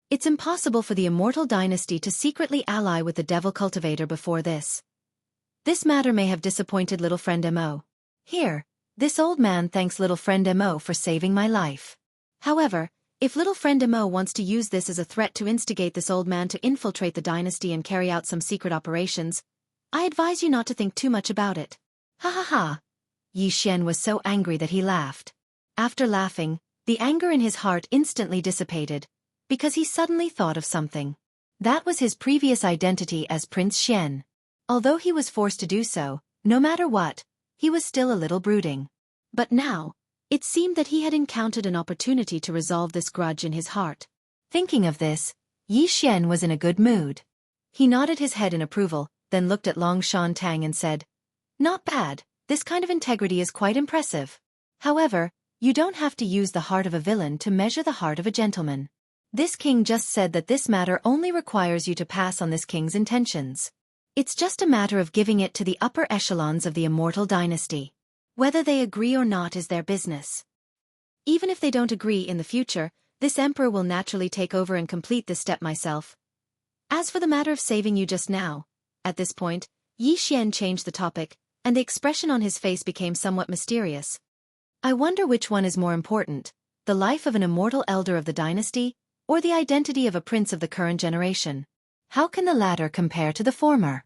It's impossible for the immortal dynasty to secretly ally with the devil cultivator before this. This matter may have disappointed little friend Mo. Here, this old man thanks little friend Mo for saving my life. However, if little friend Mo wants to use this as a threat to instigate this old man to infiltrate the dynasty and carry out some secret operations, I advise you not to think too much about it. Ha ha ha. Yi Xian was so angry that he laughed. After laughing, the anger in his heart instantly dissipated, because he suddenly thought of something. That was his previous identity as Prince Xian. Although he was forced to do so, no matter what, he was still a little brooding. But now, it seemed that he had encountered an opportunity to resolve this grudge in his heart. Thinking of this, Yi Xian was in a good mood. He nodded his head in approval, then looked at Long Shantang and said, "Not bad, this kind of integrity is quite impressive. However, you don't have to use the heart of a villain to measure the heart of a gentleman. This king just said that this matter only requires you to pass on this king's intentions. It's just a matter of giving it to the upper echelons of the immortal dynasty. Whether they agree or not is their business. Even if they don't agree in the future, this emperor will naturally take over and complete this step myself. As for the matter of saving you just now," at this point, Yi Xian changed the topic, and the expression on his face became somewhat mysterious. "I wonder which one is more important, the life of an immortal elder of the dynasty, or the identity of a prince of the current generation. How can the latter compare to the former?"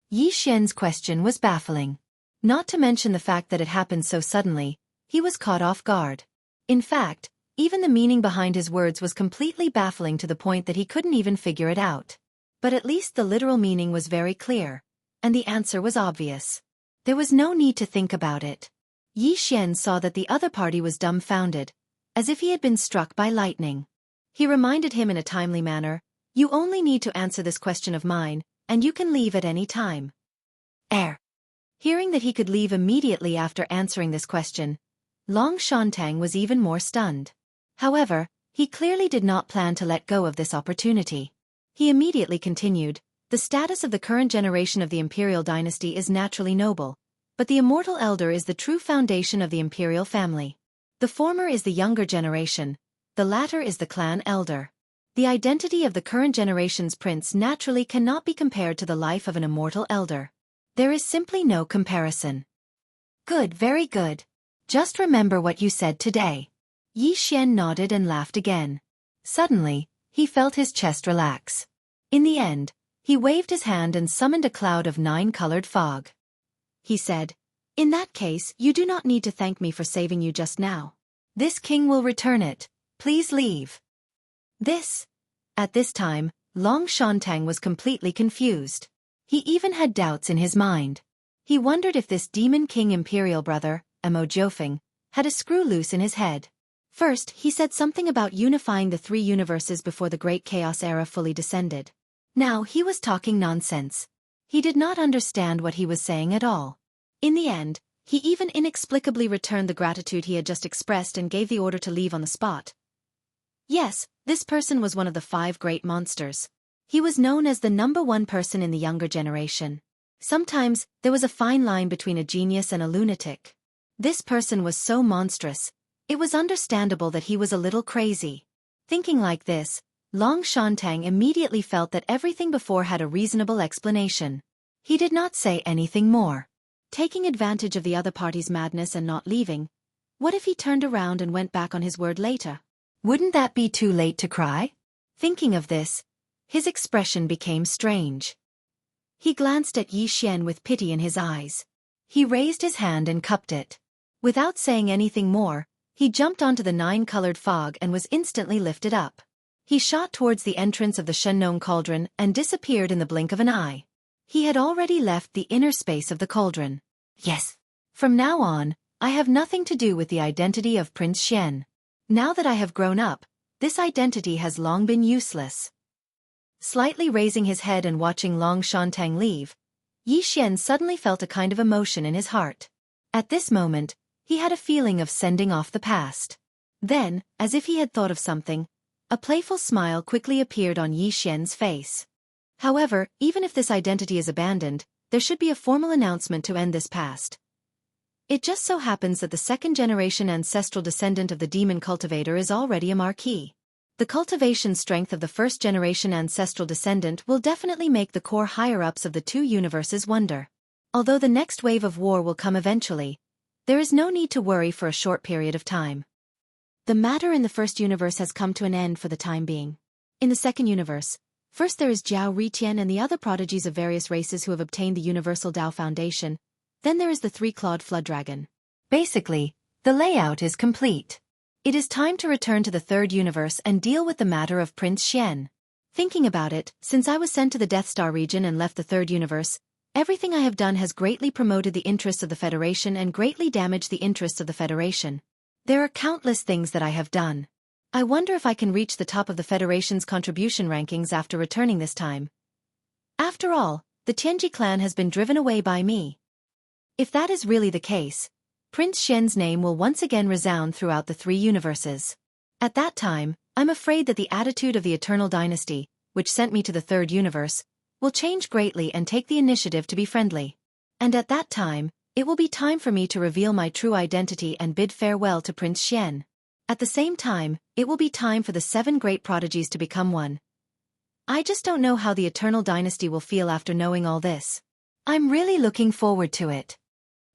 Yi Xian's question was baffling. Not to mention the fact that it happened so suddenly, he was caught off guard. In fact, even the meaning behind his words was completely baffling to the point that he couldn't even figure it out. But at least the literal meaning was very clear, and the answer was obvious. There was no need to think about it. Yi Xian saw that the other party was dumbfounded, as if he had been struck by lightning. He reminded him in a timely manner, "You only need to answer this question of mine, and you can leave at any time." Hearing that he could leave immediately after answering this question, Long Shantang was even more stunned. However, he clearly did not plan to let go of this opportunity. He immediately continued, "The status of the current generation of the imperial dynasty is naturally noble, but the immortal elder is the true foundation of the imperial family. The former is the younger generation, the latter is the clan elder. The identity of the current generation's prince naturally cannot be compared to the life of an immortal elder. There is simply no comparison." "Good, very good. Just remember what you said today." Yi Xian nodded and laughed again. Suddenly, he felt his chest relax. In the end, he waved his hand and summoned a cloud of 9-colored fog. He said, "In that case, you do not need to thank me for saving you just now. This king will return it. Please leave." At this time, Long Shantang was completely confused. He even had doubts in his mind. He wondered if this demon king imperial brother, Mo Jiufeng, had a screw loose in his head. First, he said something about unifying the 3 universes before the great chaos era fully descended. Now he was talking nonsense. He did not understand what he was saying at all. In the end, he even inexplicably returned the gratitude he had just expressed and gave the order to leave on the spot. Yes, this person was one of the 5 great monsters. He was known as the #1 person in the younger generation. Sometimes, there was a fine line between a genius and a lunatic. This person was so monstrous, it was understandable that he was a little crazy. Thinking like this, Long Shantang immediately felt that everything before had a reasonable explanation. He did not say anything more. Taking advantage of the other party's madness and not leaving, what if he turned around and went back on his word later? Wouldn't that be too late to cry? Thinking of this, his expression became strange. He glanced at Yi Xian with pity in his eyes. He raised his hand and cupped it. Without saying anything more, he jumped onto the 9-colored fog and was instantly lifted up. He shot towards the entrance of the Shenong cauldron and disappeared in the blink of an eye. He had already left the inner space of the cauldron. Yes. From now on, I have nothing to do with the identity of Prince Xian. Now that I have grown up, this identity has long been useless. Slightly raising his head and watching Long Shantang leave, Yi Xian suddenly felt a kind of emotion in his heart. At this moment, he had a feeling of sending off the past. Then, as if he had thought of something, a playful smile quickly appeared on Yi Xian's face. However, even if this identity is abandoned, there should be a formal announcement to end this past. It just so happens that the second-generation ancestral descendant of the demon cultivator is already a marquis. The cultivation strength of the first-generation ancestral descendant will definitely make the core higher-ups of the two universes wonder. Although the next wave of war will come eventually, there is no need to worry for a short period of time. The matter in the first universe has come to an end for the time being. In the second universe, first there is Jiao Ritian and the other prodigies of various races who have obtained the Universal Dao Foundation. Then there is the three-clawed flood dragon. Basically, the layout is complete. It is time to return to the third universe and deal with the matter of Prince Xian. Thinking about it, since I was sent to the Death Star region and left the third universe, everything I have done has greatly promoted the interests of the Federation and greatly damaged the interests of the Federation. There are countless things that I have done. I wonder if I can reach the top of the Federation's contribution rankings after returning this time. After all, the Tianji clan has been driven away by me. If that is really the case, Prince Xian's name will once again resound throughout the three universes. At that time, I'm afraid that the attitude of the Eternal Dynasty, which sent me to the third universe, will change greatly and take the initiative to be friendly. And at that time, it will be time for me to reveal my true identity and bid farewell to Prince Xian. At the same time, it will be time for the 7 great prodigies to become one. I just don't know how the Eternal Dynasty will feel after knowing all this. I'm really looking forward to it.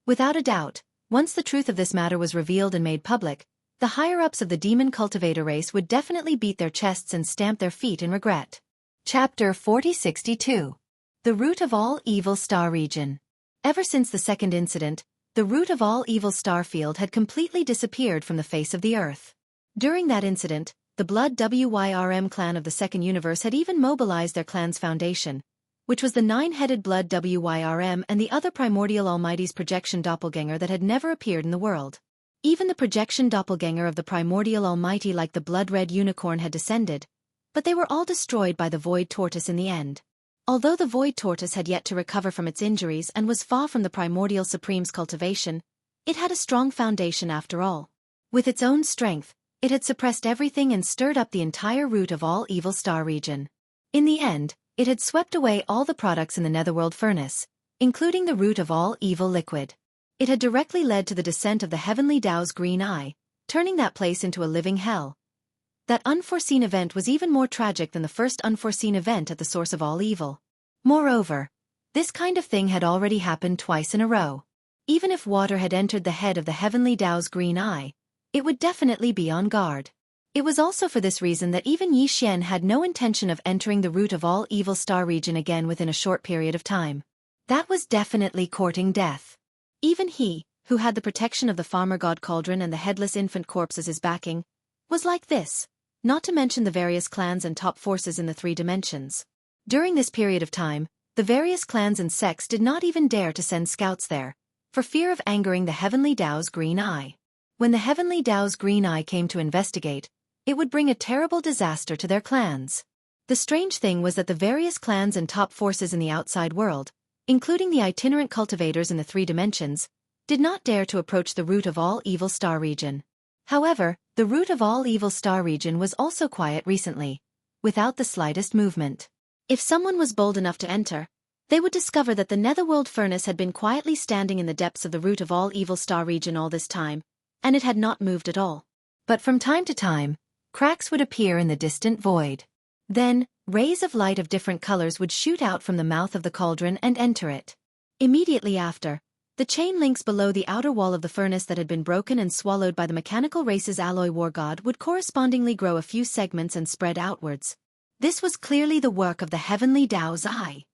Without a doubt, once the truth of this matter was revealed and made public, the higher-ups of the demon cultivator race would definitely beat their chests and stamp their feet in regret. Chapter 4062. The Root of All Evil Star Region. Ever since the second incident, the root of all evil star field had completely disappeared from the face of the earth. During that incident, the Blood Wyrm clan of the second universe had even mobilized their clan's foundation, which was the 9-headed Blood Wyrm and the other primordial Almighty's projection doppelganger that had never appeared in the world. Even the projection doppelganger of the primordial Almighty like the blood-red unicorn had descended, but they were all destroyed by the Void Tortoise in the end. Although the Void Tortoise had yet to recover from its injuries and was far from the primordial Supreme's cultivation, it had a strong foundation after all. With its own strength, it had suppressed everything and stirred up the entire root of all evil star region. In the end, it had swept away all the products in the netherworld furnace, including the root of all evil liquid. It had directly led to the descent of the heavenly Tao's green eye, turning that place into a living hell. That unforeseen event was even more tragic than the first unforeseen event at the source of all evil. Moreover, this kind of thing had already happened twice in a row. Even if water had entered the head of the heavenly Tao's green eye, it would definitely be on guard. It was also for this reason that even Yi Xian had no intention of entering the root of all evil star region again within a short period of time. That was definitely courting death. Even he, who had the protection of the farmer god cauldron and the headless infant corpse as his backing, was like this, not to mention the various clans and top forces in the 3 dimensions. During this period of time, the various clans and sects did not even dare to send scouts there, for fear of angering the heavenly Tao's green eye. When the heavenly Tao's green eye came to investigate, it would bring a terrible disaster to their clans. The strange thing was that the various clans and top forces in the outside world, including the itinerant cultivators in the 3 dimensions, did not dare to approach the root of all evil star region. However, the root of all evil star region was also quiet recently, without the slightest movement. If someone was bold enough to enter, they would discover that the netherworld furnace had been quietly standing in the depths of the root of all evil star region all this time, and it had not moved at all. But from time to time, cracks would appear in the distant void. Then, rays of light of different colors would shoot out from the mouth of the cauldron and enter it. Immediately after, the chain links below the outer wall of the furnace that had been broken and swallowed by the mechanical race's alloy war god would correspondingly grow a few segments and spread outwards. This was clearly the work of the heavenly Tao's eye.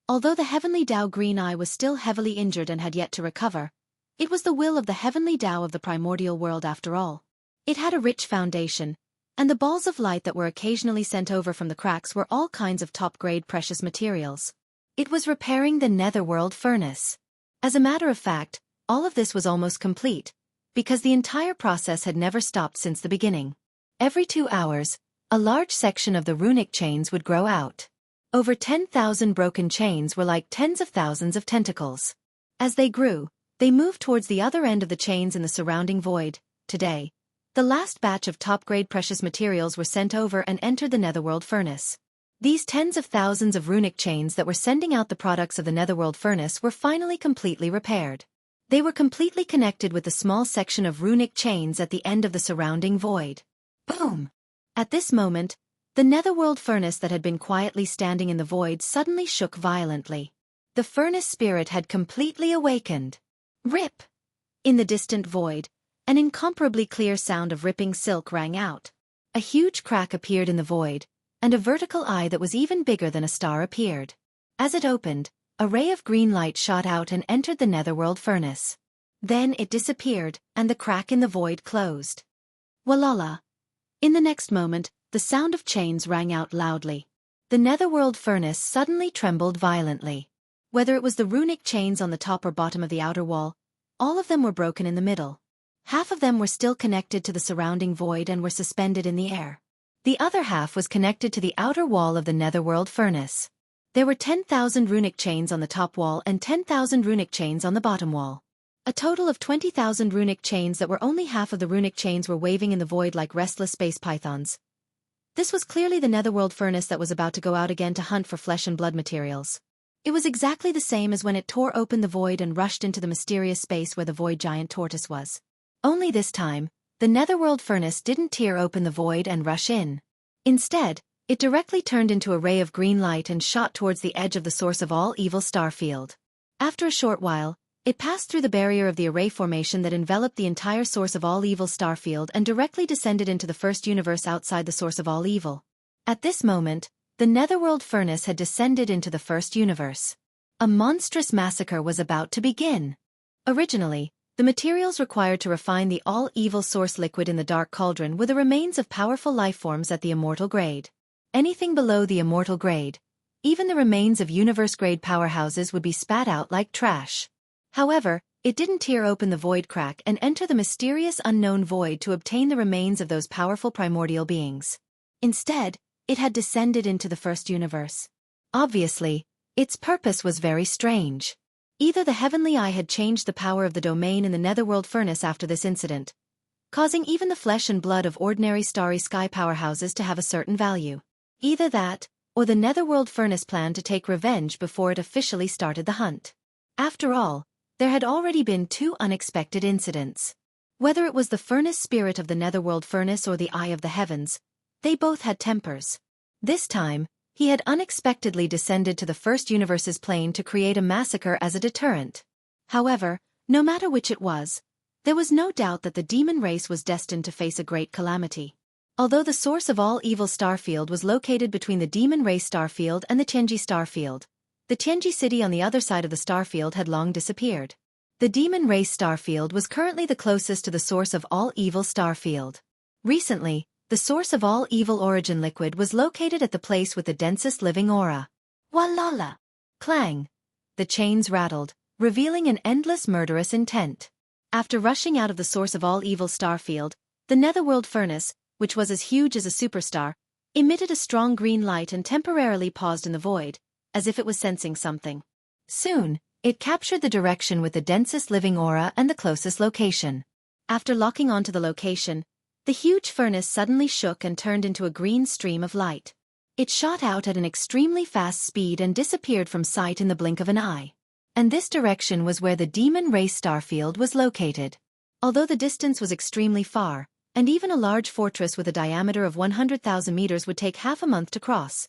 Although the heavenly Tao green eye was still heavily injured and had yet to recover, it was the will of the heavenly Tao of the primordial world after all. It had a rich foundation, and the balls of light that were occasionally sent over from the cracks were all kinds of top-grade precious materials. It was repairing the netherworld furnace. As a matter of fact, all of this was almost complete, because the entire process had never stopped since the beginning. Every 2 hours, a large section of the runic chains would grow out. Over 10,000 broken chains were like tens of thousands of tentacles. As they grew, they moved towards the other end of the chains in the surrounding void. Today, the last batch of top-grade precious materials were sent over and entered the Netherworld furnace. These tens of thousands of runic chains that were sending out the products of the Netherworld furnace were finally completely repaired. They were completely connected with the small section of runic chains at the end of the surrounding void. Boom! At this moment, the Netherworld furnace that had been quietly standing in the void suddenly shook violently. The furnace spirit had completely awakened. Rip! In the distant void, an incomparably clear sound of ripping silk rang out. A huge crack appeared in the void, and a vertical eye that was even bigger than a star appeared. As it opened, a ray of green light shot out and entered the Netherworld furnace. Then it disappeared, and the crack in the void closed. Walala! In the next moment, the sound of chains rang out loudly. The Netherworld furnace suddenly trembled violently. Whether it was the runic chains on the top or bottom of the outer wall, all of them were broken in the middle. Half of them were still connected to the surrounding void and were suspended in the air. The other half was connected to the outer wall of the Netherworld furnace. There were 10,000 runic chains on the top wall and 10,000 runic chains on the bottom wall. A total of 20,000 runic chains that were only half of the runic chains were waving in the void like restless space pythons. This was clearly the Netherworld furnace that was about to go out again to hunt for flesh and blood materials. It was exactly the same as when it tore open the void and rushed into the mysterious space where the void giant tortoise was. Only this time, the Netherworld furnace didn't tear open the void and rush in. Instead, it directly turned into a ray of green light and shot towards the edge of the source of all evil starfield. After a short while, it passed through the barrier of the array formation that enveloped the entire source of all evil starfield and directly descended into the first universe outside the source of all evil. At this moment, the Netherworld furnace had descended into the first universe. A monstrous massacre was about to begin. Originally, the materials required to refine the all-evil source liquid in the Dark Cauldron were the remains of powerful lifeforms at the immortal grade. Anything below the immortal grade, even the remains of universe-grade powerhouses would be spat out like trash. However, it didn't tear open the void crack and enter the mysterious unknown void to obtain the remains of those powerful primordial beings. Instead, it had descended into the first universe. Obviously, its purpose was very strange. Either the heavenly eye had changed the power of the domain in the Netherworld furnace after this incident, causing even the flesh and blood of ordinary starry sky powerhouses to have a certain value. Either that, or the Netherworld furnace planned to take revenge before it officially started the hunt. After all, there had already been two unexpected incidents. Whether it was the furnace spirit of the Netherworld furnace or the Eye of the Heavens, they both had tempers. This time, he had unexpectedly descended to the first universe's plane to create a massacre as a deterrent. However, no matter which it was, there was no doubt that the demon race was destined to face a great calamity. Although the source of all evil starfield was located between the demon race starfield and the Xianxia starfield, the Xianxia city on the other side of the starfield had long disappeared. The demon race starfield was currently the closest to the source of all evil starfield. Recently, the source of all evil origin liquid was located at the place with the densest living aura. Walala! Clang! The chains rattled, revealing an endless murderous intent. After rushing out of the source of all evil starfield, the Netherworld furnace, which was as huge as a superstar, emitted a strong green light and temporarily paused in the void, as if it was sensing something. Soon, it captured the direction with the densest living aura and the closest location. After locking onto the location, the huge furnace suddenly shook and turned into a green stream of light. It shot out at an extremely fast speed and disappeared from sight in the blink of an eye. And this direction was where the demon race starfield was located. Although the distance was extremely far, and even a large fortress with a diameter of 100,000 meters would take half a month to cross,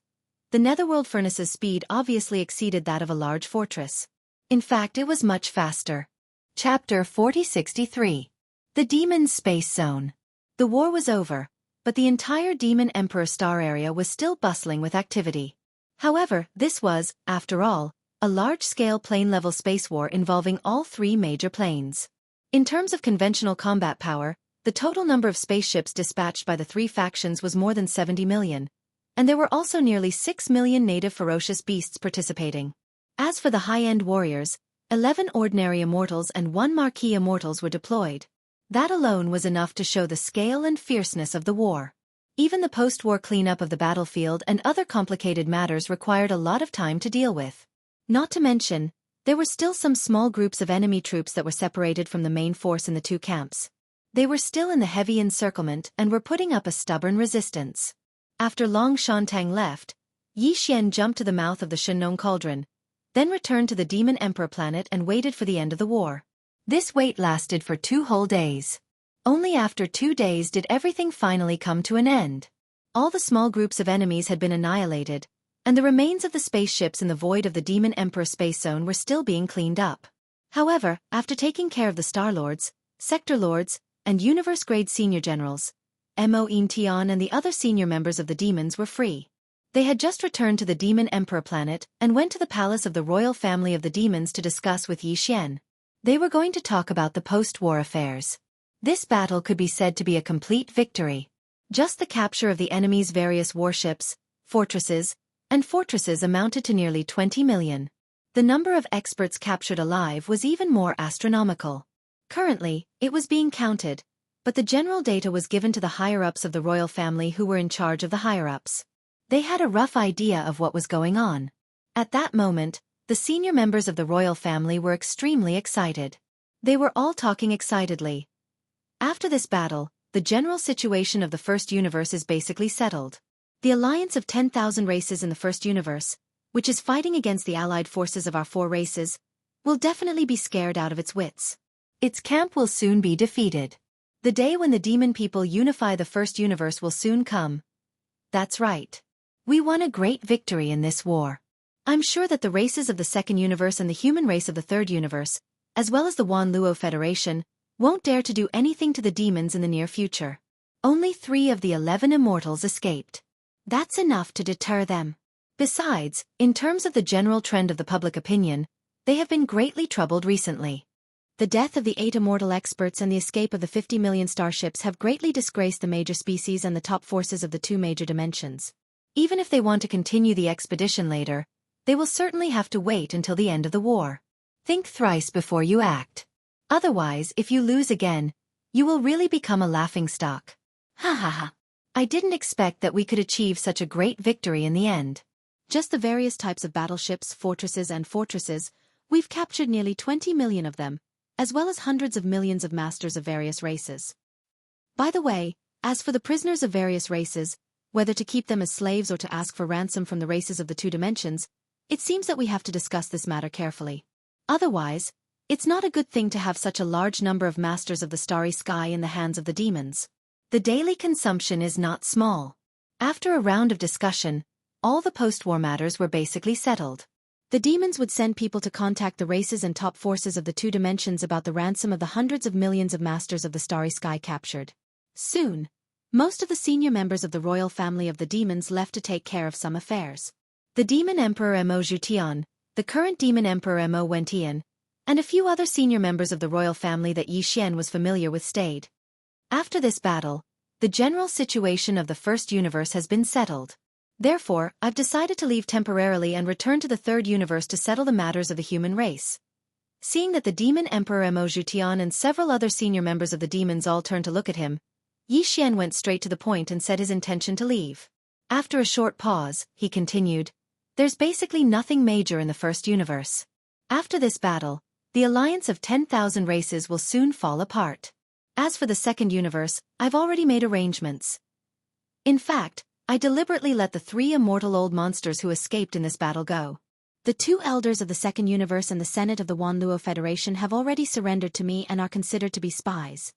the Netherworld furnace's speed obviously exceeded that of a large fortress. In fact, it was much faster. Chapter 4063. The Demon's Space Zone. The war was over, but the entire Demon Emperor star area was still bustling with activity. However, this was, after all, a large-scale plane-level space war involving all three major planes. In terms of conventional combat power, the total number of spaceships dispatched by the three factions was more than 70 million, and there were also nearly 6 million native ferocious beasts participating. As for the high-end warriors, 11 ordinary immortals and 1 marquee immortals were deployed. That alone was enough to show the scale and fierceness of the war. Even the post-war cleanup of the battlefield and other complicated matters required a lot of time to deal with. Not to mention, there were still some small groups of enemy troops that were separated from the main force in the two camps. They were still in the heavy encirclement and were putting up a stubborn resistance. After Long Shantung left, Yi Xian jumped to the mouth of the Shenong Cauldron, then returned to the Demon Emperor planet and waited for the end of the war. This wait lasted for 2 whole days. Only after 2 days did everything finally come to an end. All the small groups of enemies had been annihilated, and the remains of the spaceships in the void of the Demon Emperor space zone were still being cleaned up. However, after taking care of the Star Lords, Sector Lords, and Universe-grade senior generals, Mo Tian and the other senior members of the demons were free. They had just returned to the Demon Emperor planet and went to the palace of the royal family of the demons to discuss with Yi Xian. They were going to talk about the post-war affairs. This battle could be said to be a complete victory. Just the capture of the enemy's various warships, fortresses amounted to nearly 20 million. The number of experts captured alive was even more astronomical. Currently, it was being counted, but the general data was given to the higher-ups of the royal family who were in charge of the higher-ups. They had a rough idea of what was going on. At that moment, the senior members of the royal family were extremely excited. They were all talking excitedly. After this battle, the general situation of the first universe is basically settled. The alliance of 10,000 races in the first universe, which is fighting against the allied forces of our 4 races, will definitely be scared out of its wits. Its camp will soon be defeated. The day when the demon people unify the first universe will soon come. That's right. We won a great victory in this war. I'm sure that the races of the second universe and the human race of the third universe, as well as the Wan Luo Federation, won't dare to do anything to the demons in the near future. Only 3 of the 11 immortals escaped. That's enough to deter them. Besides, in terms of the general trend of the public opinion, they have been greatly troubled recently. The death of the 8 immortal experts and the escape of the 50 million starships have greatly disgraced the major species and the top forces of the 2 major dimensions. Even if they want to continue the expedition later, they will certainly have to wait until the end of the war. Think thrice before you act. Otherwise, if you lose again, you will really become a laughingstock. Ha ha ha. I didn't expect that we could achieve such a great victory in the end. Just the various types of battleships, fortresses, we've captured nearly 20 million of them, as well as hundreds of millions of masters of various races. By the way, as for the prisoners of various races, whether to keep them as slaves or to ask for ransom from the races of the 2 dimensions, it seems that we have to discuss this matter carefully. Otherwise, it's not a good thing to have such a large number of masters of the starry sky in the hands of the demons. The daily consumption is not small. After a round of discussion, all the post-war matters were basically settled. The demons would send people to contact the races and top forces of the 2 dimensions about the ransom of the hundreds of millions of masters of the starry sky captured. Soon, most of the senior members of the royal family of the demons left to take care of some affairs. The Demon Emperor Mo Zhutian, the current Demon Emperor Mo Wentian, and a few other senior members of the royal family that Yi Xian was familiar with stayed. After this battle, the general situation of the first universe has been settled. Therefore, I've decided to leave temporarily and return to the third universe to settle the matters of the human race. Seeing that the Demon Emperor Mo Zhutian and several other senior members of the demons all turned to look at him, Yi Xian went straight to the point and said his intention to leave. After a short pause, he continued, "There's basically nothing major in the first universe. After this battle, the alliance of 10,000 races will soon fall apart. As for the second universe, I've already made arrangements. In fact, I deliberately let the 3 immortal old monsters who escaped in this battle go. The 2 elders of the second universe and the Senate of the Wan Luo Federation have already surrendered to me and are considered to be spies.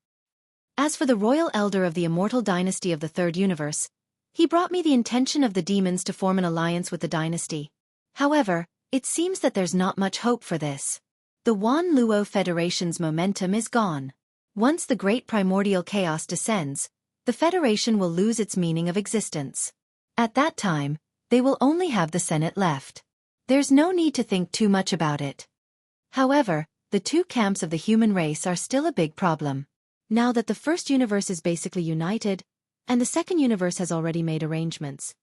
As for the royal elder of the immortal dynasty of the third universe, he brought me the intention of the demons to form an alliance with the dynasty. However, it seems that there's not much hope for this. The Wan Luo Federation's momentum is gone. Once the great primordial chaos descends, the Federation will lose its meaning of existence. At that time, they will only have the Senate left. There's no need to think too much about it. However, the 2 camps of the human race are still a big problem. Now that the first universe is basically united, and the second universe has already made arrangements.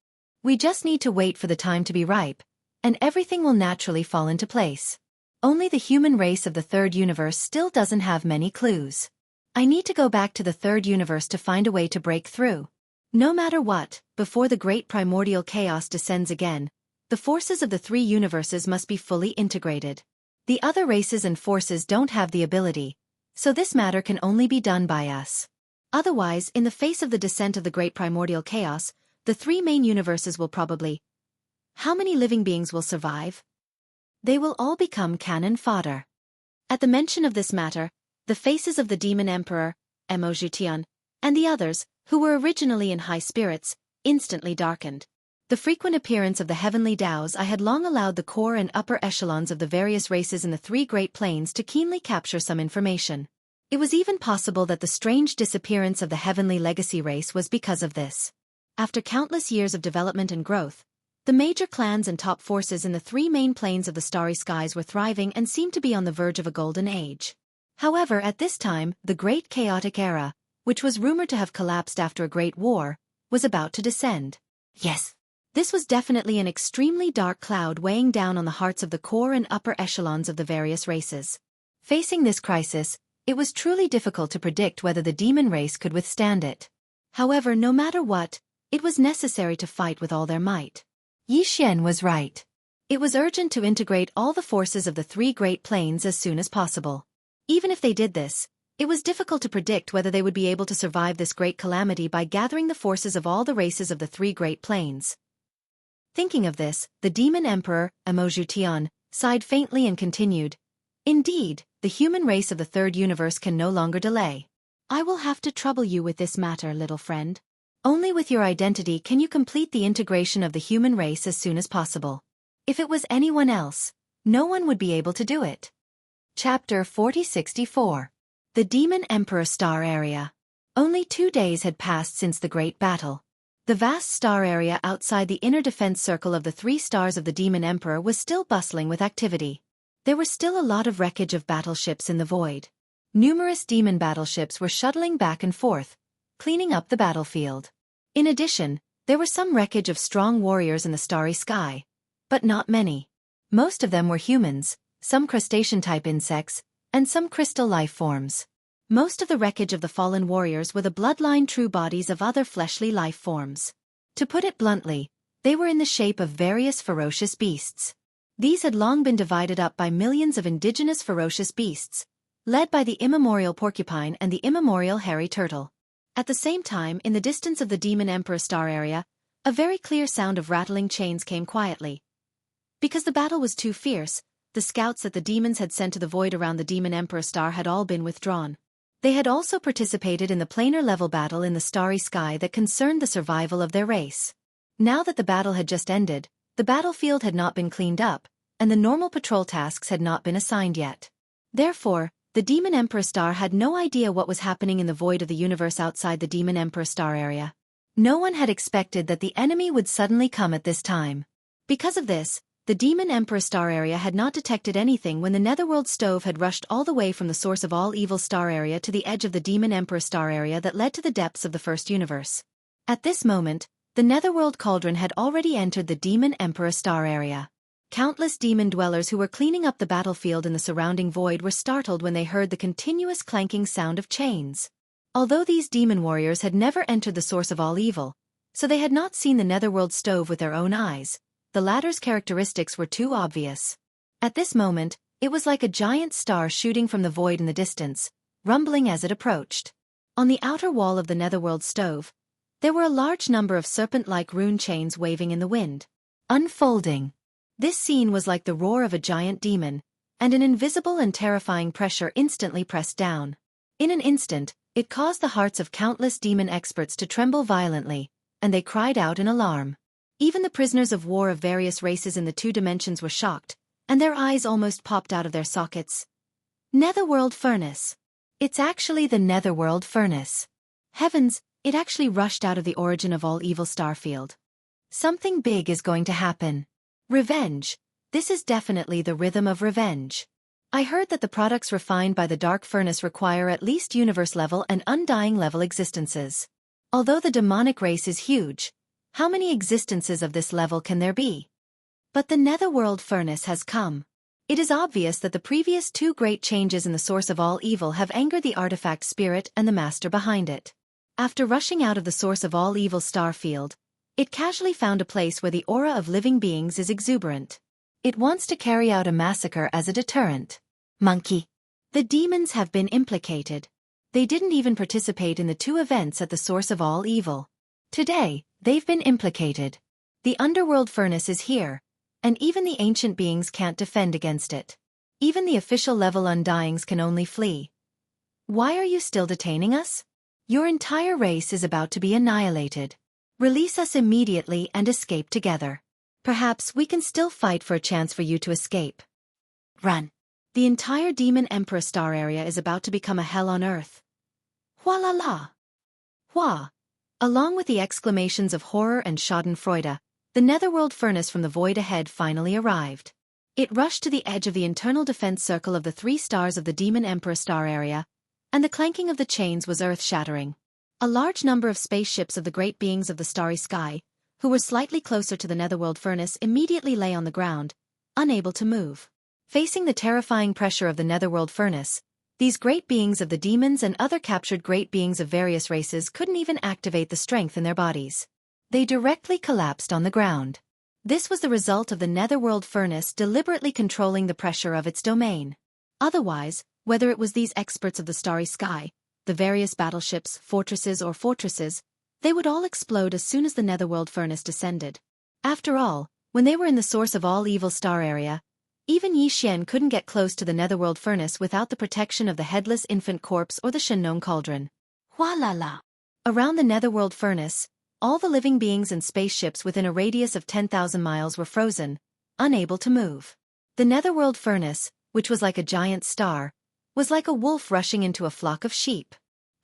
We just need to wait for the time to be ripe, and everything will naturally fall into place. Only the human race of the third universe still doesn't have many clues. I need to go back to the third universe to find a way to break through. No matter what, before the great primordial chaos descends again, the forces of the three universes must be fully integrated. The other races and forces don't have the ability, so this matter can only be done by us. Otherwise, in the face of the descent of the great primordial chaos, the three main universes will probably... How many living beings will survive? They will all become cannon fodder. At the mention of this matter, the faces of the demon emperor, Wuxia, and the others, who were originally in high spirits, instantly darkened. The frequent appearance of the heavenly Taos I had long allowed the core and upper echelons of the various races in the three Great Plains to keenly capture some information. It was even possible that the strange disappearance of the heavenly legacy race was because of this. After countless years of development and growth, the major clans and top forces in the three main planes of the starry skies were thriving and seemed to be on the verge of a golden age. However, at this time, the Great Chaotic Era, which was rumored to have collapsed after a great war, was about to descend. Yes. This was definitely an extremely dark cloud weighing down on the hearts of the core and upper echelons of the various races. Facing this crisis, it was truly difficult to predict whether the demon race could withstand it. However, no matter what, it was necessary to fight with all their might. Yi Xian was right. It was urgent to integrate all the forces of the three Great Plains as soon as possible. Even if they did this, it was difficult to predict whether they would be able to survive this great calamity by gathering the forces of all the races of the three Great Plains. Thinking of this, the demon emperor, Wuxia, sighed faintly and continued, "Indeed, the human race of the third universe can no longer delay. I will have to trouble you with this matter, little friend. Only with your identity can you complete the integration of the human race as soon as possible. If it was anyone else, no one would be able to do it." Chapter 4064. The Demon Emperor Star Area. Only 2 days had passed since the Great Battle. The vast star area outside the inner defense circle of the 3 stars of the Demon Emperor was still bustling with activity. There was still a lot of wreckage of battleships in the void. Numerous demon battleships were shuttling back and forth, cleaning up the battlefield. In addition, there was some wreckage of strong warriors in the starry sky, but not many. Most of them were humans, some crustacean-type insects, and some crystal life forms. Most of the wreckage of the fallen warriors were the bloodline true bodies of other fleshly life forms. To put it bluntly, they were in the shape of various ferocious beasts. These had long been divided up by millions of indigenous ferocious beasts, led by the immemorial porcupine and the immemorial hairy turtle. At the same time, in the distance of the Demon Emperor Star Area, a very clear sound of rattling chains came quietly. Because the battle was too fierce, the scouts that the demons had sent to the void around the Demon Emperor Star had all been withdrawn. They had also participated in the planar-level battle in the starry sky that concerned the survival of their race. Now that the battle had just ended, the battlefield had not been cleaned up, and the normal patrol tasks had not been assigned yet. Therefore, the Demon Emperor Star had no idea what was happening in the void of the universe outside the Demon Emperor Star area. No one had expected that the enemy would suddenly come at this time. Because of this, the Demon Emperor Star Area had not detected anything when the Netherworld Stove had rushed all the way from the source of all evil Star Area to the edge of the Demon Emperor Star Area that led to the depths of the First Universe. At this moment, the Netherworld Cauldron had already entered the Demon Emperor Star Area. Countless demon dwellers who were cleaning up the battlefield in the surrounding void were startled when they heard the continuous clanking sound of chains. Although these demon warriors had never entered the source of all evil, so they had not seen the Netherworld Stove with their own eyes, the latter's characteristics were too obvious. At this moment, it was like a giant star shooting from the void in the distance, rumbling as it approached. On the outer wall of the Netherworld Stove, there were a large number of serpent-like rune chains waving in the wind, unfolding. This scene was like the roar of a giant demon, and an invisible and terrifying pressure instantly pressed down. In an instant, it caused the hearts of countless demon experts to tremble violently, and they cried out in alarm. Even the prisoners of war of various races in the 2 dimensions were shocked, and their eyes almost popped out of their sockets. Netherworld Furnace. It's actually the Netherworld Furnace. Heavens, it actually rushed out of the origin of all evil Starfield. Something big is going to happen. Revenge. This is definitely the rhythm of revenge. I heard that the products refined by the Dark Furnace require at least universe-level and undying-level existences. Although the demonic race is huge, how many existences of this level can there be? But the Netherworld Furnace has come. It is obvious that the previous 2 great changes in the source of all evil have angered the artifact spirit and the master behind it. After rushing out of the source of all evil star field, it casually found a place where the aura of living beings is exuberant. It wants to carry out a massacre as a deterrent. Monkey. The demons have been implicated. They didn't even participate in the two events at the source of all evil. Today, they've been implicated. The underworld furnace is here, and even the ancient beings can't defend against it. Even the official level undyings can only flee. Why are you still detaining us? Your entire race is about to be annihilated. Release us immediately and escape together. Perhaps we can still fight for a chance for you to escape. Run. The entire Demon Emperor star area is about to become a hell on earth. Hua la la. Hua. Along with the exclamations of horror and schadenfreude, the netherworld furnace from the void ahead finally arrived. It rushed to the edge of the internal defense circle of the 3 stars of the Demon Emperor star area, and the clanking of the chains was earth-shattering. A large number of spaceships of the great beings of the starry sky, who were slightly closer to the netherworld furnace, immediately lay on the ground, unable to move. Facing the terrifying pressure of the netherworld furnace, these great beings of the demons and other captured great beings of various races couldn't even activate the strength in their bodies. They directly collapsed on the ground. This was the result of the netherworld furnace deliberately controlling the pressure of its domain. Otherwise, whether it was these experts of the starry sky, the various battleships, fortresses, they would all explode as soon as the netherworld furnace descended. After all, when they were in the source of all evil star area, even Yixian couldn't get close to the netherworld furnace without the protection of the headless infant corpse or the Shenong cauldron. Hua la la. Around the netherworld furnace, all the living beings and spaceships within a radius of 10,000 miles were frozen, unable to move. The netherworld furnace, which was like a giant star, was like a wolf rushing into a flock of sheep.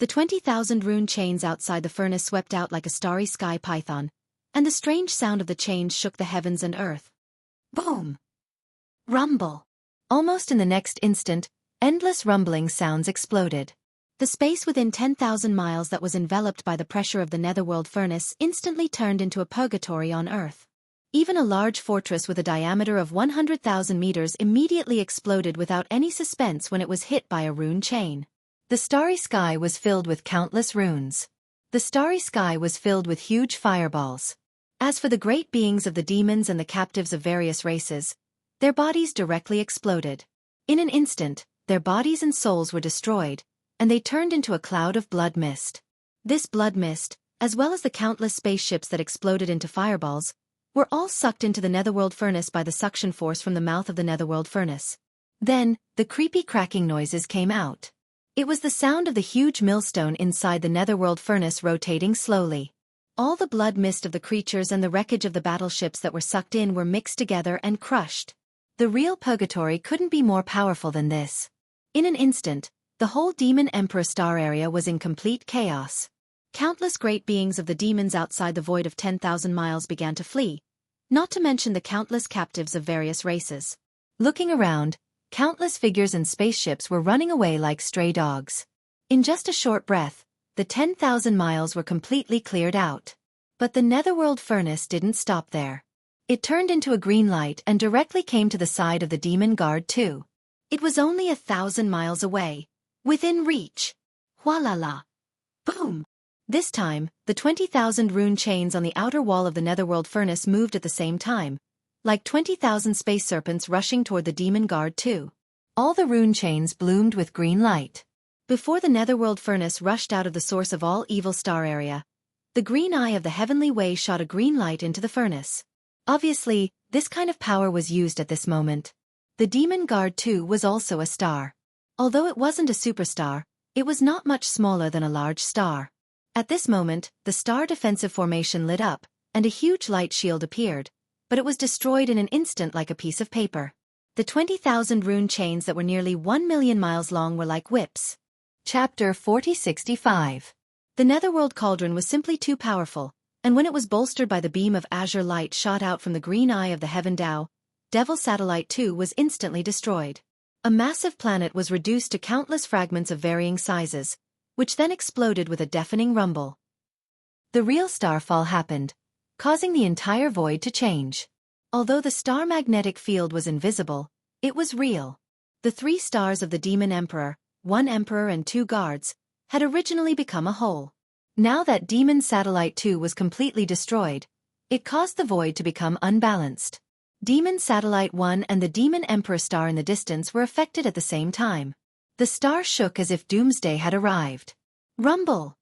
The 20,000 rune chains outside the furnace swept out like a starry sky python, and the strange sound of the chains shook the heavens and earth. Boom! Rumble! Almost in the next instant, endless rumbling sounds exploded. The space within 10,000 miles that was enveloped by the pressure of the netherworld furnace instantly turned into a purgatory on Earth. Even a large fortress with a diameter of 100,000 meters immediately exploded without any suspense when it was hit by a rune chain. The starry sky was filled with countless runes. The starry sky was filled with huge fireballs. As for the great beings of the demons and the captives of various races, their bodies directly exploded. In an instant, their bodies and souls were destroyed, and they turned into a cloud of blood mist. This blood mist, as well as the countless spaceships that exploded into fireballs, were all sucked into the netherworld furnace by the suction force from the mouth of the netherworld furnace. Then, the creepy cracking noises came out. It was the sound of the huge millstone inside the netherworld furnace rotating slowly. All the blood mist of the creatures and the wreckage of the battleships that were sucked in were mixed together and crushed. The real purgatory couldn't be more powerful than this. In an instant, the whole Demon Emperor star area was in complete chaos. Countless great beings of the demons outside the void of 10,000 miles began to flee, not to mention the countless captives of various races. Looking around, countless figures and spaceships were running away like stray dogs. In just a short breath, the 10,000 miles were completely cleared out. But the netherworld furnace didn't stop there. It turned into a green light and directly came to the side of the demon guard too. It was only 1,000 miles away, within reach. Hua la la. Boom! This time, the 20,000 rune chains on the outer wall of the netherworld furnace moved at the same time, like 20,000 space serpents rushing toward the demon guard too. All the rune chains bloomed with green light. Before the netherworld furnace rushed out of the source of all evil star area, the green eye of the heavenly way shot a green light into the furnace. Obviously, this kind of power was used at this moment. The demon guard too was also a star. Although it wasn't a superstar, it was not much smaller than a large star. At this moment, the star defensive formation lit up, and a huge light shield appeared, but it was destroyed in an instant like a piece of paper. The 20,000 rune chains that were nearly 1 million miles long were like whips. Chapter 4065. The netherworld cauldron was simply too powerful, and when it was bolstered by the beam of azure light shot out from the green eye of the Heaven Tao, Devil Satellite 2 was instantly destroyed. A massive planet was reduced to countless fragments of varying sizes, which then exploded with a deafening rumble. The real starfall happened, causing the entire void to change. Although the star magnetic field was invisible, it was real. The 3 stars of the Demon Emperor, 1 emperor and 2 guards, had originally become a whole. Now that Demon Satellite 2 was completely destroyed, it caused the void to become unbalanced. Demon Satellite 1 and the Demon Emperor star in the distance were affected at the same time. The star shook as if doomsday had arrived. Rumble!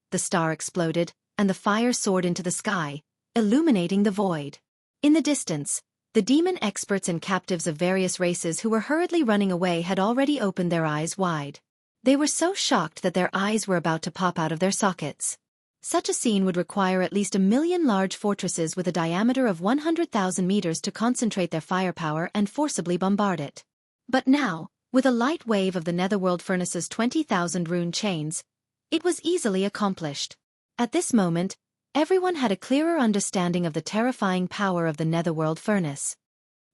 The star exploded, and the fire soared into the sky, illuminating the void. In the distance, the demon experts and captives of various races who were hurriedly running away had already opened their eyes wide. They were so shocked that their eyes were about to pop out of their sockets. Such a scene would require at least 1,000,000 large fortresses with a diameter of 100,000 meters to concentrate their firepower and forcibly bombard it. But now, with a light wave of the netherworld furnace's 20,000 rune chains, it was easily accomplished. At this moment, everyone had a clearer understanding of the terrifying power of the netherworld furnace.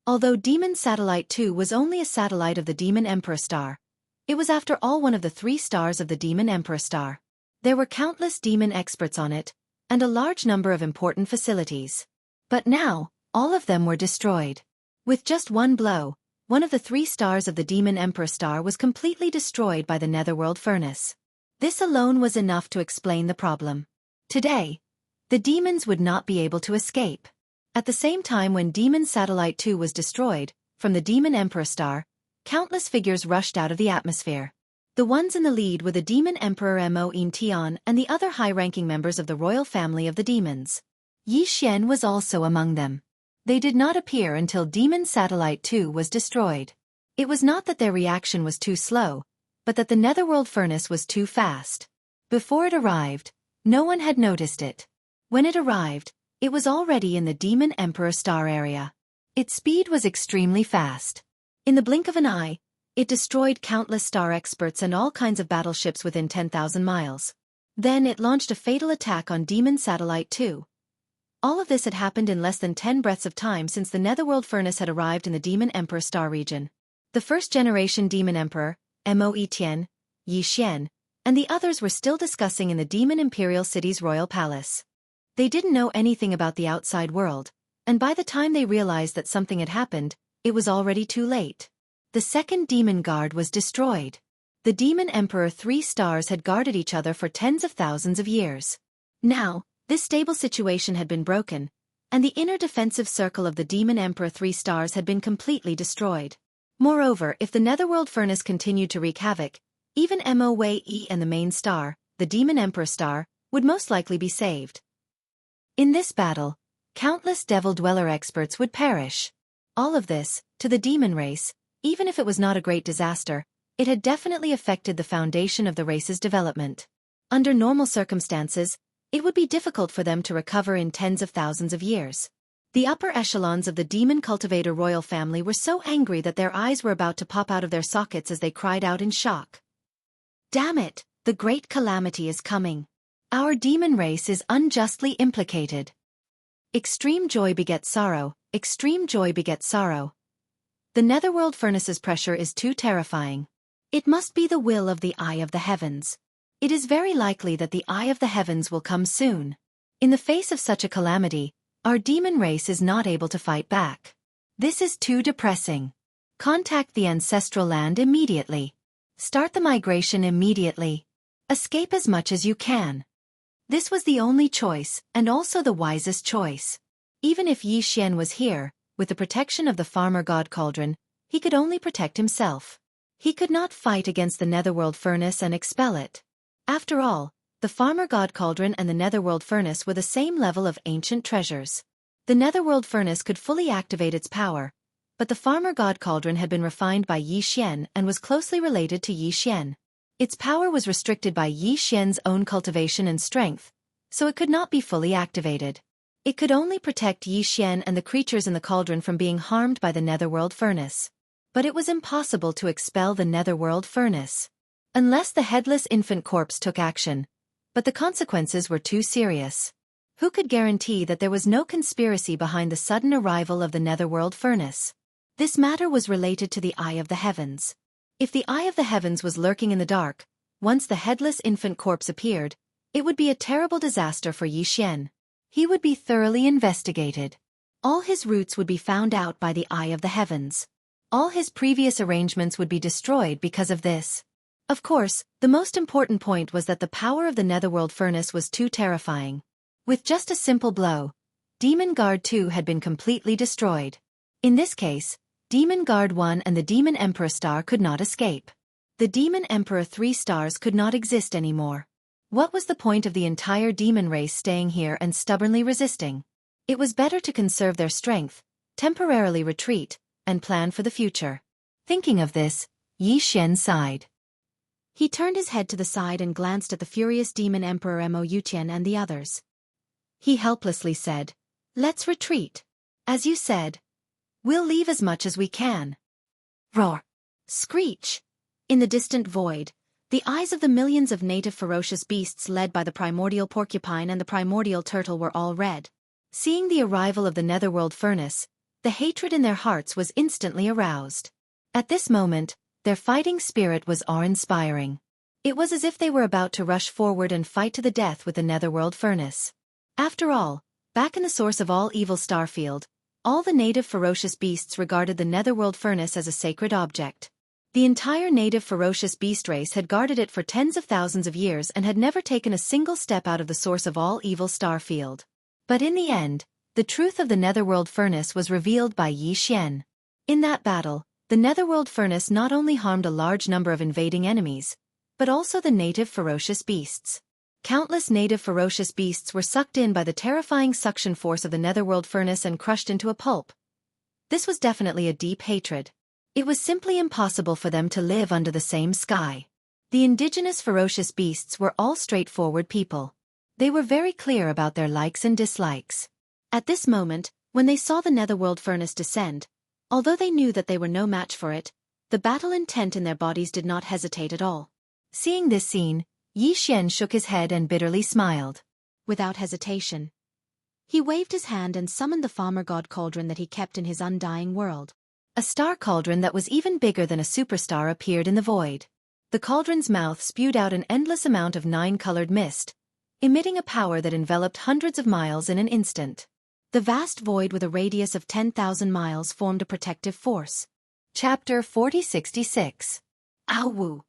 Although Demon Satellite 2 was only a satellite of the Demon Emperor star, it was after all one of the 3 stars of the Demon Emperor star. There were countless demon experts on it, and a large number of important facilities. But now, all of them were destroyed. With just one blow, one of the 3 stars of the Demon Emperor star was completely destroyed by the netherworld furnace. This alone was enough to explain the problem. Today, the demons would not be able to escape. At the same time when Demon Satellite 2 was destroyed, from the Demon Emperor star, countless figures rushed out of the atmosphere. The ones in the lead were the Demon Emperor Mo In Tian and the other high-ranking members of the royal family of the demons. Xianxia was also among them. They did not appear until Demon Satellite 2 was destroyed. It was not that their reaction was too slow, but that the netherworld furnace was too fast. Before it arrived, no one had noticed it. When it arrived, it was already in the Demon Emperor star area. Its speed was extremely fast. In the blink of an eye, it destroyed countless star experts and all kinds of battleships within 10,000 miles. Then it launched a fatal attack on Demon Satellite 2. All of this had happened in less than 10 breaths of time since the netherworld furnace had arrived in the Demon Emperor star region. The first-generation Demon Emperor, Mo Tian, Xianxia, and the others were still discussing in the Demon Imperial City's royal palace. They didn't know anything about the outside world, and by the time they realized that something had happened, it was already too late. The second demon guard was destroyed. The Demon Emperor 3 stars had guarded each other for tens of thousands of years. Now, this stable situation had been broken, and the inner defensive circle of the Demon Emperor 3 stars had been completely destroyed. Moreover, if the netherworld furnace continued to wreak havoc, even Mo Wei and the main star, the Demon Emperor star, would most likely be saved. In this battle, countless Devil Dweller experts would perish. All of this, to the demon race, even if it was not a great disaster, it had definitely affected the foundation of the race's development. Under normal circumstances, it would be difficult for them to recover in tens of thousands of years. The upper echelons of the demon cultivator royal family were so angry that their eyes were about to pop out of their sockets as they cried out in shock. Damn it, the great calamity is coming. Our demon race is unjustly implicated. Extreme joy begets sorrow, extreme joy begets sorrow. The netherworld furnace's pressure is too terrifying. It must be the will of the Eye of the Heavens. It is very likely that the Eye of the Heavens will come soon. In the face of such a calamity, our demon race is not able to fight back. This is too depressing. Contact the ancestral land immediately. Start the migration immediately. Escape as much as you can. This was the only choice, and also the wisest choice. Even if Xianxia was here, with the protection of the farmer god cauldron, he could only protect himself. He could not fight against the netherworld furnace and expel it. After all, the farmer god cauldron and the netherworld furnace were the same level of ancient treasures. The netherworld furnace could fully activate its power, but the farmer god cauldron had been refined by Xianxia and was closely related to Xianxia. Its power was restricted by Xianxia's own cultivation and strength, so it could not be fully activated. It could only protect Xianxia and the creatures in the cauldron from being harmed by the netherworld furnace. But it was impossible to expel the netherworld furnace. Unless the headless infant corpse took action. But the consequences were too serious. Who could guarantee that there was no conspiracy behind the sudden arrival of the netherworld furnace? This matter was related to the Eye of the Heavens. If the Eye of the Heavens was lurking in the dark, once the headless infant corpse appeared, it would be a terrible disaster for Xianxia. He would be thoroughly investigated. All his roots would be found out by the Eye of the Heavens. All his previous arrangements would be destroyed because of this. Of course, the most important point was that the power of the Netherworld Furnace was too terrifying. With just a simple blow, Demon Guard 2 had been completely destroyed. In this case, Demon Guard 1 and the Demon Emperor star could not escape. The Demon Emperor 3 stars could not exist anymore. What was the point of the entire demon race staying here and stubbornly resisting? It was better to conserve their strength, temporarily retreat, and plan for the future. Thinking of this, Yi Xian sighed. He turned his head to the side and glanced at the furious Demon Emperor Mo Yutian and the others. He helplessly said, "Let's retreat. As you said, we'll leave as much as we can." Roar! Screech! In the distant void, the eyes of the millions of native ferocious beasts led by the primordial porcupine and the primordial turtle were all red. Seeing the arrival of the Netherworld Furnace, the hatred in their hearts was instantly aroused. At this moment, their fighting spirit was awe-inspiring. It was as if they were about to rush forward and fight to the death with the Netherworld Furnace. After all, back in the source of all evil Starfield, all the native ferocious beasts regarded the Netherworld Furnace as a sacred object. The entire native ferocious beast race had guarded it for tens of thousands of years and had never taken a single step out of the source of all evil Starfield. But in the end, the truth of the Netherworld Furnace was revealed by Yi Xian. In that battle, the Netherworld Furnace not only harmed a large number of invading enemies, but also the native ferocious beasts. Countless native ferocious beasts were sucked in by the terrifying suction force of the Netherworld Furnace and crushed into a pulp. This was definitely a deep hatred. It was simply impossible for them to live under the same sky. The indigenous ferocious beasts were all straightforward people. They were very clear about their likes and dislikes. At this moment, when they saw the Netherworld Furnace descend, although they knew that they were no match for it, the battle intent in their bodies did not hesitate at all. Seeing this scene, Yi Xian shook his head and bitterly smiled. Without hesitation, he waved his hand and summoned the farmer god cauldron that he kept in his undying world. A star cauldron that was even bigger than a superstar appeared in the void. The cauldron's mouth spewed out an endless amount of 9-colored mist, emitting a power that enveloped hundreds of miles in an instant. The vast void with a radius of 10,000 miles formed a protective force. Chapter 4066. Ow!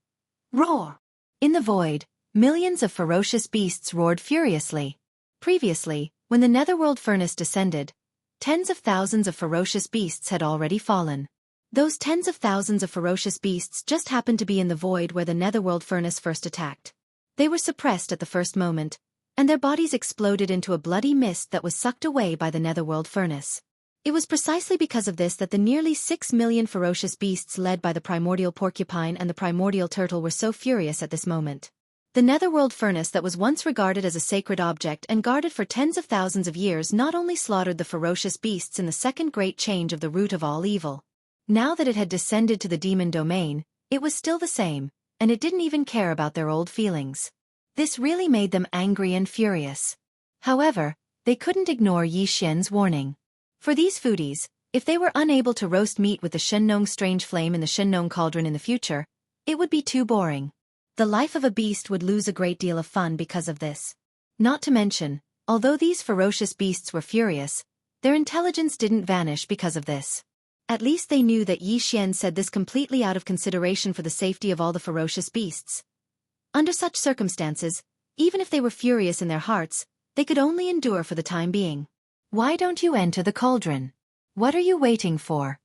Roar! In the void, millions of ferocious beasts roared furiously. Previously, when the Netherworld Furnace descended, tens of thousands of ferocious beasts had already fallen. Those tens of thousands of ferocious beasts just happened to be in the void where the Netherworld Furnace first attacked. They were suppressed at the first moment, and their bodies exploded into a bloody mist that was sucked away by the Netherworld Furnace. It was precisely because of this that the nearly 6 million ferocious beasts led by the primordial porcupine and the primordial turtle were so furious at this moment. The Netherworld Furnace that was once regarded as a sacred object and guarded for tens of thousands of years not only slaughtered the ferocious beasts in the second great change of the root of all evil. Now that it had descended to the demon domain, it was still the same, and it didn't even care about their old feelings. This really made them angry and furious. However, they couldn't ignore Yi Xian's warning. For these foodies, if they were unable to roast meat with the Shengnong strange flame in the Shengnong cauldron in the future, it would be too boring. The life of a beast would lose a great deal of fun because of this. Not to mention, although these ferocious beasts were furious, their intelligence didn't vanish because of this. At least they knew that Yi Xian said this completely out of consideration for the safety of all the ferocious beasts. Under such circumstances, even if they were furious in their hearts, they could only endure for the time being. Why don't you enter the cauldron? What are you waiting for?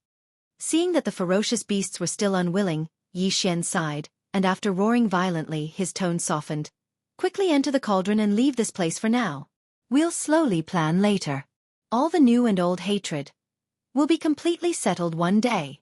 Seeing that the ferocious beasts were still unwilling, Yi Xian sighed, and after roaring violently, his tone softened. Quickly enter the cauldron and leave this place for now. We'll slowly plan later. All the new and old hatred will be completely settled one day.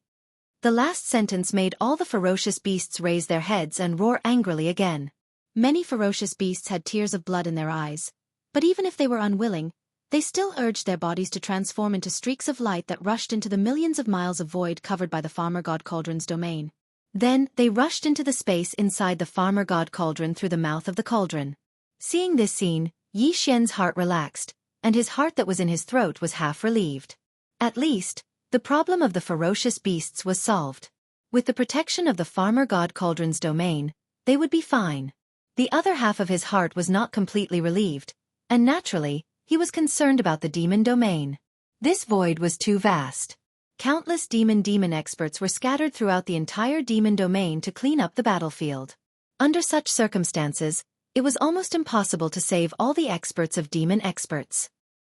The last sentence made all the ferocious beasts raise their heads and roar angrily again. Many ferocious beasts had tears of blood in their eyes, but even if they were unwilling, they still urged their bodies to transform into streaks of light that rushed into the millions of miles of void covered by the Farmer God Cauldron's domain. Then, they rushed into the space inside the Farmer God Cauldron through the mouth of the cauldron. Seeing this scene, Yi Xian's heart relaxed, and his heart that was in his throat was half relieved. At least, the problem of the ferocious beasts was solved. With the protection of the Farmer God Cauldron's domain, they would be fine. The other half of his heart was not completely relieved, and naturally, he was concerned about the demon domain. This void was too vast. Countless demon experts were scattered throughout the entire demon domain to clean up the battlefield. Under such circumstances, it was almost impossible to save all the experts of demon experts.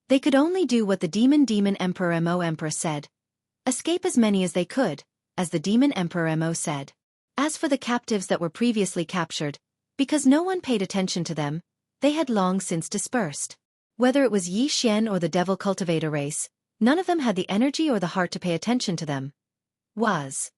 They could only do what the demon Emperor Mo Emperor said. Escape as many as they could, as the demon Emperor Mo said. As for the captives that were previously captured, because no one paid attention to them, they had long since dispersed. Whether it was Yi Xian or the devil cultivator race, none of them had the energy or the heart to pay attention to them. Was.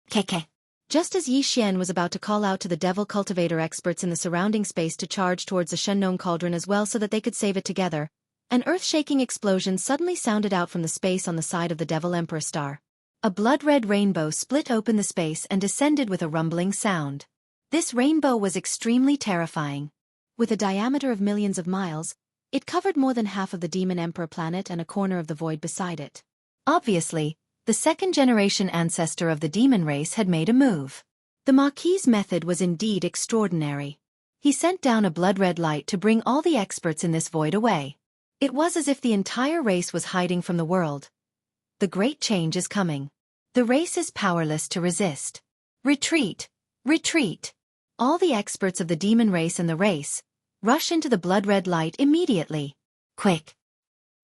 KK. Just as Yi Xian was about to call out to the devil cultivator experts in the surrounding space to charge towards the Shennon cauldron as well so that they could save it together, an earth-shaking explosion suddenly sounded out from the space on the side of the devil emperor star. A blood-red rainbow split open the space and descended with a rumbling sound. This rainbow was extremely terrifying. With a diameter of millions of miles, it covered more than half of the demon emperor planet and a corner of the void beside it. Obviously, the second-generation ancestor of the demon race had made a move. The Maquis' method was indeed extraordinary. He sent down a blood-red light to bring all the experts in this void away. It was as if the entire race was hiding from the world. The great change is coming. The race is powerless to resist. Retreat! Retreat! All the experts of the demon race and the race, rush into the blood-red light immediately. Quick!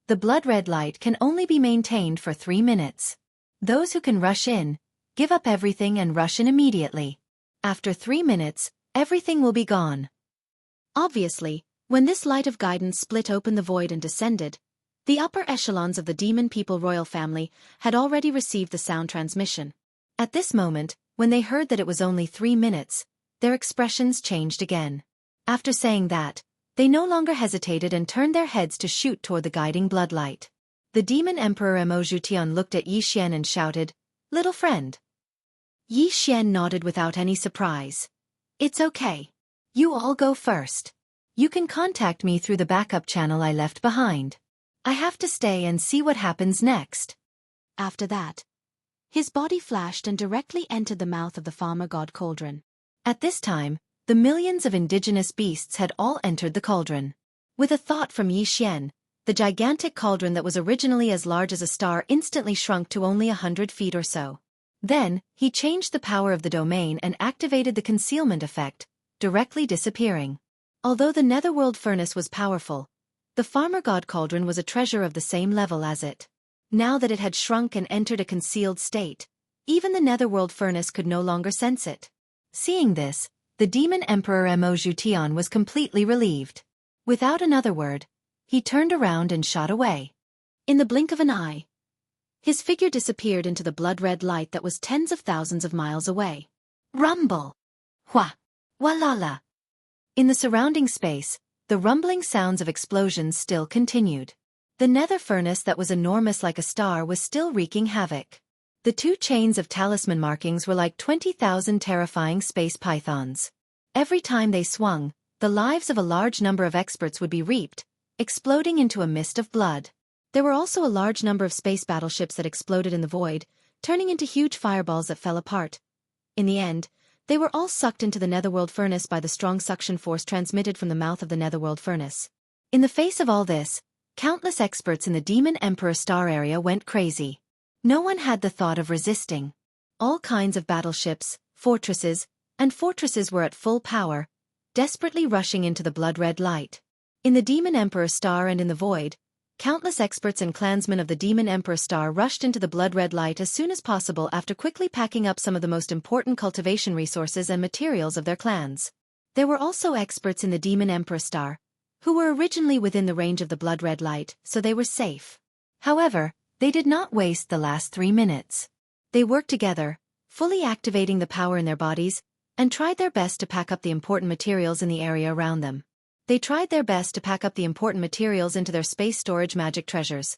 The blood-red light can only be maintained for 3 minutes. Those who can rush in, give up everything and rush in immediately. After 3 minutes, everything will be gone. Obviously, when this light of guidance split open the void and descended, the upper echelons of the demon people royal family had already received the sound transmission. At this moment, when they heard that it was only 3 minutes, their expressions changed again. After saying that, they no longer hesitated and turned their heads to shoot toward the guiding bloodlight. The demon emperor Mo Zhutian looked at Yi Xian and shouted, "Little friend." Yi Xian nodded without any surprise. "It's okay. You all go first. You can contact me through the backup channel I left behind. I have to stay and see what happens next." After that, his body flashed and directly entered the mouth of the farmer god cauldron. At this time, the millions of indigenous beasts had all entered the cauldron. With a thought from Yi Xian, the gigantic cauldron that was originally as large as a star instantly shrunk to only 100 feet or so. Then, he changed the power of the domain and activated the concealment effect, directly disappearing. Although the netherworld furnace was powerful, the farmer god cauldron was a treasure of the same level as it. Now that it had shrunk and entered a concealed state, even the netherworld furnace could no longer sense it. Seeing this, the demon emperor Mo Zhutian was completely relieved. Without another word, he turned around and shot away. In the blink of an eye, his figure disappeared into the blood-red light that was tens of thousands of miles away. Rumble! Hua! Walala! In the surrounding space, the rumbling sounds of explosions still continued. The nether furnace that was enormous like a star was still wreaking havoc. The 2 chains of talisman markings were like 20,000 terrifying space pythons. Every time they swung, the lives of a large number of experts would be reaped, exploding into a mist of blood. There were also a large number of space battleships that exploded in the void, turning into huge fireballs that fell apart. In the end, they were all sucked into the netherworld furnace by the strong suction force transmitted from the mouth of the netherworld furnace. In the face of all this, countless experts in the Demon Emperor Star area went crazy. No one had the thought of resisting. All kinds of battleships, fortresses were at full power, desperately rushing into the blood-red light. In the Demon Emperor Star and in the void, countless experts and clansmen of the Demon Emperor Star rushed into the blood-red light as soon as possible after quickly packing up some of the most important cultivation resources and materials of their clans. There were also experts in the Demon Emperor Star, who were originally within the range of the blood-red light, so they were safe. However, they did not waste the last 3 minutes. They worked together, fully activating the power in their bodies, and tried their best to pack up the important materials in the area around them. They tried their best to pack up the important materials into their space storage magic treasures.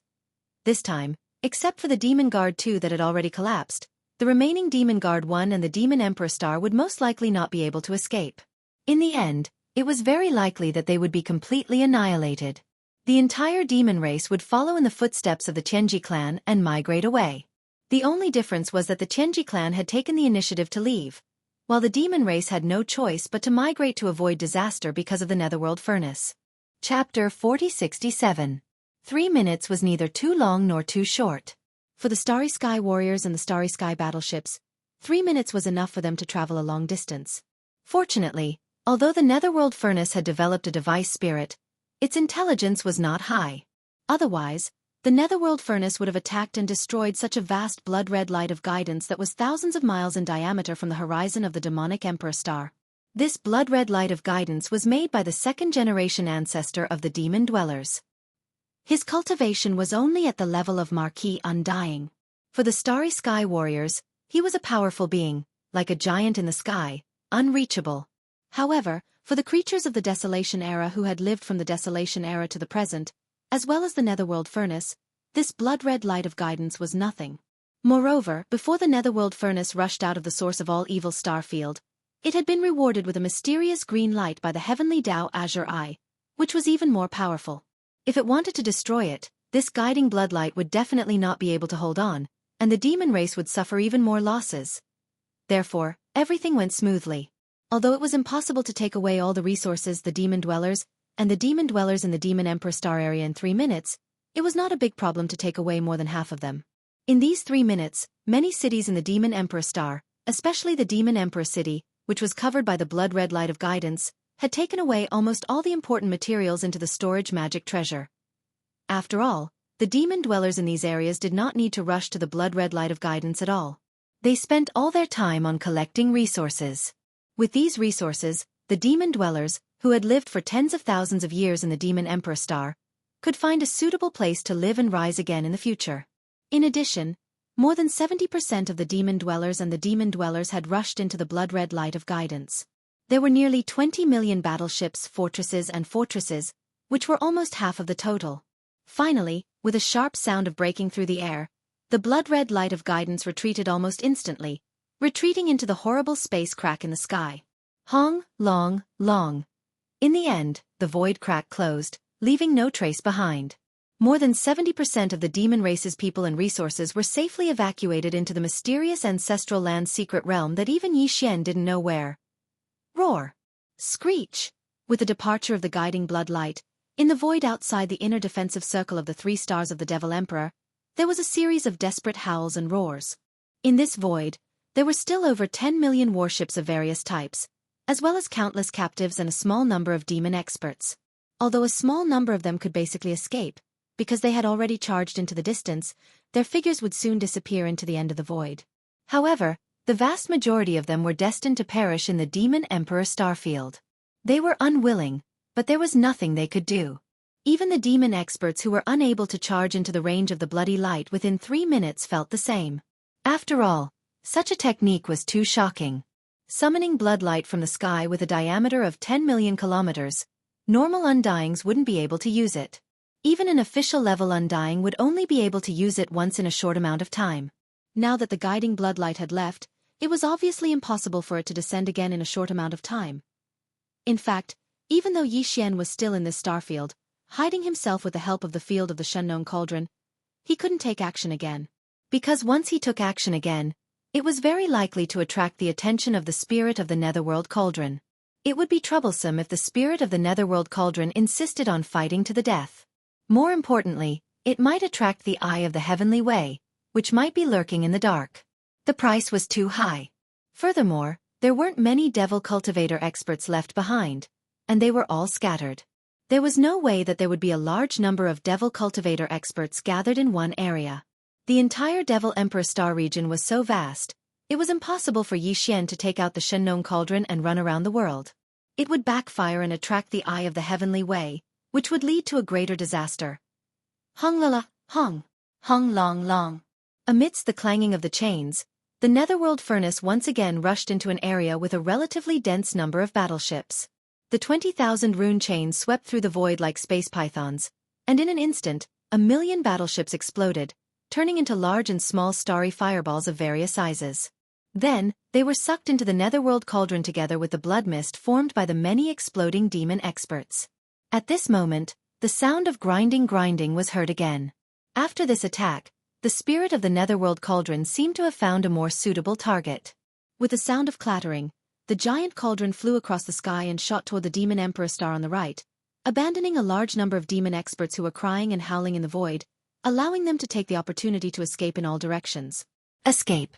This time, except for the Demon Guard 2 that had already collapsed, the remaining Demon Guard 1 and the Demon Emperor Star would most likely not be able to escape. In the end, it was very likely that they would be completely annihilated. The entire demon race would follow in the footsteps of the Qianji clan and migrate away. The only difference was that the Qianji clan had taken the initiative to leave, while the demon race had no choice but to migrate to avoid disaster because of the netherworld furnace. Chapter 4067. 3 minutes was neither too long nor too short. For the Starry Sky warriors and the Starry Sky battleships, 3 minutes was enough for them to travel a long distance. Fortunately, although the netherworld furnace had developed a device spirit, its intelligence was not high. Otherwise, the netherworld furnace would have attacked and destroyed such a vast blood-red light of guidance that was thousands of miles in diameter from the horizon of the demonic Emperor star. This blood-red light of guidance was made by the second-generation ancestor of the demon dwellers. His cultivation was only at the level of Marquis Undying. For the Starry Sky Warriors, he was a powerful being, like a giant in the sky, unreachable. However, for the creatures of the Desolation Era who had lived from the Desolation Era to the present, as well as the Netherworld Furnace, this blood-red light of guidance was nothing. Moreover, before the Netherworld Furnace rushed out of the source of all evil star field, it had been rewarded with a mysterious green light by the heavenly Tao Azure Eye, which was even more powerful. If it wanted to destroy it, this guiding bloodlight would definitely not be able to hold on, and the demon race would suffer even more losses. Therefore, everything went smoothly. Although it was impossible to take away all the resources the demon dwellers in the Demon Emperor Star area in 3 minutes, it was not a big problem to take away more than half of them. In these 3 minutes, many cities in the Demon Emperor Star, especially the Demon Emperor City, which was covered by the blood-red light of guidance, had taken away almost all the important materials into the storage magic treasure. After all, the demon dwellers in these areas did not need to rush to the blood-red light of guidance at all. They spent all their time on collecting resources. With these resources, the demon dwellers, who had lived for tens of thousands of years in the Demon Emperor Star, could find a suitable place to live and rise again in the future. In addition, more than 70% of the demon dwellers had rushed into the blood-red light of guidance. There were nearly 20 million battleships, fortresses, which were almost half of the total. Finally, with a sharp sound of breaking through the air, the blood-red light of guidance retreated almost instantly, retreating into the horrible space crack in the sky. Hong, long, long. In the end, the void crack closed, leaving no trace behind. More than 70% of the demon race's people and resources were safely evacuated into the mysterious ancestral land's secret realm that even Yi Xian didn't know where. Roar. Screech. With the departure of the guiding bloodlight, in the void outside the inner defensive circle of the 3 stars of the Devil Emperor, there was a series of desperate howls and roars. In this void, there were still over 10 million warships of various types, as well as countless captives and a small number of demon experts. Although a small number of them could basically escape, because they had already charged into the distance, their figures would soon disappear into the end of the void. However, the vast majority of them were destined to perish in the Demon Emperor starfield. They were unwilling, but there was nothing they could do. Even the demon experts who were unable to charge into the range of the bloody light within 3 minutes felt the same. After all, such a technique was too shocking. Summoning bloodlight from the sky with a diameter of 10 million kilometers, normal Undyings wouldn't be able to use it. Even an official-level Undying would only be able to use it once in a short amount of time. Now that the guiding bloodlight had left, it was obviously impossible for it to descend again in a short amount of time. In fact, even though Yi Xian was still in this starfield, hiding himself with the help of the field of the Shunknown Cauldron, he couldn't take action again. Because once he took action again, it was very likely to attract the attention of the spirit of the Netherworld Cauldron. It would be troublesome if the spirit of the Netherworld Cauldron insisted on fighting to the death. More importantly, it might attract the Eye of the Heavenly Way, which might be lurking in the dark. The price was too high. Furthermore, there weren't many Devil Cultivator experts left behind, and they were all scattered. There was no way that there would be a large number of Devil Cultivator experts gathered in one area. The entire Devil Emperor Star region was so vast, it was impossible for Yi Xian to take out the Shunknown Cauldron and run around the world. It would backfire and attract the Eye of the Heavenly Way, which would lead to a greater disaster. Hong la la, hong. Hong long long. Amidst the clanging of the chains, the Netherworld Furnace once again rushed into an area with a relatively dense number of battleships. The 20,000 rune chains swept through the void like space pythons, and in an instant, 1,000,000 battleships exploded, turning into large and small starry fireballs of various sizes. Then, they were sucked into the Netherworld Cauldron together with the blood mist formed by the many exploding demon experts. At this moment, the sound of grinding was heard again. After this attack, the spirit of the Netherworld Cauldron seemed to have found a more suitable target. With a sound of clattering, the giant cauldron flew across the sky and shot toward the Demon Emperor Star on the right, abandoning a large number of demon experts who were crying and howling in the void, allowing them to take the opportunity to escape in all directions. Escape.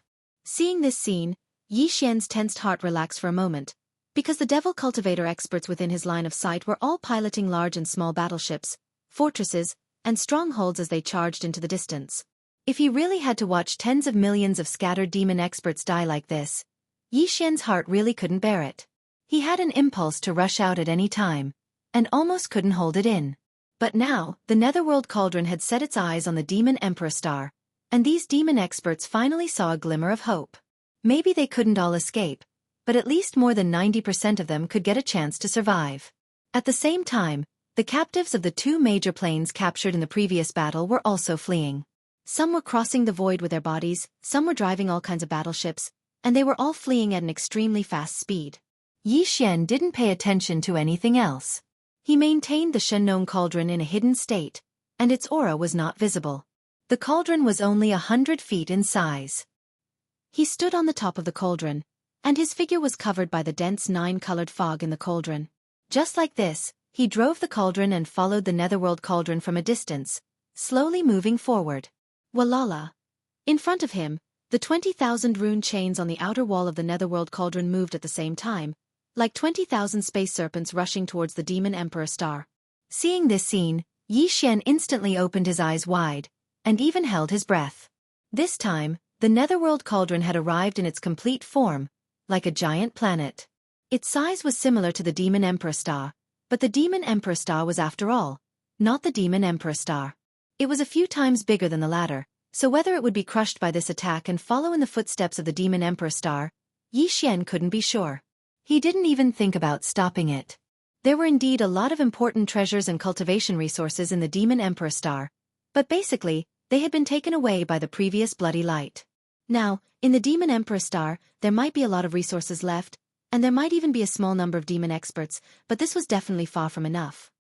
Seeing this scene, Yi Xian's tensed heart relaxed for a moment, because the devil cultivator experts within his line of sight were all piloting large and small battleships, fortresses, and strongholds as they charged into the distance. If he really had to watch tens of millions of scattered demon experts die like this, Yi Xian's heart really couldn't bear it. He had an impulse to rush out at any time, and almost couldn't hold it in. But now, the Netherworld Cauldron had set its eyes on the Demon Emperor star, and these demon experts finally saw a glimmer of hope. Maybe they couldn't all escape, but at least more than 90% of them could get a chance to survive. At the same time, the captives of the two major planes captured in the previous battle were also fleeing. Some were crossing the void with their bodies, some were driving all kinds of battleships, and they were all fleeing at an extremely fast speed. Yi Xian didn't pay attention to anything else. He maintained the Shenong cauldron in a hidden state, and its aura was not visible. The cauldron was only 100 feet in size. He stood on the top of the cauldron, and his figure was covered by the dense 9-colored fog in the cauldron. Just like this, he drove the cauldron and followed the Netherworld Cauldron from a distance, slowly moving forward. Walala! In front of him, the 20,000 rune chains on the outer wall of the Netherworld Cauldron moved at the same time, like 20,000 space serpents rushing towards the Demon Emperor star. Seeing this scene, Yi Xian instantly opened his eyes wide, and even held his breath. This time, the Netherworld Cauldron had arrived in its complete form, like a giant planet. Its size was similar to the Demon Emperor star, but the Demon Emperor star was, after all, not the Demon Emperor star. It was a few times bigger than the latter, so whether it would be crushed by this attack and follow in the footsteps of the Demon Emperor star, Yi Xian couldn't be sure. He didn't even think about stopping it. There were indeed a lot of important treasures and cultivation resources in the Demon Emperor star, but basically, they had been taken away by the previous bloody light. Now, in the Demon Emperor star, there might be a lot of resources left, and there might even be a small number of demon experts, but this was definitely far from enough.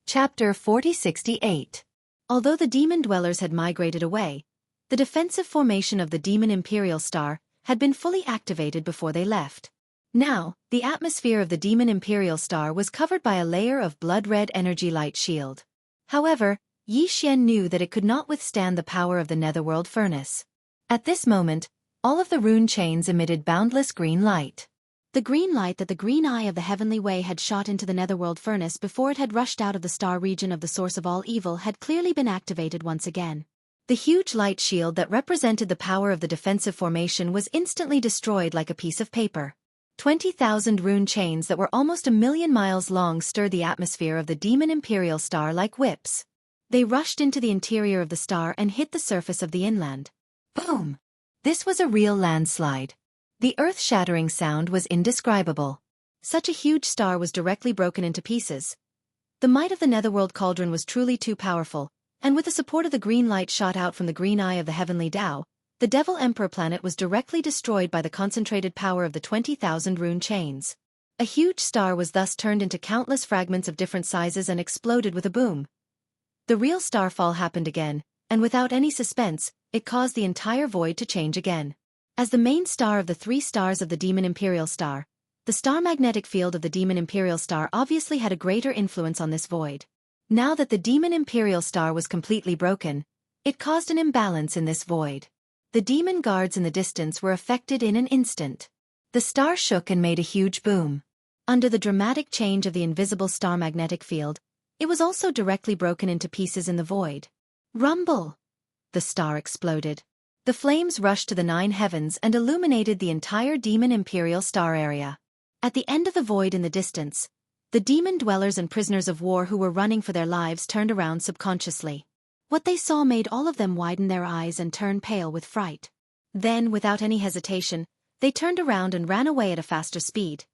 Chapter 4068. Although the demon dwellers had migrated away, the defensive formation of the Demon Imperial star had been fully activated before they left. Now, the atmosphere of the Demon Imperial star was covered by a layer of blood-red energy light shield. However, Yi Xian knew that it could not withstand the power of the Netherworld furnace. At this moment, all of the rune chains emitted boundless green light. The green light that the green eye of the heavenly way had shot into the Netherworld furnace before it had rushed out of the star region of the source of all evil had clearly been activated once again. The huge light shield that represented the power of the defensive formation was instantly destroyed like a piece of paper. 20,000 rune chains that were almost 1,000,000 miles long stirred the atmosphere of the Demon Imperial star like whips. They rushed into the interior of the star and hit the surface of the inland. Boom! This was a real landslide. The earth-shattering sound was indescribable. Such a huge star was directly broken into pieces. The might of the Netherworld Cauldron was truly too powerful, and with the support of the green light shot out from the green eye of the heavenly Tao, the Devil Emperor planet was directly destroyed by the concentrated power of the 20,000 rune chains. A huge star was thus turned into countless fragments of different sizes and exploded with a boom. The real starfall happened again, and without any suspense, it caused the entire void to change again. As the main star of the 3 stars of the Demon Imperial star, the star magnetic field of the Demon Imperial star obviously had a greater influence on this void. Now that the Demon Imperial star was completely broken, it caused an imbalance in this void. The demon guards in the distance were affected in an instant. The star shook and made a huge boom. Under the dramatic change of the invisible star magnetic field, it was also directly broken into pieces in the void. Rumble! The star exploded. The flames rushed to the 9 heavens and illuminated the entire Demon Imperial star area. At the end of the void in the distance, the demon dwellers and prisoners of war who were running for their lives turned around subconsciously. What they saw made all of them widen their eyes and turn pale with fright. Then, without any hesitation, they turned around and ran away at a faster speed.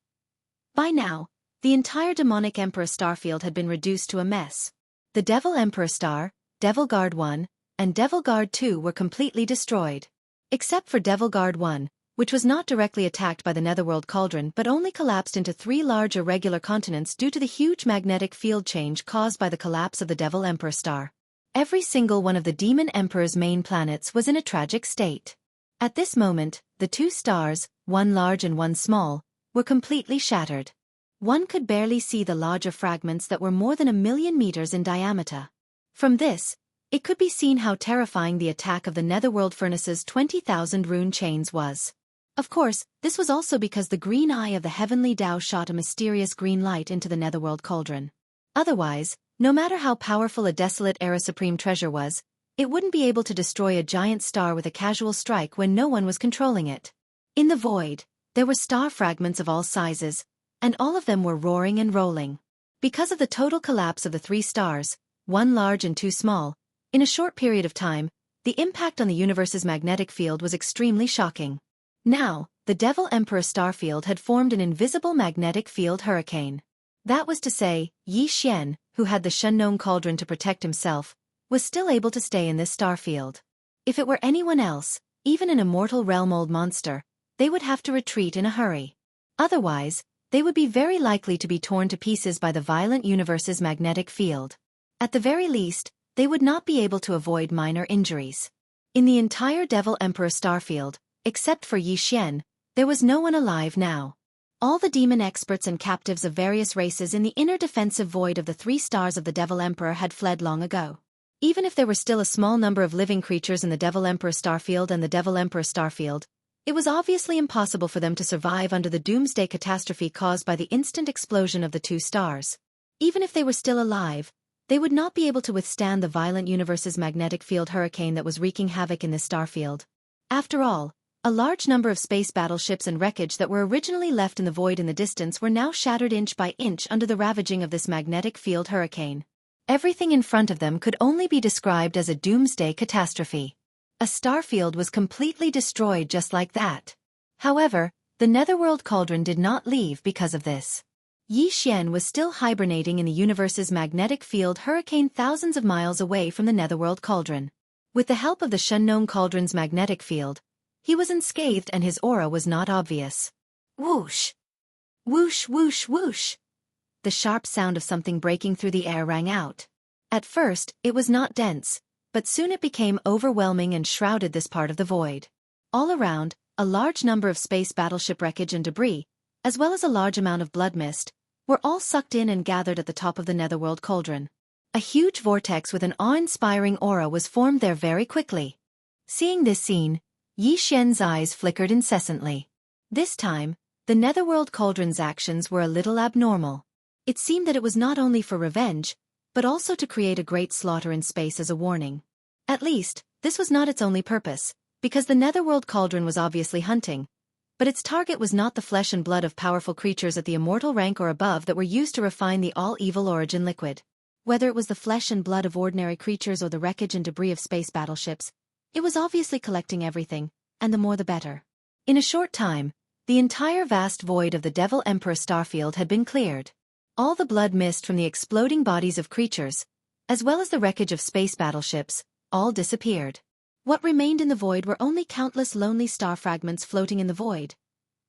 By now, the entire demonic Emperor starfield had been reduced to a mess. The Devil Emperor star, Devil Guard 1, and Devil Guard 2 were completely destroyed. Except for Devil Guard 1, which was not directly attacked by the Netherworld Cauldron but only collapsed into 3 large irregular continents due to the huge magnetic field change caused by the collapse of the Devil Emperor star. Every single one of the Demon Emperor's main planets was in a tragic state. At this moment, the 2 stars, one large and one small, were completely shattered. One could barely see the larger fragments that were more than 1,000,000 meters in diameter. From this, it could be seen how terrifying the attack of the Netherworld Furnace's 20,000 rune chains was. Of course, this was also because the green eye of the heavenly Tao shot a mysterious green light into the netherworld cauldron. Otherwise, no matter how powerful a desolate era supreme treasure was, it wouldn't be able to destroy a giant star with a casual strike when no one was controlling it. In the void, there were star fragments of all sizes, and all of them were roaring and rolling. Because of the total collapse of the 3 stars, one large and 2 small, in a short period of time, the impact on the universe's magnetic field was extremely shocking. Now, the Devil Emperor starfield had formed an invisible magnetic field hurricane. That was to say, Yi Xian, who had the Shunnong cauldron to protect himself, was still able to stay in this starfield. If it were anyone else, even an immortal realm-old monster, they would have to retreat in a hurry. Otherwise, they would be very likely to be torn to pieces by the violent universe's magnetic field. At the very least, they would not be able to avoid minor injuries. In the entire Devil Emperor starfield, except for Yi Xian, there was no one alive now. All the demon experts and captives of various races in the inner defensive void of the 3 stars of the Devil Emperor had fled long ago. Even if there were still a small number of living creatures in the Devil Emperor starfield and the Devil Emperor starfield, it was obviously impossible for them to survive under the doomsday catastrophe caused by the instant explosion of the 2 stars. Even if they were still alive, they would not be able to withstand the violent universe's magnetic field hurricane that was wreaking havoc in this starfield. After all, a large number of space battleships and wreckage that were originally left in the void in the distance were now shattered inch by inch under the ravaging of this magnetic field hurricane. Everything in front of them could only be described as a doomsday catastrophe. A starfield was completely destroyed just like that. However, the netherworld cauldron did not leave because of this. Yi Xian was still hibernating in the universe's magnetic field hurricane thousands of miles away from the netherworld cauldron. With the help of the Shunnong cauldron's magnetic field, he was unscathed and his aura was not obvious. Whoosh! Whoosh whoosh whoosh! The sharp sound of something breaking through the air rang out. At first, it was not dense, but soon it became overwhelming and shrouded this part of the void. All around, a large number of space battleship wreckage and debris, as well as a large amount of blood mist, were all sucked in and gathered at the top of the netherworld cauldron. A huge vortex with an awe-inspiring aura was formed there very quickly. Seeing this scene, Yi Xian's eyes flickered incessantly. This time, the netherworld cauldron's actions were a little abnormal. It seemed that it was not only for revenge, but also to create a great slaughter in space as a warning. At least, this was not its only purpose, because the netherworld cauldron was obviously hunting, but its target was not the flesh and blood of powerful creatures at the immortal rank or above that were used to refine the all-evil origin liquid. Whether it was the flesh and blood of ordinary creatures or the wreckage and debris of space battleships, it was obviously collecting everything, and the more the better. In a short time, the entire vast void of the Devil Emperor starfield had been cleared. All the blood mist from the exploding bodies of creatures, as well as the wreckage of space battleships, all disappeared. What remained in the void were only countless lonely star fragments floating in the void.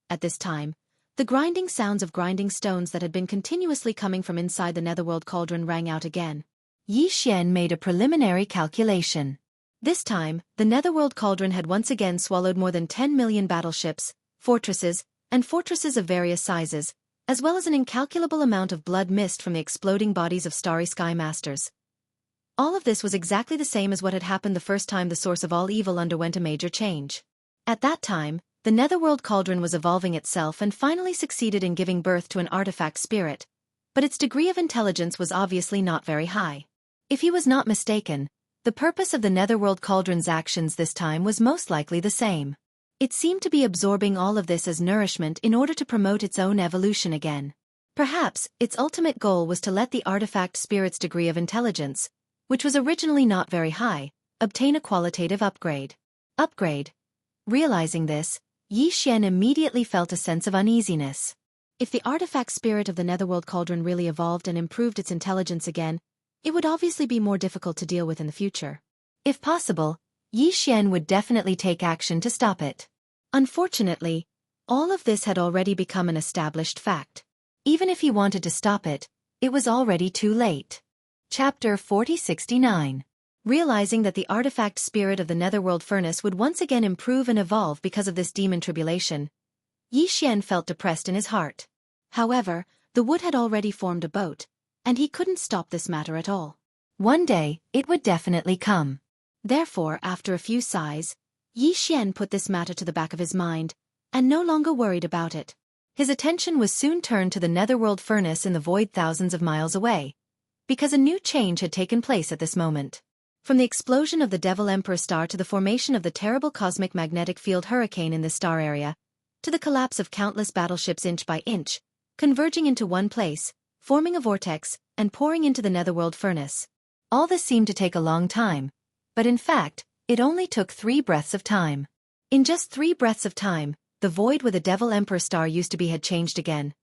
At this time, the grinding sounds of grinding stones that had been continuously coming from inside the netherworld cauldron rang out again. Yi Xian made a preliminary calculation. This time, the netherworld cauldron had once again swallowed more than 10 million battleships, fortresses, and fortresses of various sizes, as well as an incalculable amount of blood mist from the exploding bodies of starry sky masters. All of this was exactly the same as what had happened the first time the source of all evil underwent a major change. At that time, the netherworld cauldron was evolving itself and finally succeeded in giving birth to an artifact spirit, but its degree of intelligence was obviously not very high. If he was not mistaken, the purpose of the netherworld cauldron's actions this time was most likely the same. It seemed to be absorbing all of this as nourishment in order to promote its own evolution again. Perhaps, its ultimate goal was to let the artifact spirit's degree of intelligence, which was originally not very high, obtain a qualitative upgrade. Realizing this, Yi Xian immediately felt a sense of uneasiness. If the artifact spirit of the netherworld cauldron really evolved and improved its intelligence again, it would obviously be more difficult to deal with in the future. If possible, Yi Xian would definitely take action to stop it. Unfortunately, all of this had already become an established fact. Even if he wanted to stop it, it was already too late. Chapter 4069. Realizing that the artifact spirit of the netherworld furnace would once again improve and evolve because of this demon tribulation, Yi Xian felt depressed in his heart. However, the wood had already formed a boat, and he couldn't stop this matter at all. One day, it would definitely come. Therefore, after a few sighs, Yi Xian put this matter to the back of his mind, and no longer worried about it. His attention was soon turned to the netherworld furnace in the void thousands of miles away, because a new change had taken place at this moment. From the explosion of the Devil Emperor star to the formation of the terrible cosmic magnetic field hurricane in this star area, to the collapse of countless battleships inch by inch, converging into one place, forming a vortex, and pouring into the netherworld furnace. All this seemed to take a long time, but in fact, it only took 3 breaths of time. In just 3 breaths of time, the void where the Devil Emperor star used to be had changed again.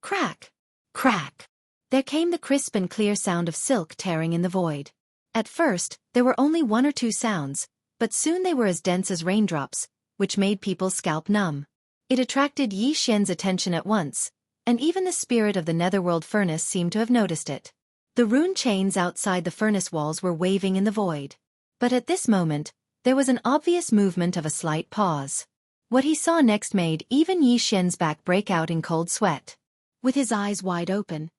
Crack! Crack! There came the crisp and clear sound of silk tearing in the void. At first, there were only 1 or 2 sounds, but soon they were as dense as raindrops, which made people's scalp numb. It attracted Xianxia's attention at once, and even the spirit of the netherworld furnace seemed to have noticed it. The rune chains outside the furnace walls were waving in the void. But at this moment, there was an obvious movement of a slight pause. What he saw next made even Xianxia's back break out in cold sweat. With his eyes wide open,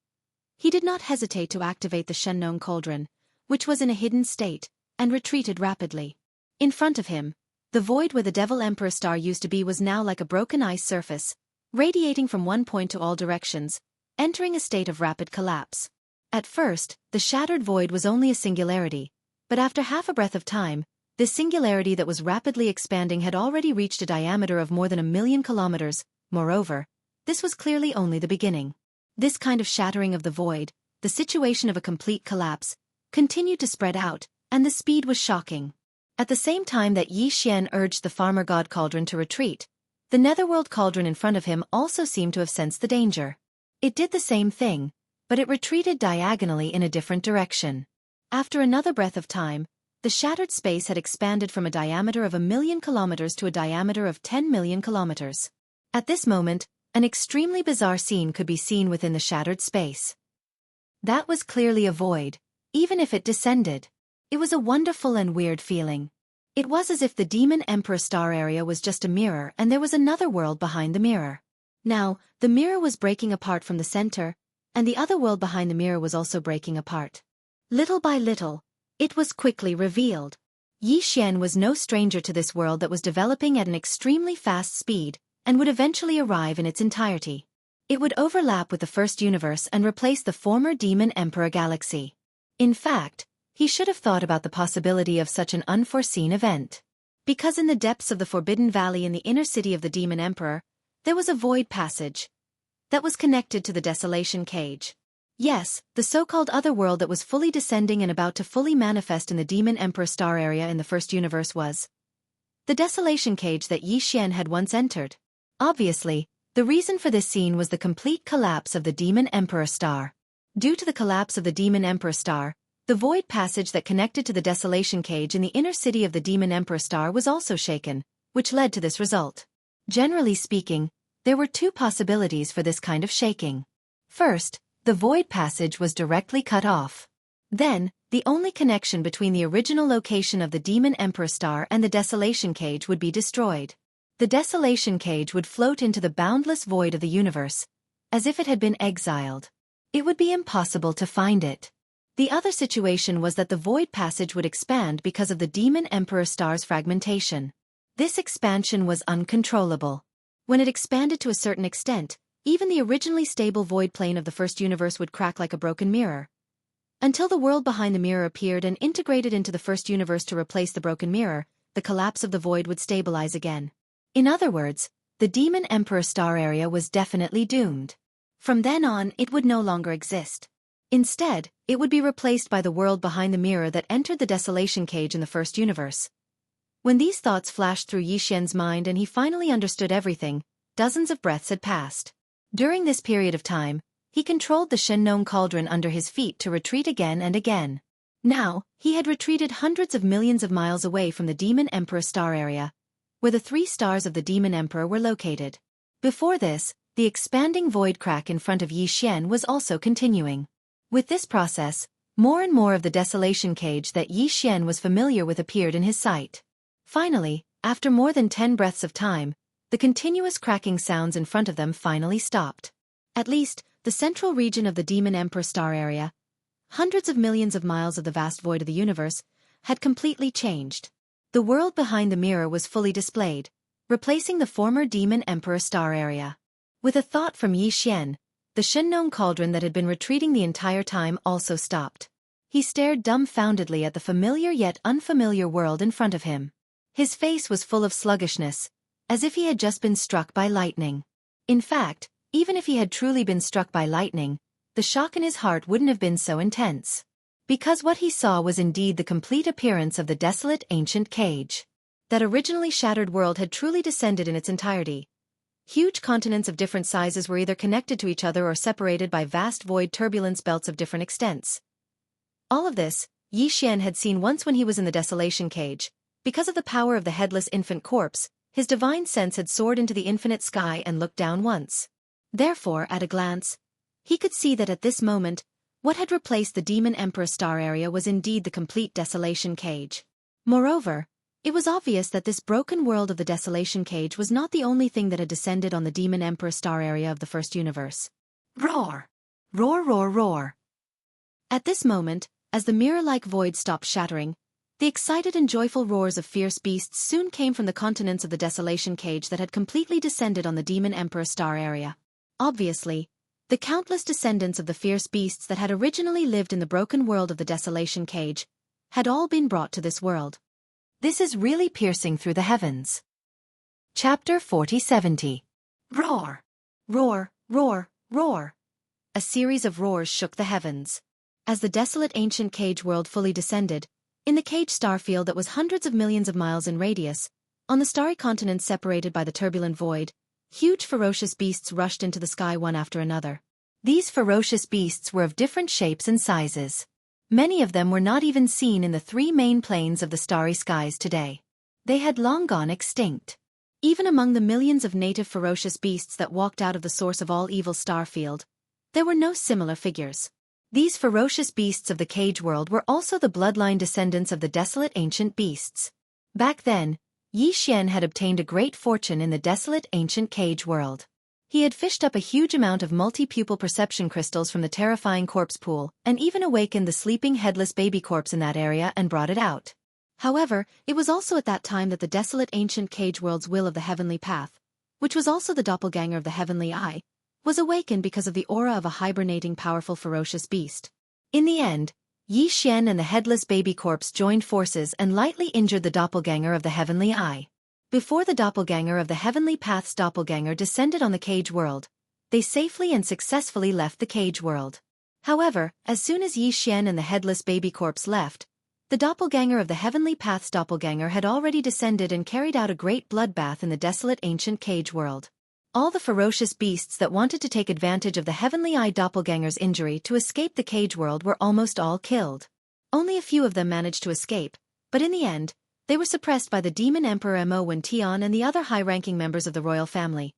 he did not hesitate to activate the Shengnong cauldron, which was in a hidden state, and retreated rapidly. In front of him, the void where the Devil Emperor star used to be was now like a broken ice surface, radiating from one point to all directions, entering a state of rapid collapse. At first, the shattered void was only a singularity, but after half a breath of time, this singularity that was rapidly expanding had already reached a diameter of more than 1,000,000 kilometers. Moreover, this was clearly only the beginning. This kind of shattering of the void, the situation of a complete collapse, continued to spread out, and the speed was shocking. At the same time that Xian urged the farmer god cauldron to retreat, the netherworld cauldron in front of him also seemed to have sensed the danger. It did the same thing, but it retreated diagonally in a different direction. After another breath of time, the shattered space had expanded from a diameter of 1,000,000 kilometers to a diameter of 10 million kilometers. At this moment, an extremely bizarre scene could be seen within the shattered space. That was clearly a void, even if it descended. It was a wonderful and weird feeling. It was as if the Demon Emperor star area was just a mirror and there was another world behind the mirror. Now, the mirror was breaking apart from the center, and the other world behind the mirror was also breaking apart. Little by little, it was quickly revealed. Xian was no stranger to this world that was developing at an extremely fast speed, and would eventually arrive in its entirety. It would overlap with the first universe and replace the former Demon Emperor galaxy. In fact, he should have thought about the possibility of such an unforeseen event. Because in the depths of the Forbidden Valley in the inner city of the Demon Emperor, there was a void passage that was connected to the Desolation Cage. Yes, the so-called other world that was fully descending and about to fully manifest in the Demon Emperor star area in the first universe was the Desolation Cage that Xian had once entered. Obviously, the reason for this scene was the complete collapse of the Demon Emperor star. Due to the collapse of the Demon Emperor star, the void passage that connected to the Desolation Cage in the inner city of the Demon Emperor star was also shaken, which led to this result. Generally speaking, there were 2 possibilities for this kind of shaking. First, the void passage was directly cut off. Then, the only connection between the original location of the Demon Emperor star and the Desolation Cage would be destroyed. The Desolation Cage would float into the boundless void of the universe, as if it had been exiled. It would be impossible to find it. The other situation was that the void passage would expand because of the Demon Emperor star's fragmentation. This expansion was uncontrollable. When it expanded to a certain extent, even the originally stable void plane of the first universe would crack like a broken mirror. Until the world behind the mirror appeared and integrated into the first universe to replace the broken mirror, the collapse of the void would stabilize again. In other words, the Demon Emperor star area was definitely doomed. From then on, it would no longer exist. Instead, it would be replaced by the world behind the mirror that entered the Desolation Cage in the first universe. When these thoughts flashed through Xian's mind and he finally understood everything, dozens of breaths had passed. During this period of time, he controlled the Shengnong cauldron under his feet to retreat again and again. Now, he had retreated hundreds of millions of miles away from the Demon Emperor star area, where the 3 stars of the Demon Emperor were located. Before this, the expanding void crack in front of Xian was also continuing. With this process, more and more of the Desolation Cage that Xian was familiar with appeared in his sight. Finally, after more than 10 breaths of time, the continuous cracking sounds in front of them finally stopped. At least, the central region of the Demon Emperor star area, hundreds of millions of miles of the vast void of the universe, had completely changed. The world behind the mirror was fully displayed, replacing the former Demon Emperor star area. With a thought from Yi Xian, the Shengnong cauldron that had been retreating the entire time also stopped. He stared dumbfoundedly at the familiar yet unfamiliar world in front of him. His face was full of sluggishness, as if he had just been struck by lightning. In fact, even if he had truly been struck by lightning, the shock in his heart wouldn't have been so intense. Because what he saw was indeed the complete appearance of the desolate ancient cage. That originally shattered world had truly descended in its entirety. Huge continents of different sizes were either connected to each other or separated by vast void turbulence belts of different extents. All of this, Yi Xian had seen once when he was in the desolation cage. Because of the power of the headless infant corpse, his divine sense had soared into the infinite sky and looked down once. Therefore, at a glance, he could see that at this moment, what had replaced the Demon Emperor star area was indeed the complete desolation cage. Moreover, it was obvious that this broken world of the desolation cage was not the only thing that had descended on the Demon Emperor star area of the first universe. Roar! Roar, roar, roar! At this moment, as the mirror-like void stopped shattering, the excited and joyful roars of fierce beasts soon came from the continents of the desolation cage that had completely descended on the Demon Emperor star area. Obviously, the countless descendants of the fierce beasts that had originally lived in the broken world of the desolation cage had all been brought to this world. This is really piercing through the heavens. Chapter 4070. Roar! Roar, roar, roar! A series of roars shook the heavens. As the desolate ancient cage world fully descended, in the cage starfield that was hundreds of millions of miles in radius, on the starry continents separated by the turbulent void, huge ferocious beasts rushed into the sky one after another. These ferocious beasts were of different shapes and sizes. Many of them were not even seen in the three main planes of the starry skies today. They had long gone extinct. Even among the millions of native ferocious beasts that walked out of the source of all evil starfield, there were no similar figures. These ferocious beasts of the cage world were also the bloodline descendants of the desolate ancient beasts. Back then, Yi Xian had obtained a great fortune in the desolate ancient cage world. He had fished up a huge amount of multi-pupil perception crystals from the terrifying corpse pool, and even awakened the sleeping headless baby corpse in that area and brought it out. However, it was also at that time that the desolate ancient cage world's will of the heavenly path, which was also the doppelganger of the heavenly eye, was awakened because of the aura of a hibernating powerful ferocious beast. In the end, Yi Xian and the headless baby corpse joined forces and lightly injured the doppelganger of the heavenly eye. Before the doppelganger of the heavenly path's doppelganger descended on the cage world, they safely and successfully left the cage world. However, as soon as Yi Xian and the headless baby corpse left, the doppelganger of the heavenly path's doppelganger had already descended and carried out a great bloodbath in the desolate ancient cage world. All the ferocious beasts that wanted to take advantage of the heavenly eye doppelganger's injury to escape the cage world were almost all killed. Only a few of them managed to escape, but in the end, they were suppressed by the Demon Emperor Mo Wen Tian and the other high-ranking members of the royal family.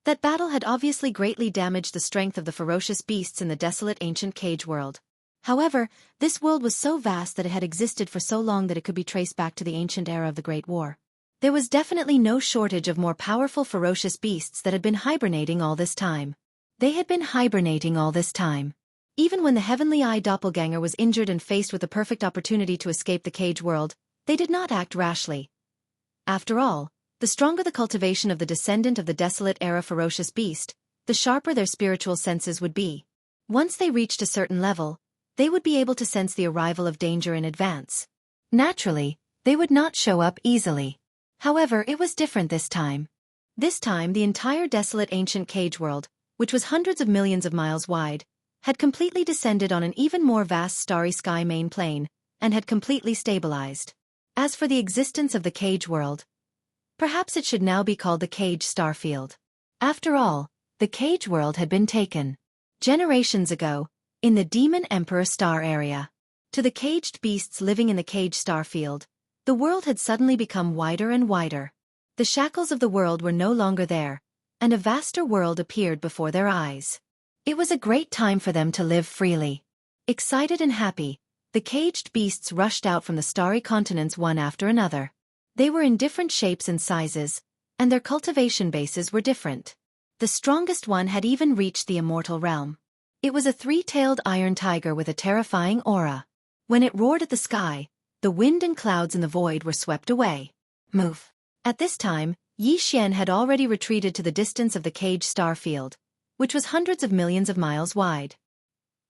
That battle had obviously greatly damaged the strength of the ferocious beasts in the desolate ancient cage world. However, this world was so vast that it had existed for so long that it could be traced back to the ancient era of the Great War. There was definitely no shortage of more powerful ferocious beasts that had been hibernating all this time. They had been hibernating all this time. Even when the heavenly eye doppelganger was injured and faced with a perfect opportunity to escape the cage world, they did not act rashly. After all, the stronger the cultivation of the descendant of the desolate era ferocious beast, the sharper their spiritual senses would be. Once they reached a certain level, they would be able to sense the arrival of danger in advance. Naturally, they would not show up easily. However, it was different this time. This time the entire desolate ancient cage world, which was hundreds of millions of miles wide, had completely descended on an even more vast starry sky main plane, and had completely stabilized. As for the existence of the cage world, perhaps it should now be called the cage starfield. After all, the cage world had been taken generations ago, in the Demon Emperor star area. To the caged beasts living in the cage starfield, the world had suddenly become wider and wider. The shackles of the world were no longer there, and a vaster world appeared before their eyes. It was a great time for them to live freely. Excited and happy, the caged beasts rushed out from the starry continents one after another. They were in different shapes and sizes, and their cultivation bases were different. The strongest one had even reached the immortal realm. It was a three-tailed iron tiger with a terrifying aura. When it roared at the sky, the wind and clouds in the void were swept away. Move. At this time, Yi Xian had already retreated to the distance of the caged star field, which was hundreds of millions of miles wide.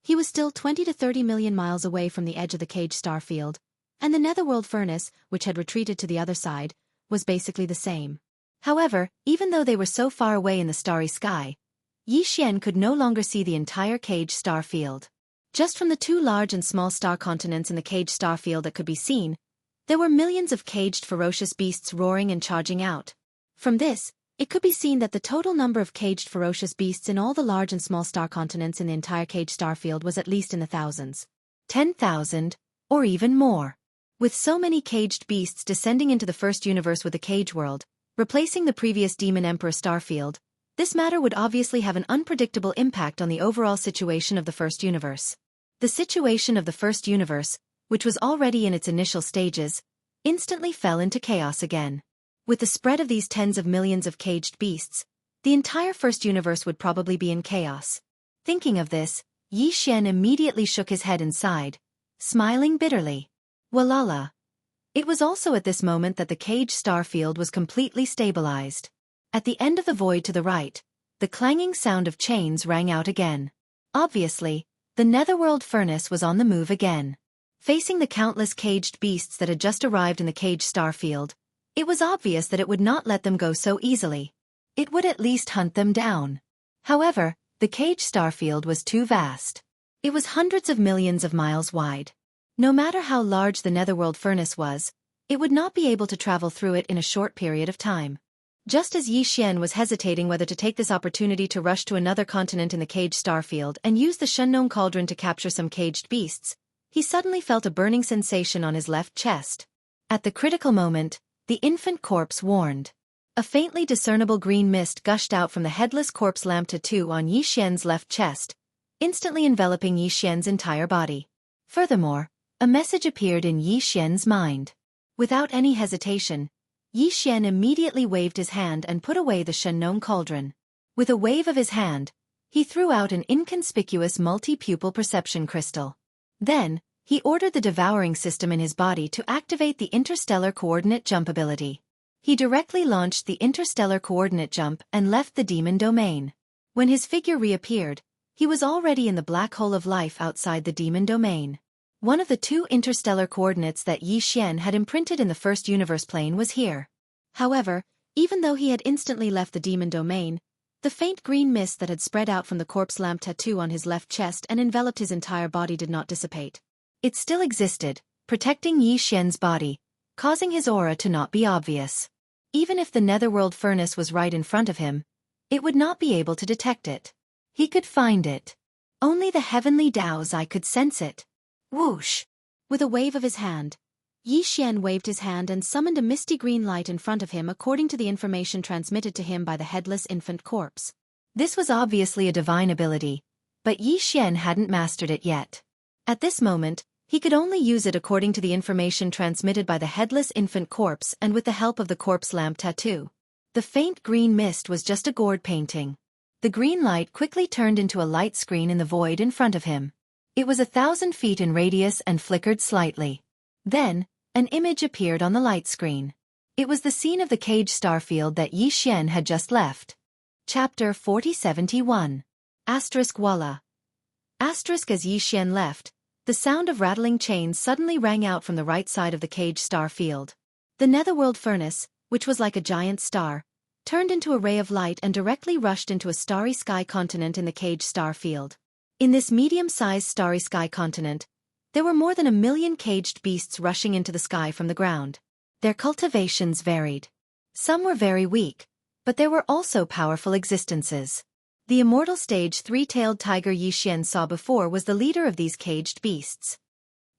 He was still 20 to 30 million miles away from the edge of the caged star field, and the netherworld furnace, which had retreated to the other side, was basically the same. However, even though they were so far away in the starry sky, Yi Xian could no longer see the entire caged star field. Just from the two large and small star continents in the caged star field that could be seen, there were millions of caged ferocious beasts roaring and charging out. From this, it could be seen that the total number of caged ferocious beasts in all the large and small star continents in the entire caged star field was at least in the thousands. 10,000, or even more. With so many caged beasts descending into the first universe with the cage world, replacing the previous Demon Emperor starfield, this matter would obviously have an unpredictable impact on the overall situation of the first universe. The situation of the first universe, which was already in its initial stages, instantly fell into chaos again. With the spread of these tens of millions of caged beasts, the entire first universe would probably be in chaos. Thinking of this, Yi Xian immediately shook his head and sighed, smiling bitterly. Walala. It was also at this moment that the caged star field was completely stabilized. At the end of the void to the right, the clanging sound of chains rang out again. Obviously, the netherworld furnace was on the move again. Facing the countless caged beasts that had just arrived in the caged star field, it was obvious that it would not let them go so easily. It would at least hunt them down. However, the caged star field was too vast. It was hundreds of millions of miles wide. No matter how large the netherworld furnace was, it would not be able to travel through it in a short period of time. Just as Yi Xian was hesitating whether to take this opportunity to rush to another continent in the caged star field and use the Shennon cauldron to capture some caged beasts, he suddenly felt a burning sensation on his left chest. At the critical moment, the infant corpse warned. A faintly discernible green mist gushed out from the headless corpse lamp tattoo on Yi Xian's left chest, instantly enveloping Yi Xian's entire body. Furthermore, a message appeared in Yi Xian's mind. Without any hesitation, Yi Xian immediately waved his hand and put away the Shennon cauldron. With a wave of his hand, he threw out an inconspicuous multi-pupil perception crystal. Then, he ordered the devouring system in his body to activate the interstellar coordinate jump ability. He directly launched the interstellar coordinate jump and left the demon domain. When his figure reappeared, he was already in the black hole of life outside the demon domain. One of the two interstellar coordinates that Yi Xian had imprinted in the first universe plane was here. However, even though he had instantly left the demon domain, the faint green mist that had spread out from the corpse lamp tattoo on his left chest and enveloped his entire body did not dissipate. It still existed, protecting Yi Xian's body, causing his aura to not be obvious. Even if the netherworld furnace was right in front of him, it would not be able to detect it. He could find it. Only the heavenly Dao's eye could sense it. Whoosh! With a wave of his hand, Yi Xian waved his hand and summoned a misty green light in front of him according to the information transmitted to him by the headless infant corpse. This was obviously a divine ability, but Yi Xian hadn't mastered it yet. At this moment, he could only use it according to the information transmitted by the headless infant corpse and with the help of the corpse lamp tattoo. The faint green mist was just a gourd painting. The green light quickly turned into a light screen in the void in front of him. It was 1,000 feet in radius and flickered slightly. Then, an image appeared on the light screen. It was the scene of the caged starfield that Yi Xian had just left. Chapter 4071. Asterisk Walla. Asterisk as Yi Xian left, the sound of rattling chains suddenly rang out from the right side of the caged star field. The netherworld furnace, which was like a giant star, turned into a ray of light and directly rushed into a starry sky continent in the caged star field. In this medium-sized starry sky continent, there were more than 1 million caged beasts rushing into the sky from the ground. Their cultivations varied. Some were very weak, but there were also powerful existences. The immortal stage three-tailed tiger Yi Xian saw before was the leader of these caged beasts.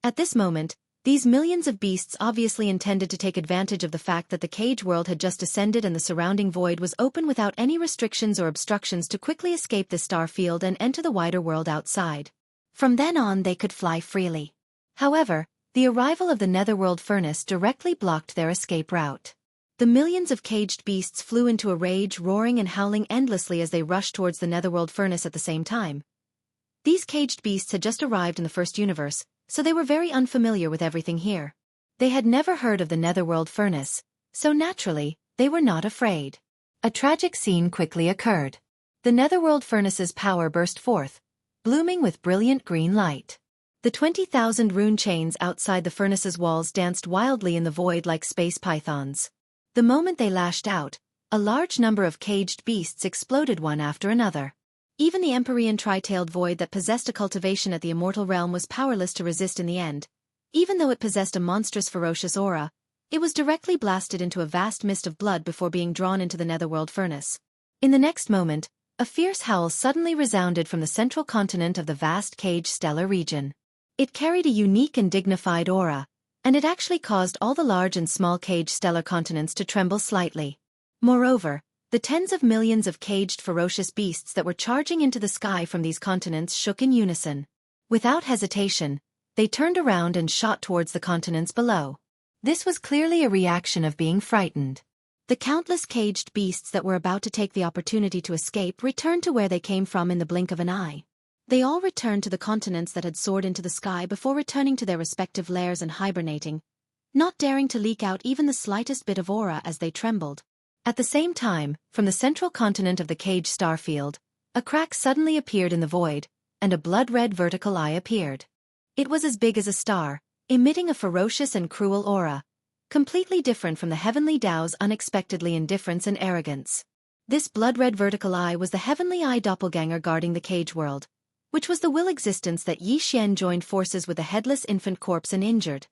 At this moment, these millions of beasts obviously intended to take advantage of the fact that the cage world had just descended and the surrounding void was open without any restrictions or obstructions to quickly escape the star field and enter the wider world outside. From then on they could fly freely. However, the arrival of the netherworld furnace directly blocked their escape route. The millions of caged beasts flew into a rage, roaring and howling endlessly as they rushed towards the netherworld furnace at the same time. These caged beasts had just arrived in the first universe, so they were very unfamiliar with everything here. They had never heard of the netherworld furnace, so naturally, they were not afraid. A tragic scene quickly occurred. The netherworld furnace's power burst forth, blooming with brilliant green light. The 20,000 rune chains outside the furnace's walls danced wildly in the void like space pythons. The moment they lashed out, a large number of caged beasts exploded one after another. Even the Empyrean tri-tailed void that possessed a cultivation at the immortal realm was powerless to resist in the end. Even though it possessed a monstrous ferocious aura, it was directly blasted into a vast mist of blood before being drawn into the netherworld furnace. In the next moment, a fierce howl suddenly resounded from the central continent of the vast caged stellar region. It carried a unique and dignified aura, and it actually caused all the large and small caged stellar continents to tremble slightly. Moreover, the tens of millions of caged ferocious beasts that were charging into the sky from these continents shook in unison. Without hesitation, they turned around and shot towards the continents below. This was clearly a reaction of being frightened. The countless caged beasts that were about to take the opportunity to escape returned to where they came from in the blink of an eye. They all returned to the continents that had soared into the sky before returning to their respective lairs and hibernating, not daring to leak out even the slightest bit of aura as they trembled. At the same time, from the central continent of the caged star field, a crack suddenly appeared in the void, and a blood-red vertical eye appeared. It was as big as a star, emitting a ferocious and cruel aura, completely different from the heavenly Tao's unexpectedly indifference and arrogance. This blood-red vertical eye was the heavenly eye doppelganger guarding the cage world, which was the will existence that Yixian joined forces with the headless infant corpse and injured.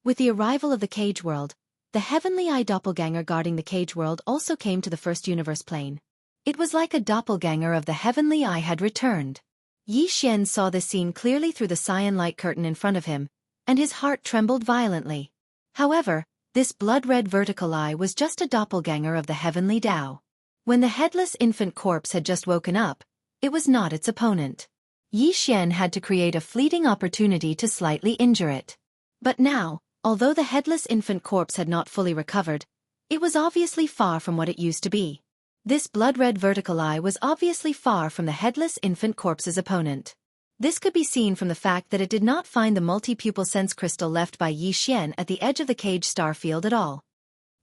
With the arrival of the cage world, the heavenly eye doppelganger guarding the cage world also came to the first universe plane. It was like a doppelganger of the heavenly eye had returned. Yixian saw this scene clearly through the cyan light curtain in front of him, and his heart trembled violently. However, this blood-red vertical eye was just a doppelganger of the heavenly Tao. When the headless infant corpse had just woken up, it was not its opponent. Yixian had to create a fleeting opportunity to slightly injure it. But now, although the headless infant corpse had not fully recovered, it was obviously far from what it used to be. This blood-red vertical eye was obviously far from the headless infant corpse's opponent. This could be seen from the fact that it did not find the multi-pupil sense crystal left by Yixian at the edge of the cage star field at all.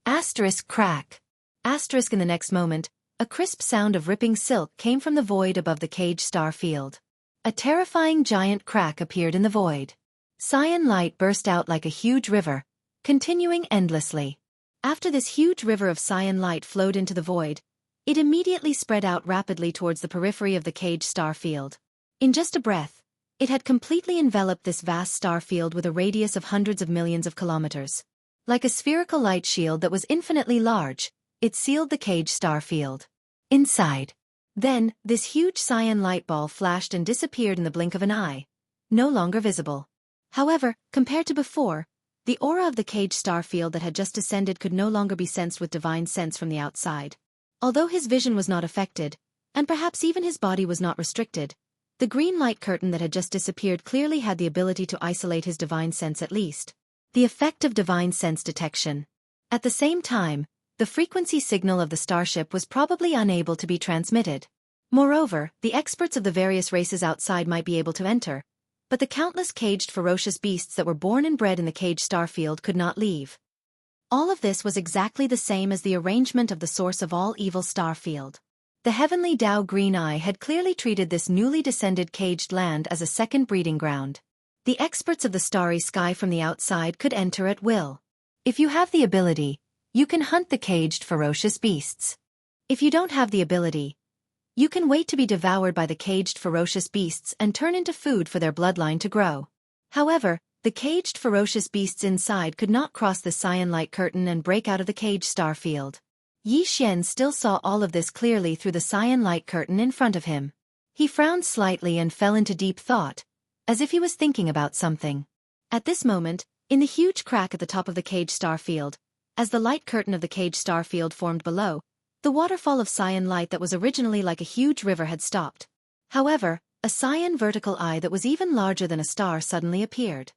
Asterisk crack. Asterisk in the next moment, a crisp sound of ripping silk came from the void above the cage star field. A terrifying giant crack appeared in the void. Cyan light burst out like a huge river, continuing endlessly. After this huge river of cyan light flowed into the void, it immediately spread out rapidly towards the periphery of the cage star field. In just a breath, it had completely enveloped this vast star field with a radius of hundreds of millions of kilometers. Like a spherical light shield that was infinitely large, it sealed the cage star field. Inside. Then, this huge cyan light ball flashed and disappeared in the blink of an eye, no longer visible. However, compared to before, the aura of the cage star field that had just descended could no longer be sensed with divine sense from the outside. Although his vision was not affected, and perhaps even his body was not restricted, the green light curtain that had just disappeared clearly had the ability to isolate his divine sense at least. The effect of divine sense detection. At the same time, the frequency signal of the starship was probably unable to be transmitted. Moreover, the experts of the various races outside might be able to enter, but the countless caged ferocious beasts that were born and bred in the cage starfield could not leave. All of this was exactly the same as the arrangement of the source of all evil starfield. The heavenly Tao Green Eye had clearly treated this newly descended caged land as a second breeding ground. The experts of the starry sky from the outside could enter at will. If you have the ability, you can hunt the caged ferocious beasts. If you don't have the ability, you can wait to be devoured by the caged ferocious beasts and turn into food for their bloodline to grow. However, the caged ferocious beasts inside could not cross the cyan light curtain and break out of the cage star field. Yixian still saw all of this clearly through the cyan light curtain in front of him. He frowned slightly and fell into deep thought, as if he was thinking about something. At this moment, in the huge crack at the top of the cage star field, as the light curtain of the cage star field formed below, the waterfall of cyan light that was originally like a huge river had stopped. However, a cyan vertical eye that was even larger than a star suddenly appeared.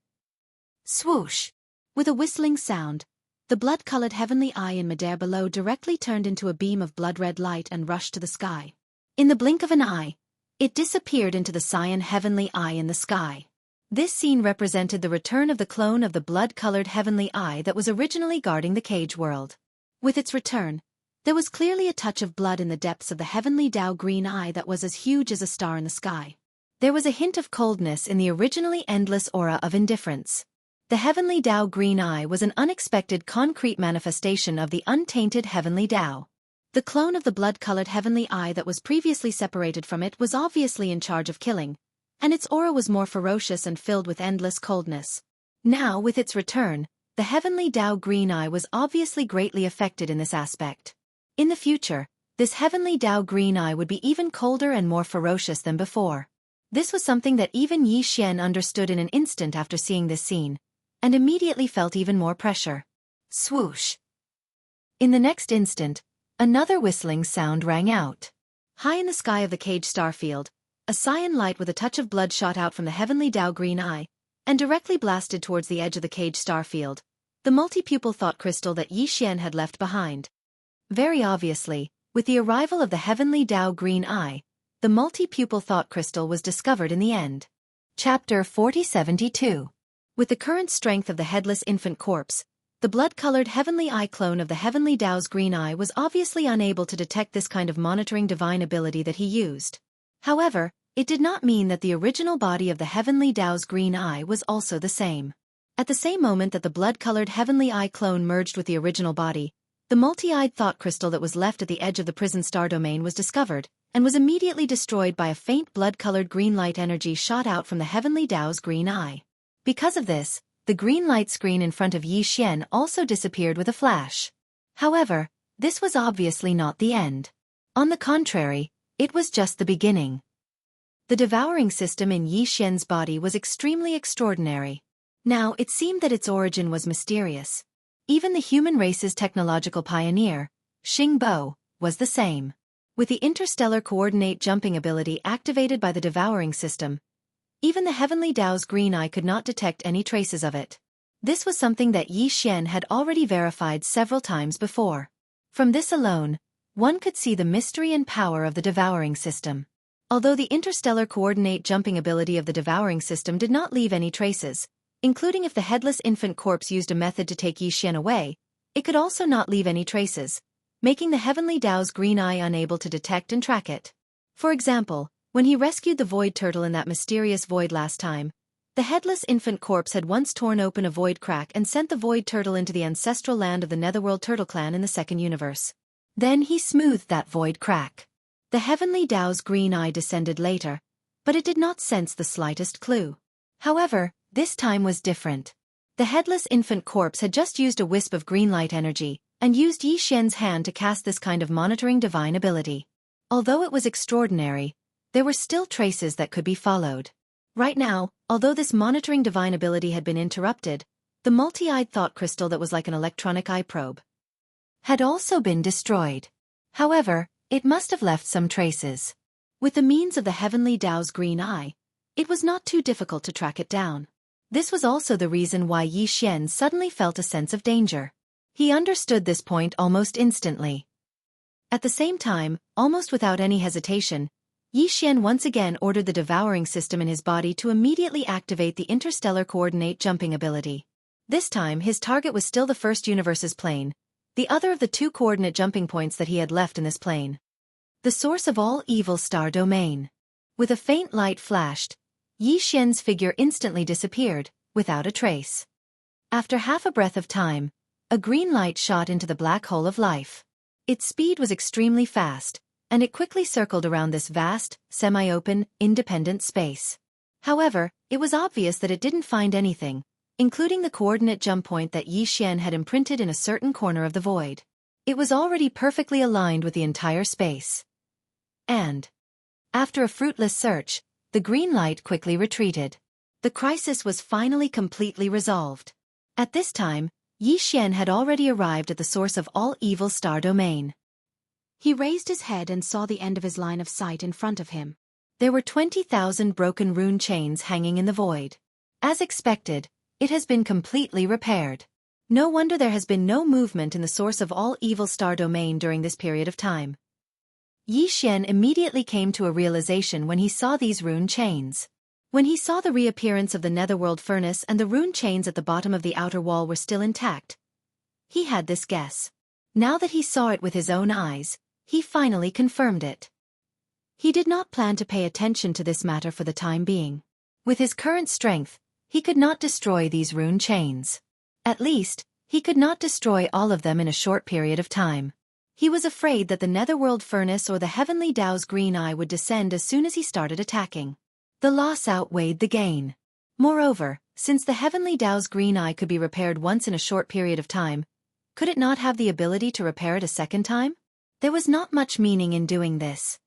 Swoosh! With a whistling sound, the blood-colored heavenly eye in midair below directly turned into a beam of blood-red light and rushed to the sky. In the blink of an eye, it disappeared into the cyan heavenly eye in the sky. This scene represented the return of the clone of the blood-colored heavenly eye that was originally guarding the cage world. With its return, There was clearly a touch of blood in the depths of the heavenly Tao green eye that was as huge as a star in the sky. There was a hint of coldness in the originally endless aura of indifference. The heavenly Tao green eye was an unexpected concrete manifestation of the untainted heavenly Tao. The clone of the blood-colored heavenly eye that was previously separated from it was obviously in charge of killing, and its aura was more ferocious and filled with endless coldness. Now, with its return, the heavenly Tao green eye was obviously greatly affected in this aspect. In the future, this heavenly Tao green eye would be even colder and more ferocious than before. This was something that even Yi Xian understood in an instant after seeing this scene, and immediately felt even more pressure. Swoosh! In the next instant, another whistling sound rang out. High in the sky of the cage starfield, a cyan light with a touch of blood shot out from the heavenly Tao green eye, and directly blasted towards the edge of the cage starfield, the multi-pupil thought crystal that Yi Xian had left behind. Very obviously, with the arrival of the heavenly Tao green eye, the multi-pupil thought crystal was discovered in the end. Chapter 4072. With the current strength of the headless infant corpse, the blood-colored heavenly eye clone of the heavenly Tao's green eye was obviously unable to detect this kind of monitoring divine ability that he used. However, it did not mean that the original body of the heavenly Tao's green eye was also the same. At the same moment that the blood-colored heavenly eye clone merged with the original body, the multi-eyed thought crystal that was left at the edge of the prison star domain was discovered, and was immediately destroyed by a faint blood-colored green light energy shot out from the heavenly Tao's green eye. Because of this, the green light screen in front of Yi Xian also disappeared with a flash. However, this was obviously not the end. On the contrary, it was just the beginning. The devouring system in Yi Xian's body was extremely extraordinary. Now, it seemed that its origin was mysterious. Even the human race's technological pioneer, Xing Bo, was the same. With the interstellar coordinate jumping ability activated by the devouring system, even the heavenly Tao's green eye could not detect any traces of it. This was something that Yi Xian had already verified several times before. From this alone, one could see the mystery and power of the devouring system. Although the interstellar coordinate jumping ability of the devouring system did not leave any traces, including if the headless infant corpse used a method to take Yi Xian away, it could also not leave any traces, making the heavenly Tao's green eye unable to detect and track it. For example, when he rescued the void turtle in that mysterious void last time, the headless infant corpse had once torn open a void crack and sent the void turtle into the ancestral land of the Netherworld Turtle Clan in the second universe. Then he smoothed that void crack. The heavenly Tao's green eye descended later, but it did not sense the slightest clue. However, this time was different. The headless infant corpse had just used a wisp of green light energy, and used Yi Xian's hand to cast this kind of monitoring divine ability. Although it was extraordinary, there were still traces that could be followed. Right now, although this monitoring divine ability had been interrupted, the multi-eyed thought crystal that was like an electronic eye probe had also been destroyed. However, it must have left some traces. With the means of the heavenly Tao's green eye, it was not too difficult to track it down. This was also the reason why Yi Xian suddenly felt a sense of danger. He understood this point almost instantly. At the same time, almost without any hesitation, Yi Xian once again ordered the devouring system in his body to immediately activate the interstellar coordinate jumping ability. This time his target was still the first universe's plane, the other of the two coordinate jumping points that he had left in this plane. The source of all evil star domain. With a faint light flashed, Yi Xian's figure instantly disappeared, without a trace. After half a breath of time, a green light shot into the black hole of life. Its speed was extremely fast, and it quickly circled around this vast, semi-open, independent space. However, it was obvious that it didn't find anything, including the coordinate jump point that Yi Xian had imprinted in a certain corner of the void. It was already perfectly aligned with the entire space. And, after a fruitless search, the green light quickly retreated. The crisis was finally completely resolved. At this time, Yi Xian had already arrived at the source of all evil star domain. He raised his head and saw the end of his line of sight in front of him. There were 20,000 broken rune chains hanging in the void. As expected, it has been completely repaired. No wonder there has been no movement in the source of all evil star domain during this period of time. Yi Xian immediately came to a realization when he saw these rune chains. When he saw the reappearance of the netherworld furnace and the rune chains at the bottom of the outer wall were still intact, he had this guess. Now that he saw it with his own eyes, he finally confirmed it. He did not plan to pay attention to this matter for the time being. With his current strength, he could not destroy these rune chains. At least, he could not destroy all of them in a short period of time. He was afraid that the netherworld furnace or the heavenly Tao's green eye would descend as soon as he started attacking. The loss outweighed the gain. Moreover, since the heavenly Tao's green eye could be repaired once in a short period of time, could it not have the ability to repair it a second time? There was not much meaning in doing this.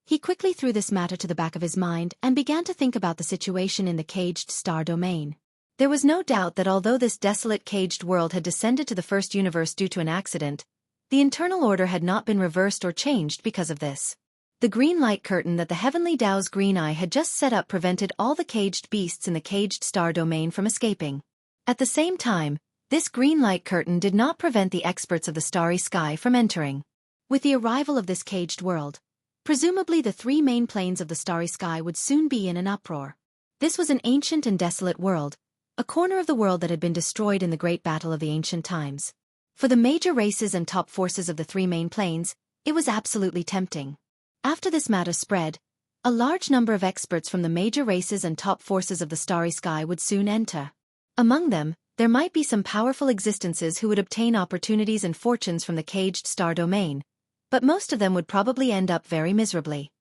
He quickly threw this matter to the back of his mind and began to think about the situation in the caged star domain. There was no doubt that although this desolate caged world had descended to the first universe due to an accident, the internal order had not been reversed or changed because of this. The green light curtain that the heavenly Tao's green eye had just set up prevented all the caged beasts in the caged star domain from escaping. At the same time, this green light curtain did not prevent the experts of the starry sky from entering. With the arrival of this caged world, presumably the three main planes of the starry sky would soon be in an uproar. This was an ancient and desolate world, a corner of the world that had been destroyed in the great battle of the ancient times. For the major races and top forces of the three main planes, it was absolutely tempting. After this matter spread, a large number of experts from the major races and top forces of the starry sky would soon enter. Among them, there might be some powerful existences who would obtain opportunities and fortunes from the caged star domain, but most of them would probably end up very miserably.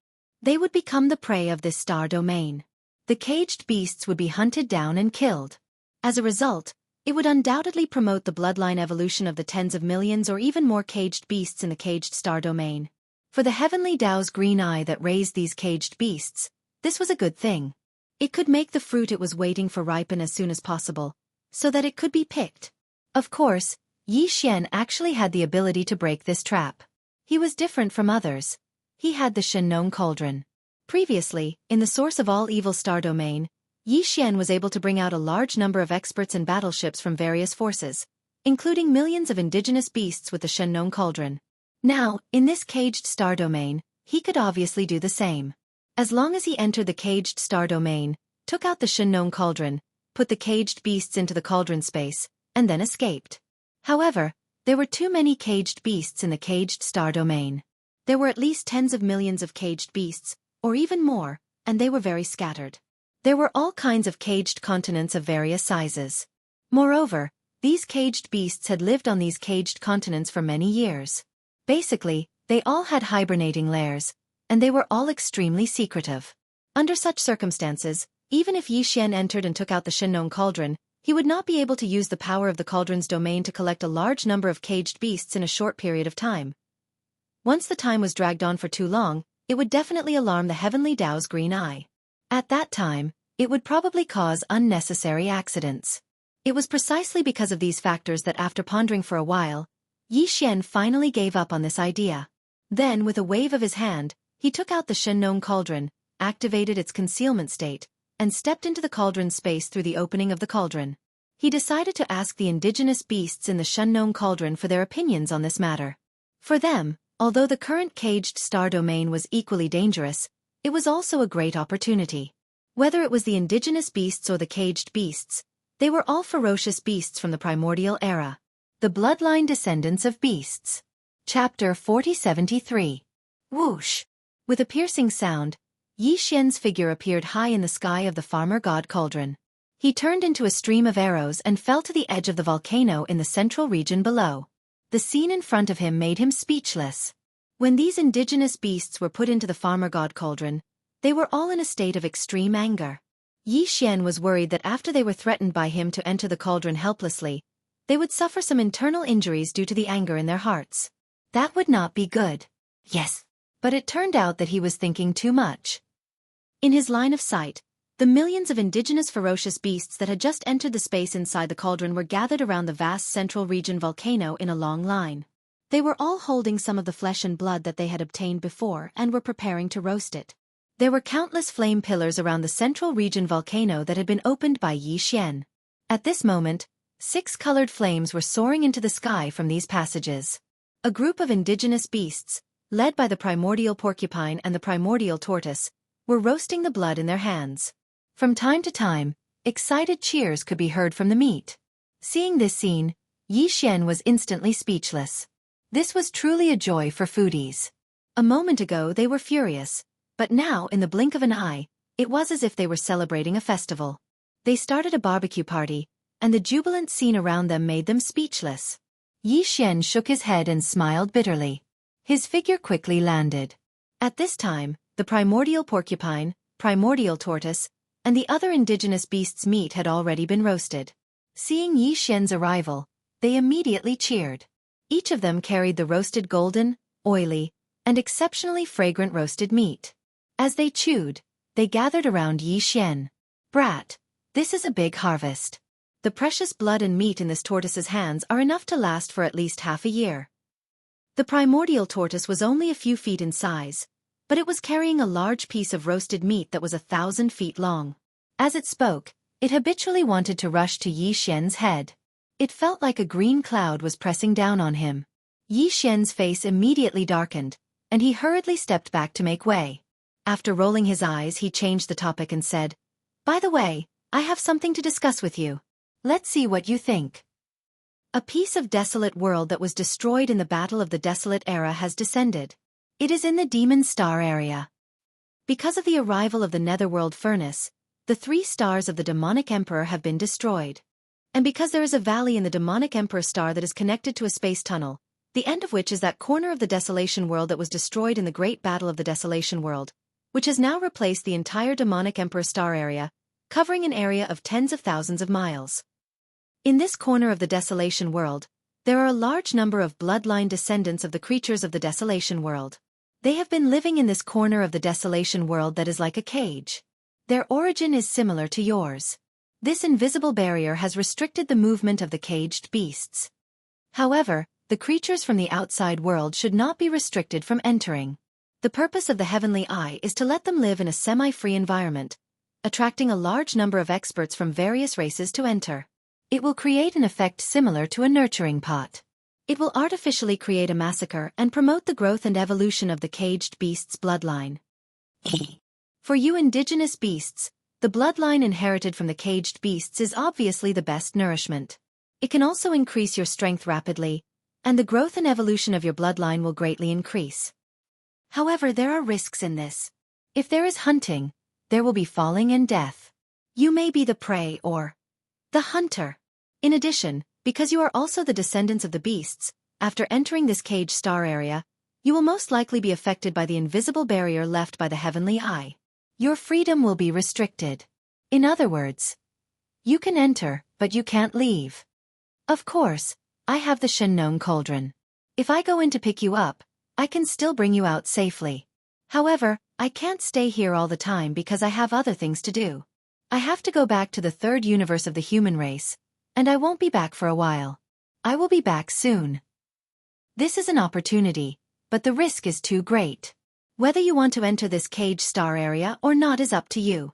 They would become the prey of this star domain. The caged beasts would be hunted down and killed. As a result, it would undoubtedly promote the bloodline evolution of the tens of millions or even more caged beasts in the caged star domain. For the heavenly Tao's green eye that raised these caged beasts, this was a good thing. It could make the fruit it was waiting for ripen as soon as possible, so that it could be picked. Of course, Xianxia actually had the ability to break this trap. He was different from others. He had the Shenong cauldron. Previously, in the source of all evil star domain, Xianxia was able to bring out a large number of experts and battleships from various forces, including millions of indigenous beasts with the Shenong cauldron. Now, in this caged star domain, he could obviously do the same. As long as he entered the caged star domain, took out the Shenong cauldron, put the caged beasts into the cauldron space, and then escaped. However, there were too many caged beasts in the caged star domain. There were at least tens of millions of caged beasts, or even more, and they were very scattered. There were all kinds of caged continents of various sizes. Moreover, these caged beasts had lived on these caged continents for many years. Basically, they all had hibernating lairs, and they were all extremely secretive. Under such circumstances, even if Xianxia entered and took out the Shenong cauldron, he would not be able to use the power of the cauldron's domain to collect a large number of caged beasts in a short period of time. Once the time was dragged on for too long, it would definitely alarm the heavenly Tao's green eye. At that time, it would probably cause unnecessary accidents. It was precisely because of these factors that after pondering for a while, Xianxia finally gave up on this idea. Then, with a wave of his hand, he took out the Shenong cauldron, activated its concealment state, and stepped into the cauldron space through the opening of the cauldron. He decided to ask the indigenous beasts in the Shenong cauldron for their opinions on this matter. For them, although the current caged star domain was equally dangerous, it was also a great opportunity. Whether it was the indigenous beasts or the caged beasts, they were all ferocious beasts from the primordial era. The bloodline descendants of beasts. Chapter 4073. Whoosh! With a piercing sound, Xianxia's figure appeared high in the sky of the farmer god cauldron. He turned into a stream of arrows and fell to the edge of the volcano in the central region below. The scene in front of him made him speechless. When these indigenous beasts were put into the farmer god cauldron, they were all in a state of extreme anger. Xianxia was worried that after they were threatened by him to enter the cauldron helplessly, they would suffer some internal injuries due to the anger in their hearts. That would not be good. Yes. But it turned out that he was thinking too much. In his line of sight, the millions of indigenous ferocious beasts that had just entered the space inside the cauldron were gathered around the vast central region volcano in a long line. They were all holding some of the flesh and blood that they had obtained before and were preparing to roast it. There were countless flame pillars around the central region volcano that had been opened by Xianxia. At this moment, 6 colored flames were soaring into the sky from these passages. A group of indigenous beasts, led by the primordial porcupine and the primordial tortoise, were roasting the blood in their hands. From time to time, excited cheers could be heard from the meat. Seeing this scene, Xianxia was instantly speechless. This was truly a joy for foodies. A moment ago they were furious, but now in the blink of an eye, it was as if they were celebrating a festival. They started a barbecue party, and the jubilant scene around them made them speechless. Yi Xian shook his head and smiled bitterly. His figure quickly landed. At this time, the primordial porcupine, primordial tortoise, and the other indigenous beasts' meat had already been roasted. Seeing Yi Xian's arrival, they immediately cheered. Each of them carried the roasted golden, oily, and exceptionally fragrant roasted meat. As they chewed, they gathered around Yi Xian. "Brat, this is a big harvest. The precious blood and meat in this tortoise's hands are enough to last for at least half a year." The primordial tortoise was only a few feet in size, but it was carrying a large piece of roasted meat that was 1,000 feet long. As it spoke, it habitually wanted to rush to Yi Xian's head. It felt like a green cloud was pressing down on him. Yi Xian's face immediately darkened, and he hurriedly stepped back to make way. After rolling his eyes, he changed the topic and said, "By the way, I have something to discuss with you. Let's see what you think." A piece of desolate world that was destroyed in the Battle of the Desolate Era has descended. It is in the Demon Star area. Because of the arrival of the Netherworld Furnace, the 3 stars of the Demonic Emperor have been destroyed. And because there is a valley in the Demonic Emperor star that is connected to a space tunnel, the end of which is that corner of the Desolation World that was destroyed in the Great Battle of the Desolation World, which has now replaced the entire Demonic Emperor star area, covering an area of tens of thousands of miles. In this corner of the Desolation World, there are a large number of bloodline descendants of the creatures of the Desolation World. They have been living in this corner of the Desolation World that is like a cage. Their origin is similar to yours. This invisible barrier has restricted the movement of the caged beasts. However, the creatures from the outside world should not be restricted from entering. The purpose of the Heavenly Eye is to let them live in a semi-free environment, attracting a large number of experts from various races to enter. It will create an effect similar to a nurturing pot. It will artificially create a massacre and promote the growth and evolution of the caged beast's bloodline. For you indigenous beasts, the bloodline inherited from the caged beasts is obviously the best nourishment. It can also increase your strength rapidly, and the growth and evolution of your bloodline will greatly increase. However, there are risks in this. If there is hunting, there will be falling and death. You may be the prey or the hunter. In addition, because you are also the descendants of the beasts, after entering this cage star area, you will most likely be affected by the invisible barrier left by the Heavenly Eye. Your freedom will be restricted. In other words, you can enter, but you can't leave. Of course, I have the Shengnong cauldron. If I go in to pick you up, I can still bring you out safely. However, I can't stay here all the time because I have other things to do. I have to go back to the 3rd universe of the human race, and I won't be back for a while. I will be back soon. This is an opportunity, but the risk is too great. Whether you want to enter this cage star area or not is up to you."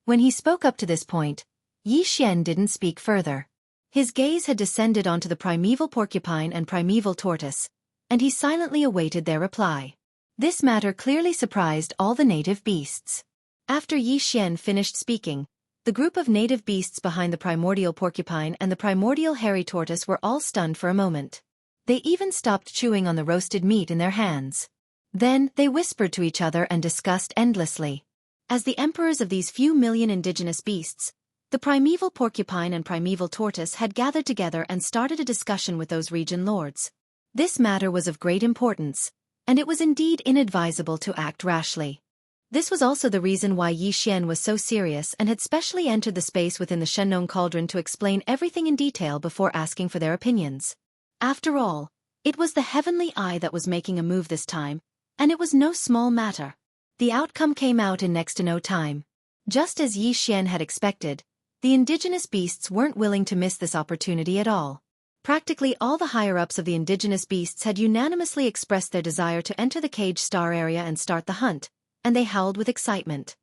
When he spoke up to this point, Yi Xian didn't speak further. His gaze had descended onto the primeval porcupine and primeval tortoise, and he silently awaited their reply. This matter clearly surprised all the native beasts. After Yi Xian finished speaking, the group of native beasts behind the primordial porcupine and the primordial hairy tortoise were all stunned for a moment. They even stopped chewing on the roasted meat in their hands. Then, they whispered to each other and discussed endlessly. As the emperors of these few million indigenous beasts, the primeval porcupine and primeval tortoise had gathered together and started a discussion with those region lords. This matter was of great importance, and it was indeed inadvisable to act rashly. This was also the reason why Yi Xian was so serious and had specially entered the space within the Shengnong cauldron to explain everything in detail before asking for their opinions. After all, it was the Heavenly Eye that was making a move this time, and it was no small matter. The outcome came out in next to no time. Just as Yi Xian had expected, the indigenous beasts weren't willing to miss this opportunity at all. Practically all the higher-ups of the indigenous beasts had unanimously expressed their desire to enter the cage star area and start the hunt, and they howled with excitement.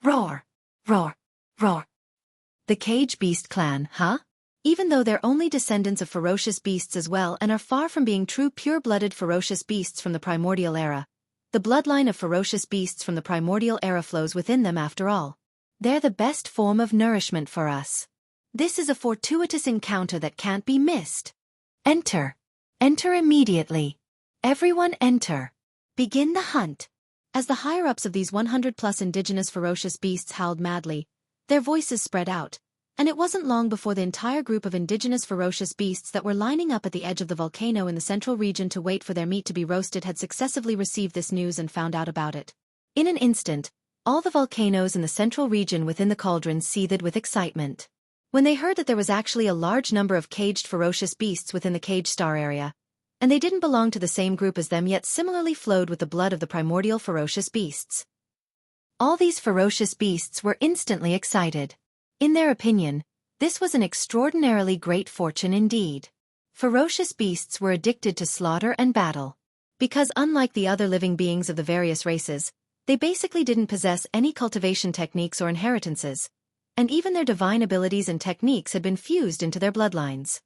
Roar! Roar! Roar! The cage beast clan, huh? Even though they're only descendants of ferocious beasts as well and are far from being true pure-blooded ferocious beasts from the primordial era, the bloodline of ferocious beasts from the primordial era flows within them after all. They're the best form of nourishment for us. This is a fortuitous encounter that can't be missed. Enter! Enter immediately. Everyone enter. Begin the hunt. As the higher-ups of these 100-plus indigenous ferocious beasts howled madly, their voices spread out, and it wasn't long before the entire group of indigenous ferocious beasts that were lining up at the edge of the volcano in the central region to wait for their meat to be roasted had successively received this news and found out about it. In an instant, all the volcanoes in the central region within the cauldron seethed with excitement. When they heard that there was actually a large number of caged ferocious beasts within the cage star area, and they didn't belong to the same group as them yet similarly flowed with the blood of the primordial ferocious beasts. All these ferocious beasts were instantly excited. In their opinion, this was an extraordinarily great fortune indeed. Ferocious beasts were addicted to slaughter and battle. Because unlike the other living beings of the various races, they basically didn't possess any cultivation techniques or inheritances, and even their divine abilities and techniques had been fused into their bloodlines.